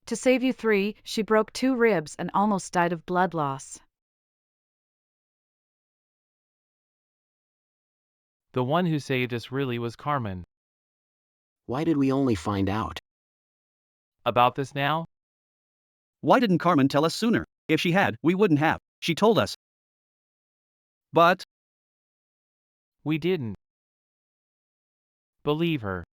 To save you 3, she broke 2 ribs and almost died of blood loss. The one who saved us really was Carmen. Why did we only find out? About this now? Why didn't Carmen tell us sooner? If she had, we wouldn't have. She told us. But We didn't believe her.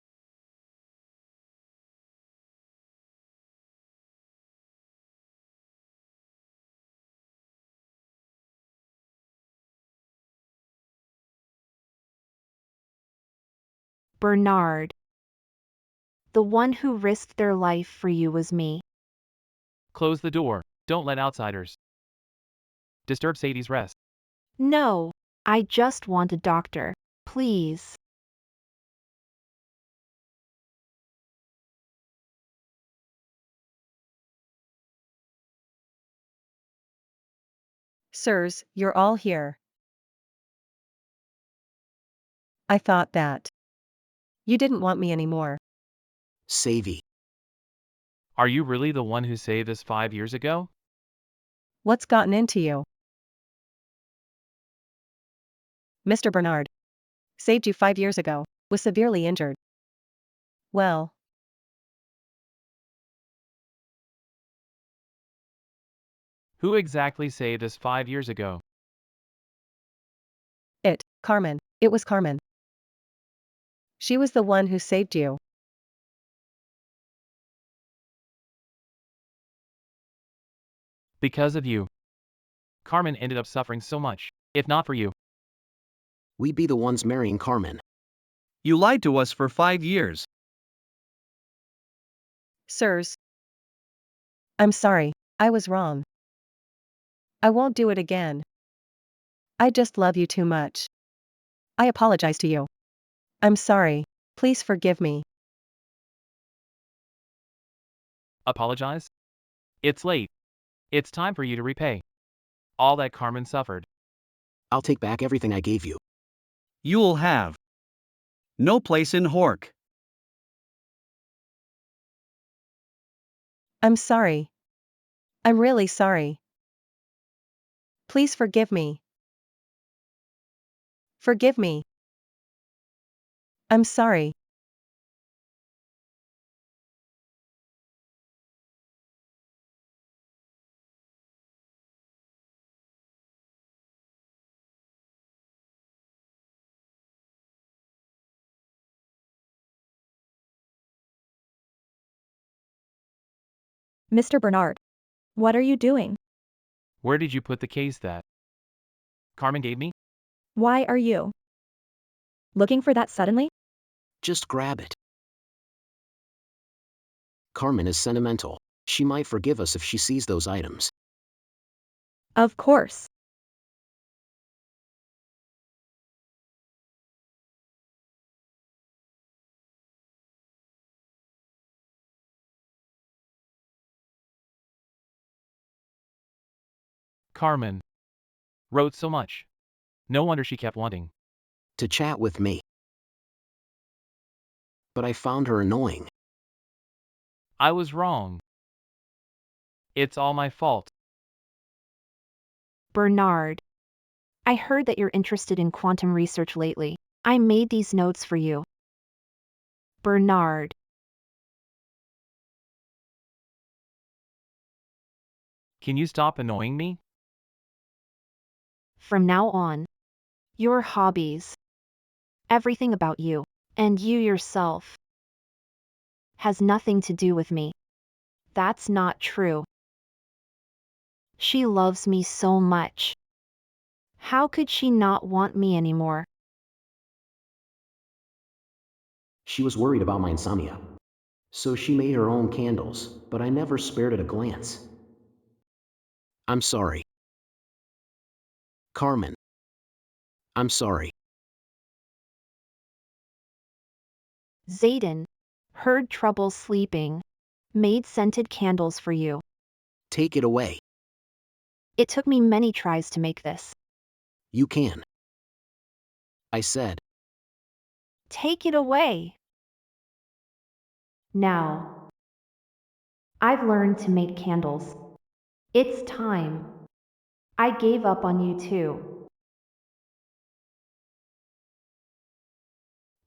Bernard. The one who risked their life for you was me. Close the door. Don't let outsiders disturb Sadie's rest. No. I just want a doctor, please. Sirs, you're all here. I thought that. You didn't want me anymore. Savvy. Are you really the one who saved us 5 years ago? What's gotten into you? Mr. Bernard. Saved you 5 years ago, was severely injured. Well. Who exactly saved us 5 years ago? Carmen. It was Carmen. She was the one who saved you. Because of you. Carmen ended up suffering so much. If not for you. We'd be the ones marrying Carmen. You lied to us for 5 years. Sirs. I'm sorry, I was wrong. I won't do it again. I just love you too much. I apologize to you. I'm sorry, please forgive me. Apologize? It's late. It's time for you to repay all that Carmen suffered. I'll take back everything I gave you. You'll have no place in Hork. I'm sorry. I'm really sorry. Please forgive me. Forgive me. I'm sorry. Mr. Bernard. What are you doing? Where did you put the case that Carmen gave me? Why are you looking for that suddenly? Just grab it. Carmen is sentimental. She might forgive us if she sees those items. Of course. Carmen wrote so much. No wonder she kept wanting To chat with me. But I found her annoying. I was wrong. It's all my fault. Bernard. I heard that you're interested in quantum research lately. I made these notes for you. Bernard. Can you stop annoying me? From now on, your hobbies, everything about you, and you yourself, has nothing to do with me. That's not true. She loves me so much. How could she not want me anymore? She was worried about my insomnia. So she made her own candles, but I never spared it a glance. I'm sorry. Carmen. I'm sorry. Zayden heard trouble sleeping, made scented candles for you. Take it away. It took me many tries to make this. You can. I said. Take it away. Now, I've learned to make candles. It's time. I gave up on you too.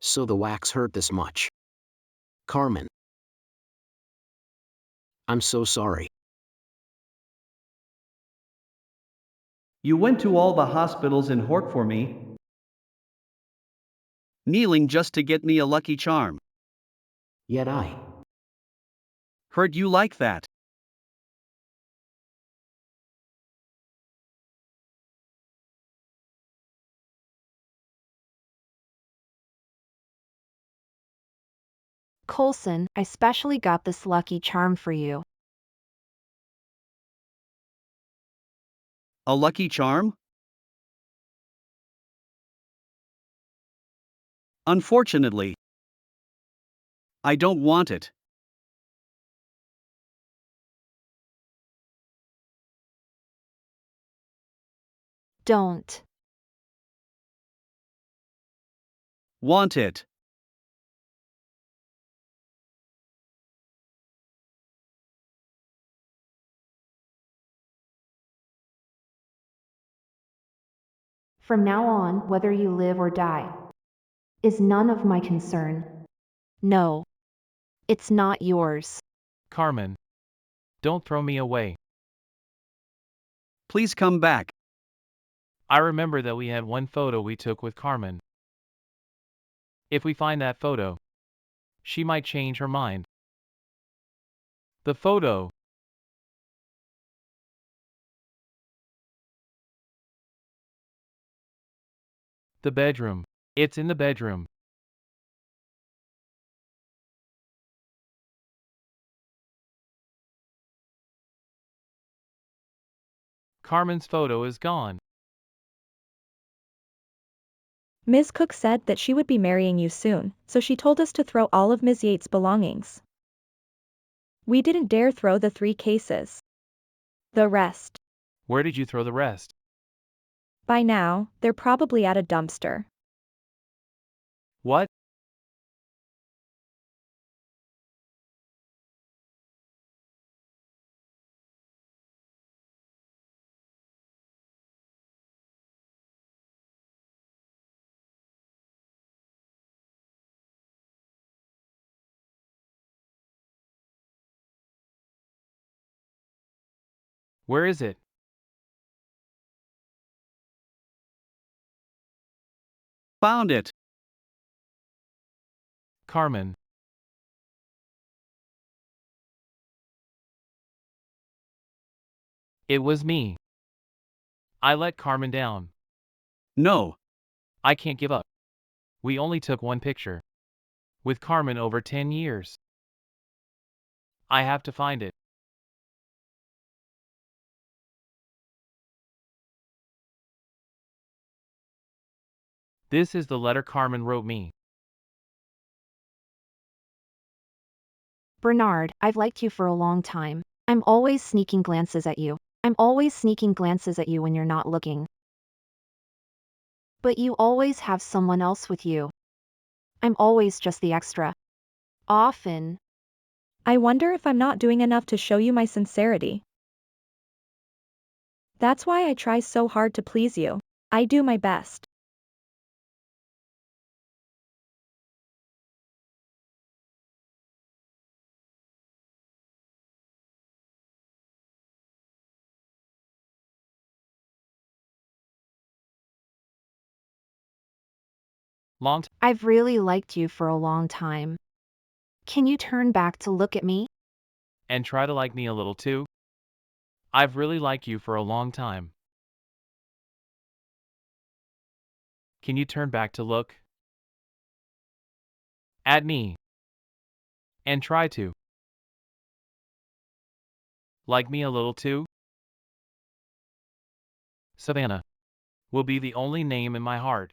So the wax hurt this much. Carmen. I'm so sorry. You went to all the hospitals in Hork for me, kneeling just to get me a lucky charm. Yet I. Heard you like that. Coulson, I specially got this lucky charm for you. A lucky charm? Unfortunately, I don't want it. Don't. Want it. From now on, whether you live or die, is none of my concern. No. It's not yours. Carmen, don't throw me away. Please come back. I remember that we had one photo we took with Carmen. If we find that photo, she might change her mind. The photo. The bedroom. It's in the bedroom. Carmen's photo is gone. Ms. Cook said that she would be marrying you soon, so she told us to throw all of Ms. Yates' belongings. We didn't dare throw the 3 cases. The rest. Where did you throw the rest? By now, they're probably at a dumpster. What? Where is it? Found it. Carmen. It was me. I let Carmen down. No. I can't give up. We only took one picture. With Carmen over 10 years. I have to find it. This is the letter Carmen wrote me. Bernard, I've liked you for a long time. I'm always sneaking glances at you. I'm always sneaking glances at you when you're not looking. But you always have someone else with you. I'm always just the extra. Often. I wonder if I'm not doing enough to show you my sincerity. That's why I try so hard to please you. I do my best. I've really liked you for a long time. Can you turn back to look at me? And try to like me a little too. I've really liked you for a long time. Can you turn back to look at me? And try to like me a little too? Savannah will be the only name in my heart.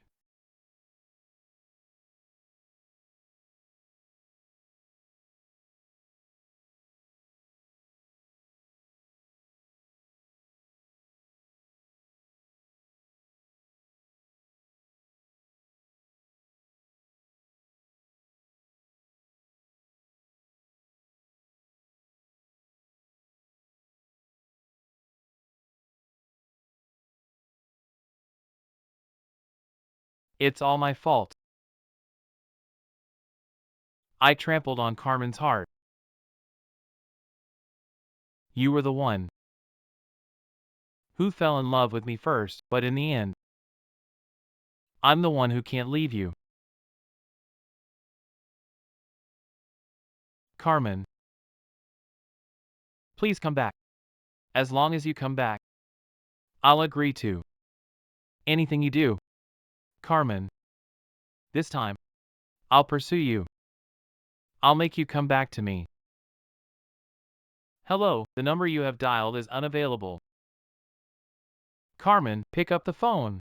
It's all my fault. I trampled on Carmen's heart. You were the one who fell in love with me first, but in the end, I'm the one who can't leave you. Carmen, please come back. As long as you come back, I'll agree to anything you do. Carmen, this time, I'll pursue you. I'll make you come back to me. Hello, the number you have dialed is unavailable. Carmen, pick up the phone.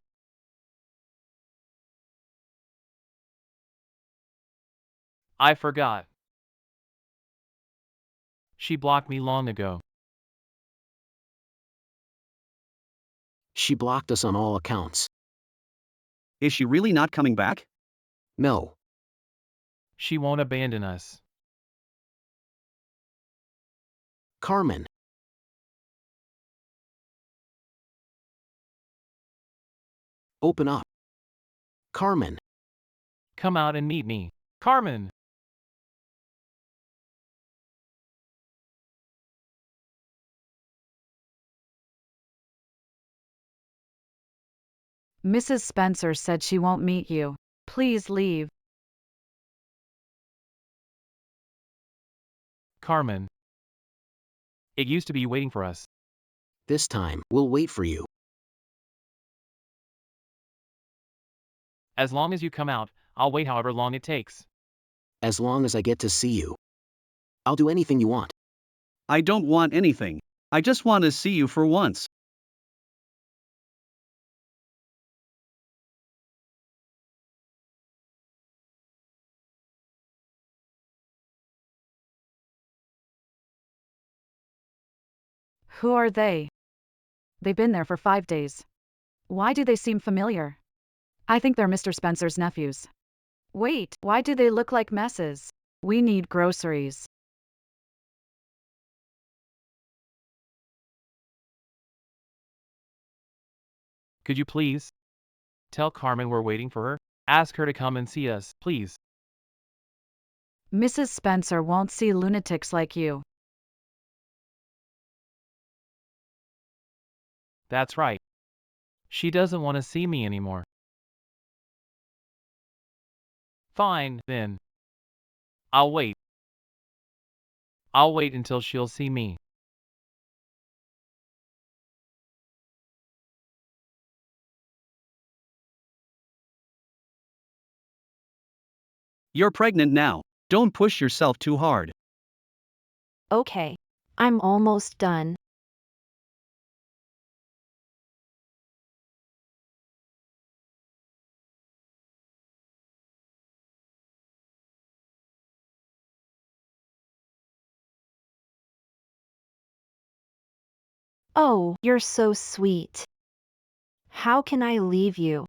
I forgot. She blocked me long ago. She blocked us on all accounts. Is she really not coming back? No. She won't abandon us. Carmen. Open up. Carmen. Come out and meet me. Carmen! Mrs. Spencer said she won't meet you. Please leave. Carmen. It used to be you waiting for us. This time, we'll wait for you. As long as you come out, I'll wait however long it takes. As long as I get to see you. I'll do anything you want. I don't want anything. I just want to see you for once. Who are they? They've been there for 5 days. Why do they seem familiar? I think they're Mr. Spencer's nephews. Wait, why do they look like messes? We need groceries. Could you please tell Carmen we're waiting for her? Ask her to come and see us, please. Mrs. Spencer won't see lunatics like you. That's right. She doesn't want to see me anymore. Fine, then. I'll wait. I'll wait until she'll see me. You're pregnant now. Don't push yourself too hard. Okay. I'm almost done. Oh, you're so sweet. How can I leave you?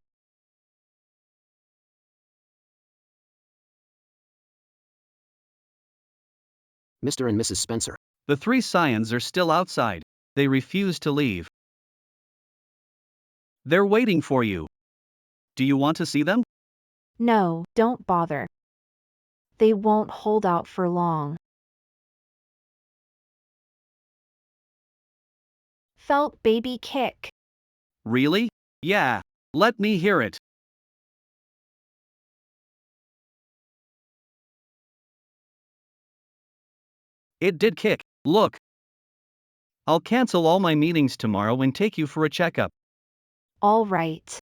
Mr. and Mrs. Spencer. The 3 scions are still outside. They refuse to leave. They're waiting for you. Do you want to see them? No, don't bother. They won't hold out for long. Felt baby kick. Really? Yeah. Let me hear it. It did kick. Look. I'll cancel all my meetings tomorrow and take you for a checkup. All right.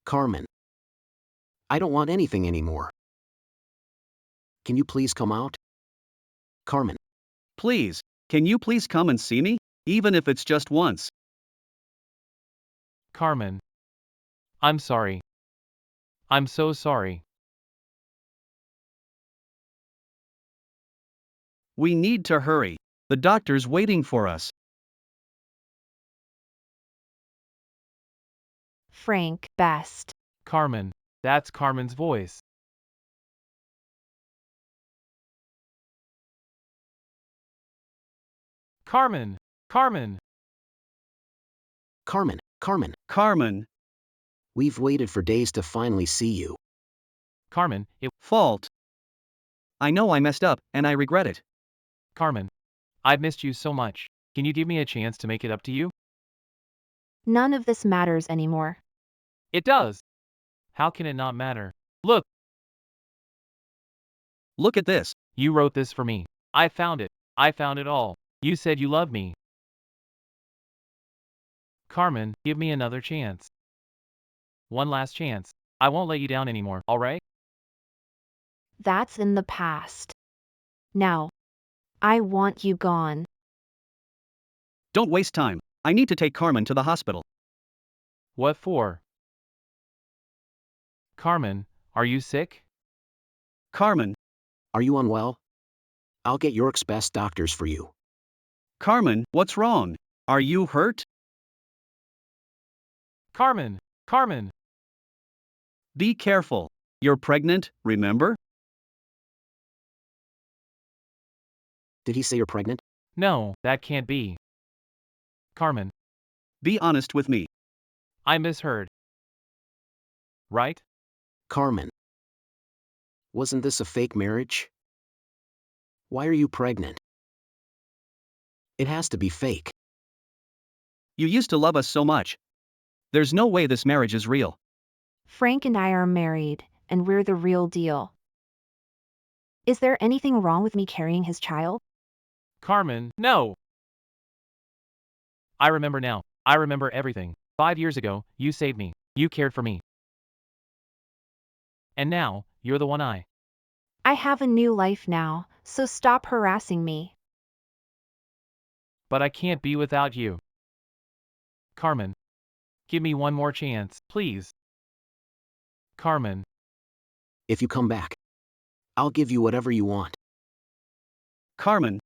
Carmen. I don't want anything anymore. Can you please come out? Carmen. Please, can you please come and see me? Even if it's just once. Carmen. I'm sorry. I'm so sorry. We need to hurry. The doctor's waiting for us. Frank, best. Carmen. That's Carmen's voice. Carmen! Carmen! Carmen. Carmen. Carmen. We've waited for days to finally see you. Carmen, Fault. I know I messed up, and I regret it. Carmen. I've missed you so much. Can you give me a chance to make it up to you? None of this matters anymore. It does. How can it not matter? Look, Look at this. you wrote this for me. I found it. I found it all. You said you love me. Carmen, give me another chance. One last chance. I won't let you down anymore, alright? That's in the past. Now. I want you gone. Don't waste time. I need to take Carmen to the hospital. What for? Carmen, are you sick? Carmen, Are you unwell? I'll get York's best doctors for you. Carmen, what's wrong? Are you hurt? Carmen! Carmen! Be careful. You're pregnant, remember? Did he say you're pregnant? No, that can't be. Carmen, Be honest with me. I misheard. Right? Carmen. Wasn't this a fake marriage? Why are you pregnant? It has to be fake. You used to love us so much. There's no way this marriage is real. Frank and I are married, and we're the real deal. Is there anything wrong with me carrying his child? Carmen, no! I remember now. I remember everything. 5 years ago, you saved me. You cared for me. And now, you're the one I. I have a new life now, so stop harassing me. But I can't be without you. Carmen. Give me one more chance, please. Carmen. If you come back, I'll give you whatever you want. Carmen.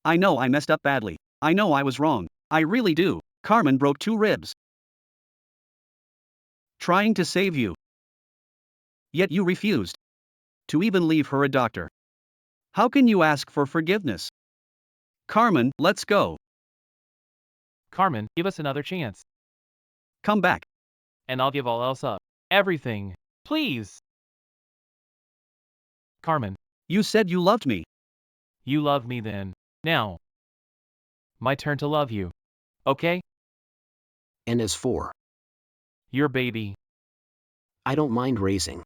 I know I messed up badly. I know I was wrong. I really do. Carmen broke 2 ribs. Trying to save you. Yet you refused. To even leave her a doctor. How can you ask for forgiveness? Carmen, let's go. Carmen, give us another chance. Come back. And I'll give all else up. Everything. Please. Carmen. You said you loved me. You love me then. Now. My turn to love you. Okay? And as for, Your baby. I don't mind raising.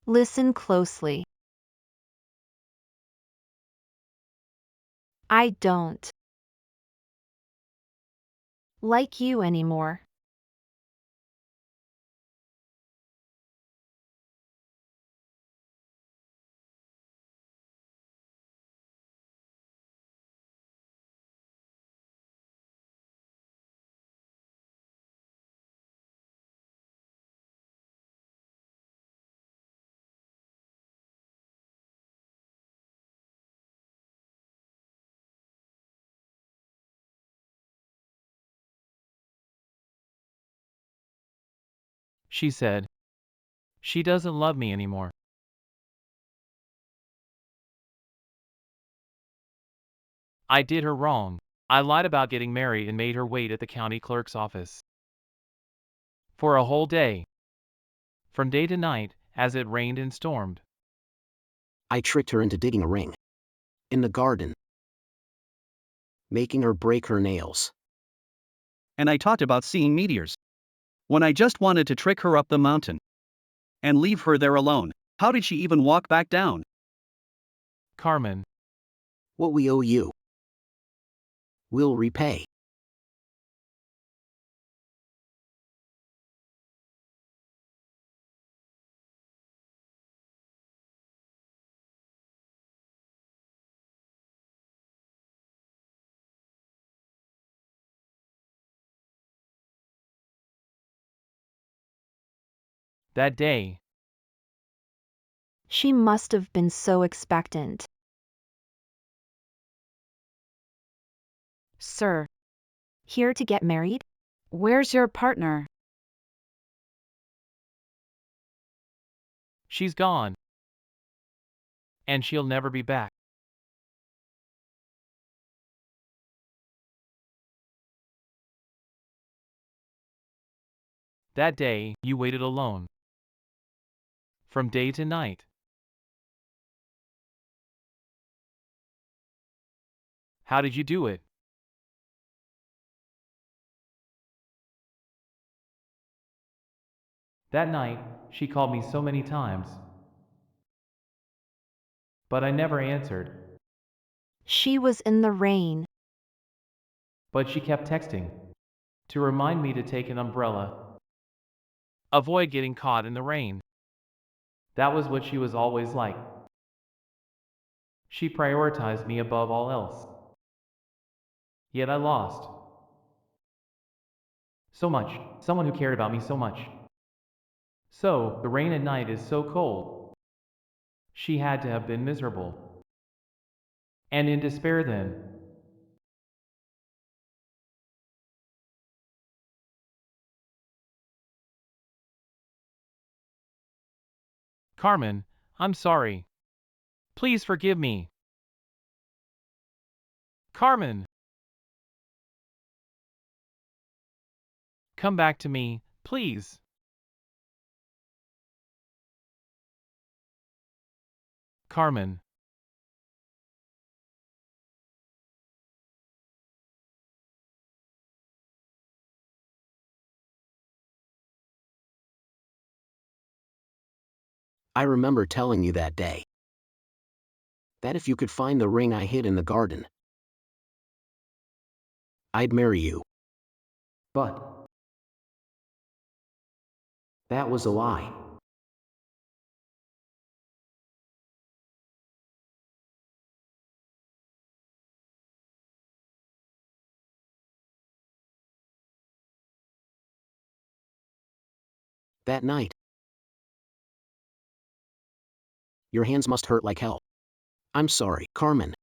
Listen closely. I don't like you anymore. She said. She doesn't love me anymore. I did her wrong. I lied about getting married and made her wait at the county clerk's office. For a whole day. From day to night, as it rained and stormed. I tricked her into digging a ring. In the garden. Making her break her nails. And I talked about seeing meteors. When I just wanted to trick her up the mountain. And leave her there alone. How did she even walk back down? Carmen. What we owe you. We'll repay. That day. She must have been so expectant. Sir, Here to get married? where's your partner? She's gone. And she'll never be back. That day, you waited alone. From day to night. How did you do it? That night, she called me so many times. But I never answered. She was in the rain. But she kept texting. To remind me to take an umbrella. avoid getting caught in the rain. That was what she was always like. She prioritized me above all else. Yet I lost. So much. Someone who cared about me so much. So, the rain at night is so cold. She had to have been miserable. And in despair then. Carmen, I'm sorry. Please forgive me. Carmen! Come back to me, please. Carmen. I remember telling you that day that if you could find the ring I hid in the garden, I'd marry you. But that was a lie. That night, your hands must hurt like hell. I'm sorry, Carmen.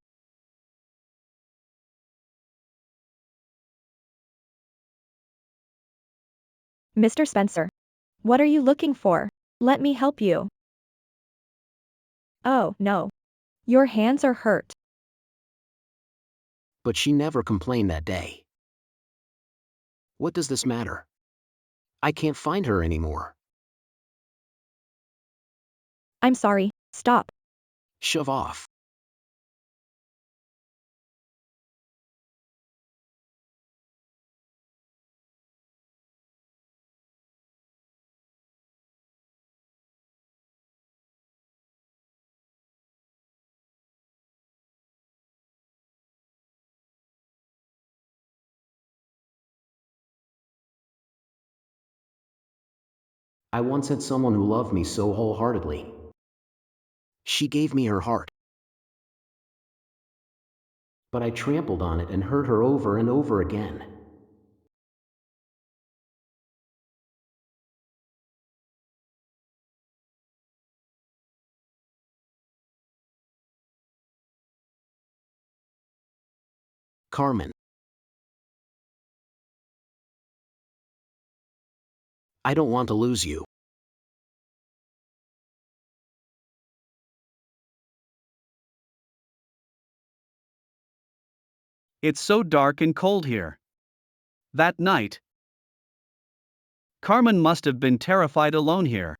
Mr. Spencer. What are you looking for? Let me help you. Oh, no. Your hands are hurt. But she never complained that day. What does this matter? I can't find her anymore. I'm sorry. Stop. Shove off. I once had someone who loved me so wholeheartedly. She gave me her heart. But I trampled on it and hurt her over and over again. Carmen. I don't want to lose you. It's so dark and cold here. That night, Carmen must have been terrified alone here.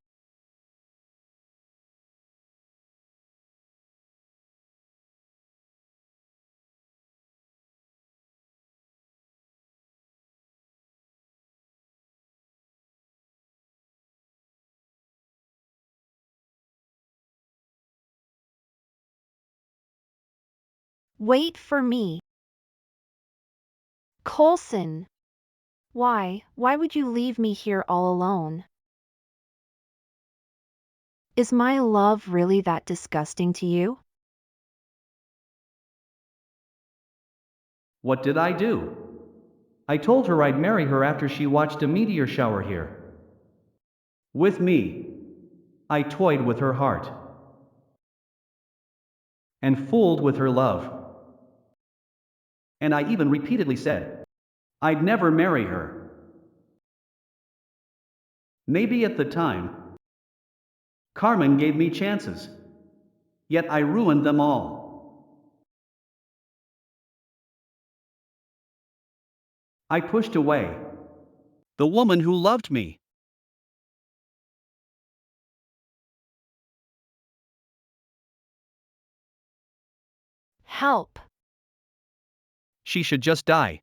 Wait for me. Coulson. Why would you leave me here all alone? Is my love really that disgusting to you? What did I do? I told her I'd marry her after she watched a meteor shower here. With me. I toyed with her heart. And fooled with her love. And I even repeatedly said I'd never marry her. Maybe at the time, Carmen gave me chances. Yet I ruined them all. I pushed away the woman who loved me. Help. She should just die.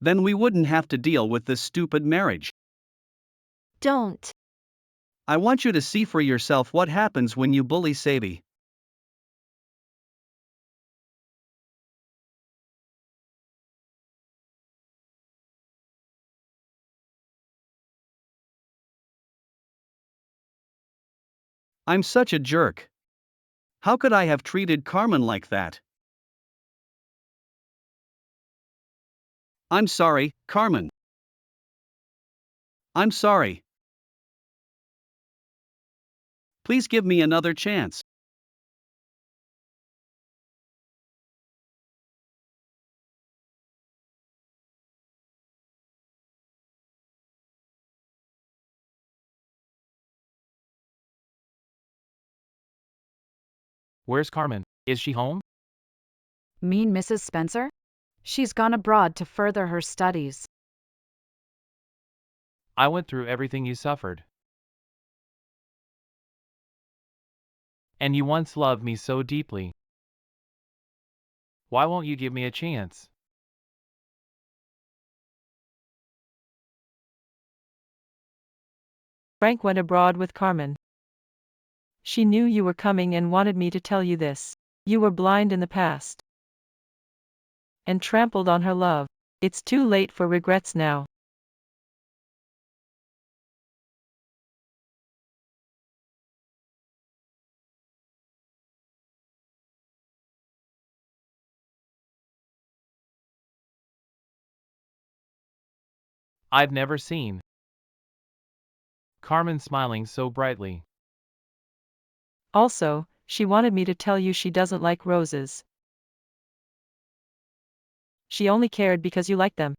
Then we wouldn't have to deal with this stupid marriage. Don't. I want you to see for yourself what happens when you bully Sadie. I'm such a jerk. How could I have treated Carmen like that? I'm sorry, Carmen. I'm sorry. Please give me another chance. Where's Carmen? Is she home? Mean Mrs. Spencer? She's gone abroad to further her studies. I went through everything you suffered. And you once loved me so deeply. Why won't you give me a chance? Frank went abroad with Carmen. She knew you were coming and wanted me to tell you this. You were blind in the past. And trampled on her love. It's too late for regrets now. I've never seen Carmen smiling so brightly. Also, she wanted me to tell you she doesn't like roses. She only cared because you liked them.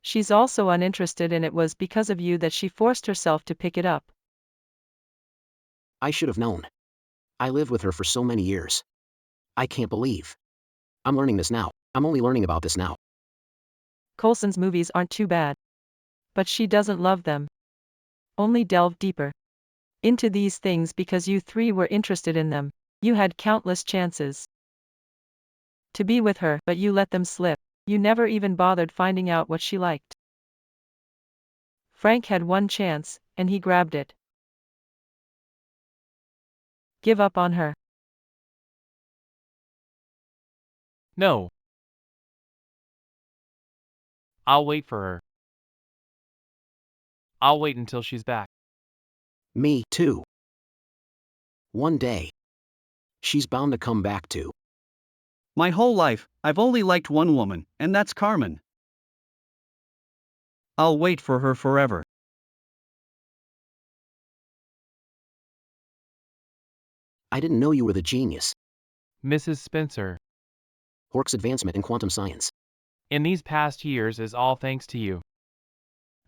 She's also uninterested, and it was because of you that she forced herself to pick it up. I should have known. I lived with her for so many years. I can't believe. I'm learning this now. I'm only learning about this now. Coulson's movies aren't too bad. But she doesn't love them. Only delve deeper into these things because you three were interested in them. You had countless chances to be with her, but you let them slip. You never even bothered finding out what she liked. Frank had one chance, and he grabbed it. Give up on her. No. I'll wait for her. I'll wait until she's back. Me, too. One day. She's bound to come back to. My whole life, I've only liked one woman, and that's Carmen. I'll wait for her forever. I didn't know you were the genius. Mrs. Spencer, Hork's advancement in quantum science. in these past years is all thanks to you.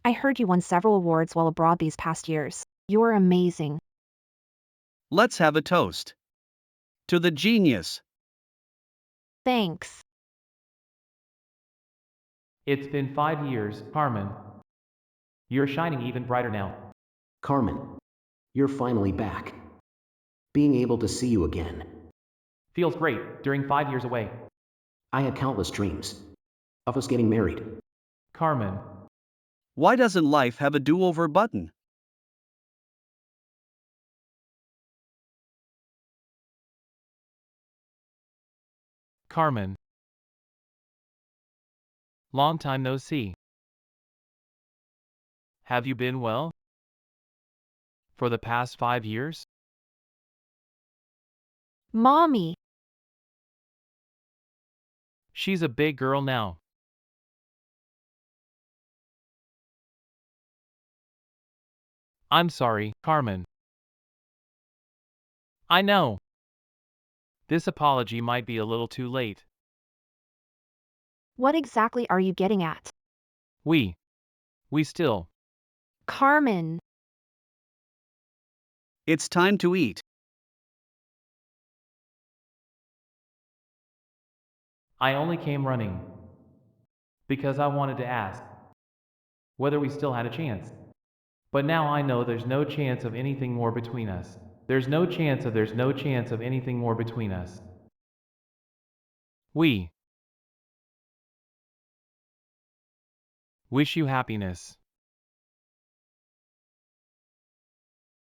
I heard you won several awards while abroad these past years. You're amazing. Let's have a toast. To the genius. Thanks. It's been 5 years, Carmen. You're shining even brighter now. Carmen. You're finally back. Being able to see you again. Feels great, during 5 years away. I had countless dreams. Of us getting married. Carmen, Why doesn't life have a do-over button? Carmen. Long time no see. Have you been well? For the past 5 years? Mommy. She's a big girl now. I'm sorry, Carmen. I know. This apology might be a little too late. What exactly are you getting at? We still. Carmen. It's time to eat. I only came running because I wanted to ask whether we still had a chance. But now I know there's no chance of anything more between us. There's no chance of anything more between us. We wish you happiness.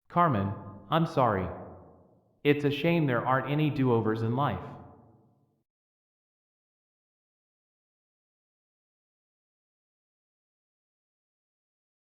Carmen, I'm sorry. It's a shame there aren't any do-overs in life.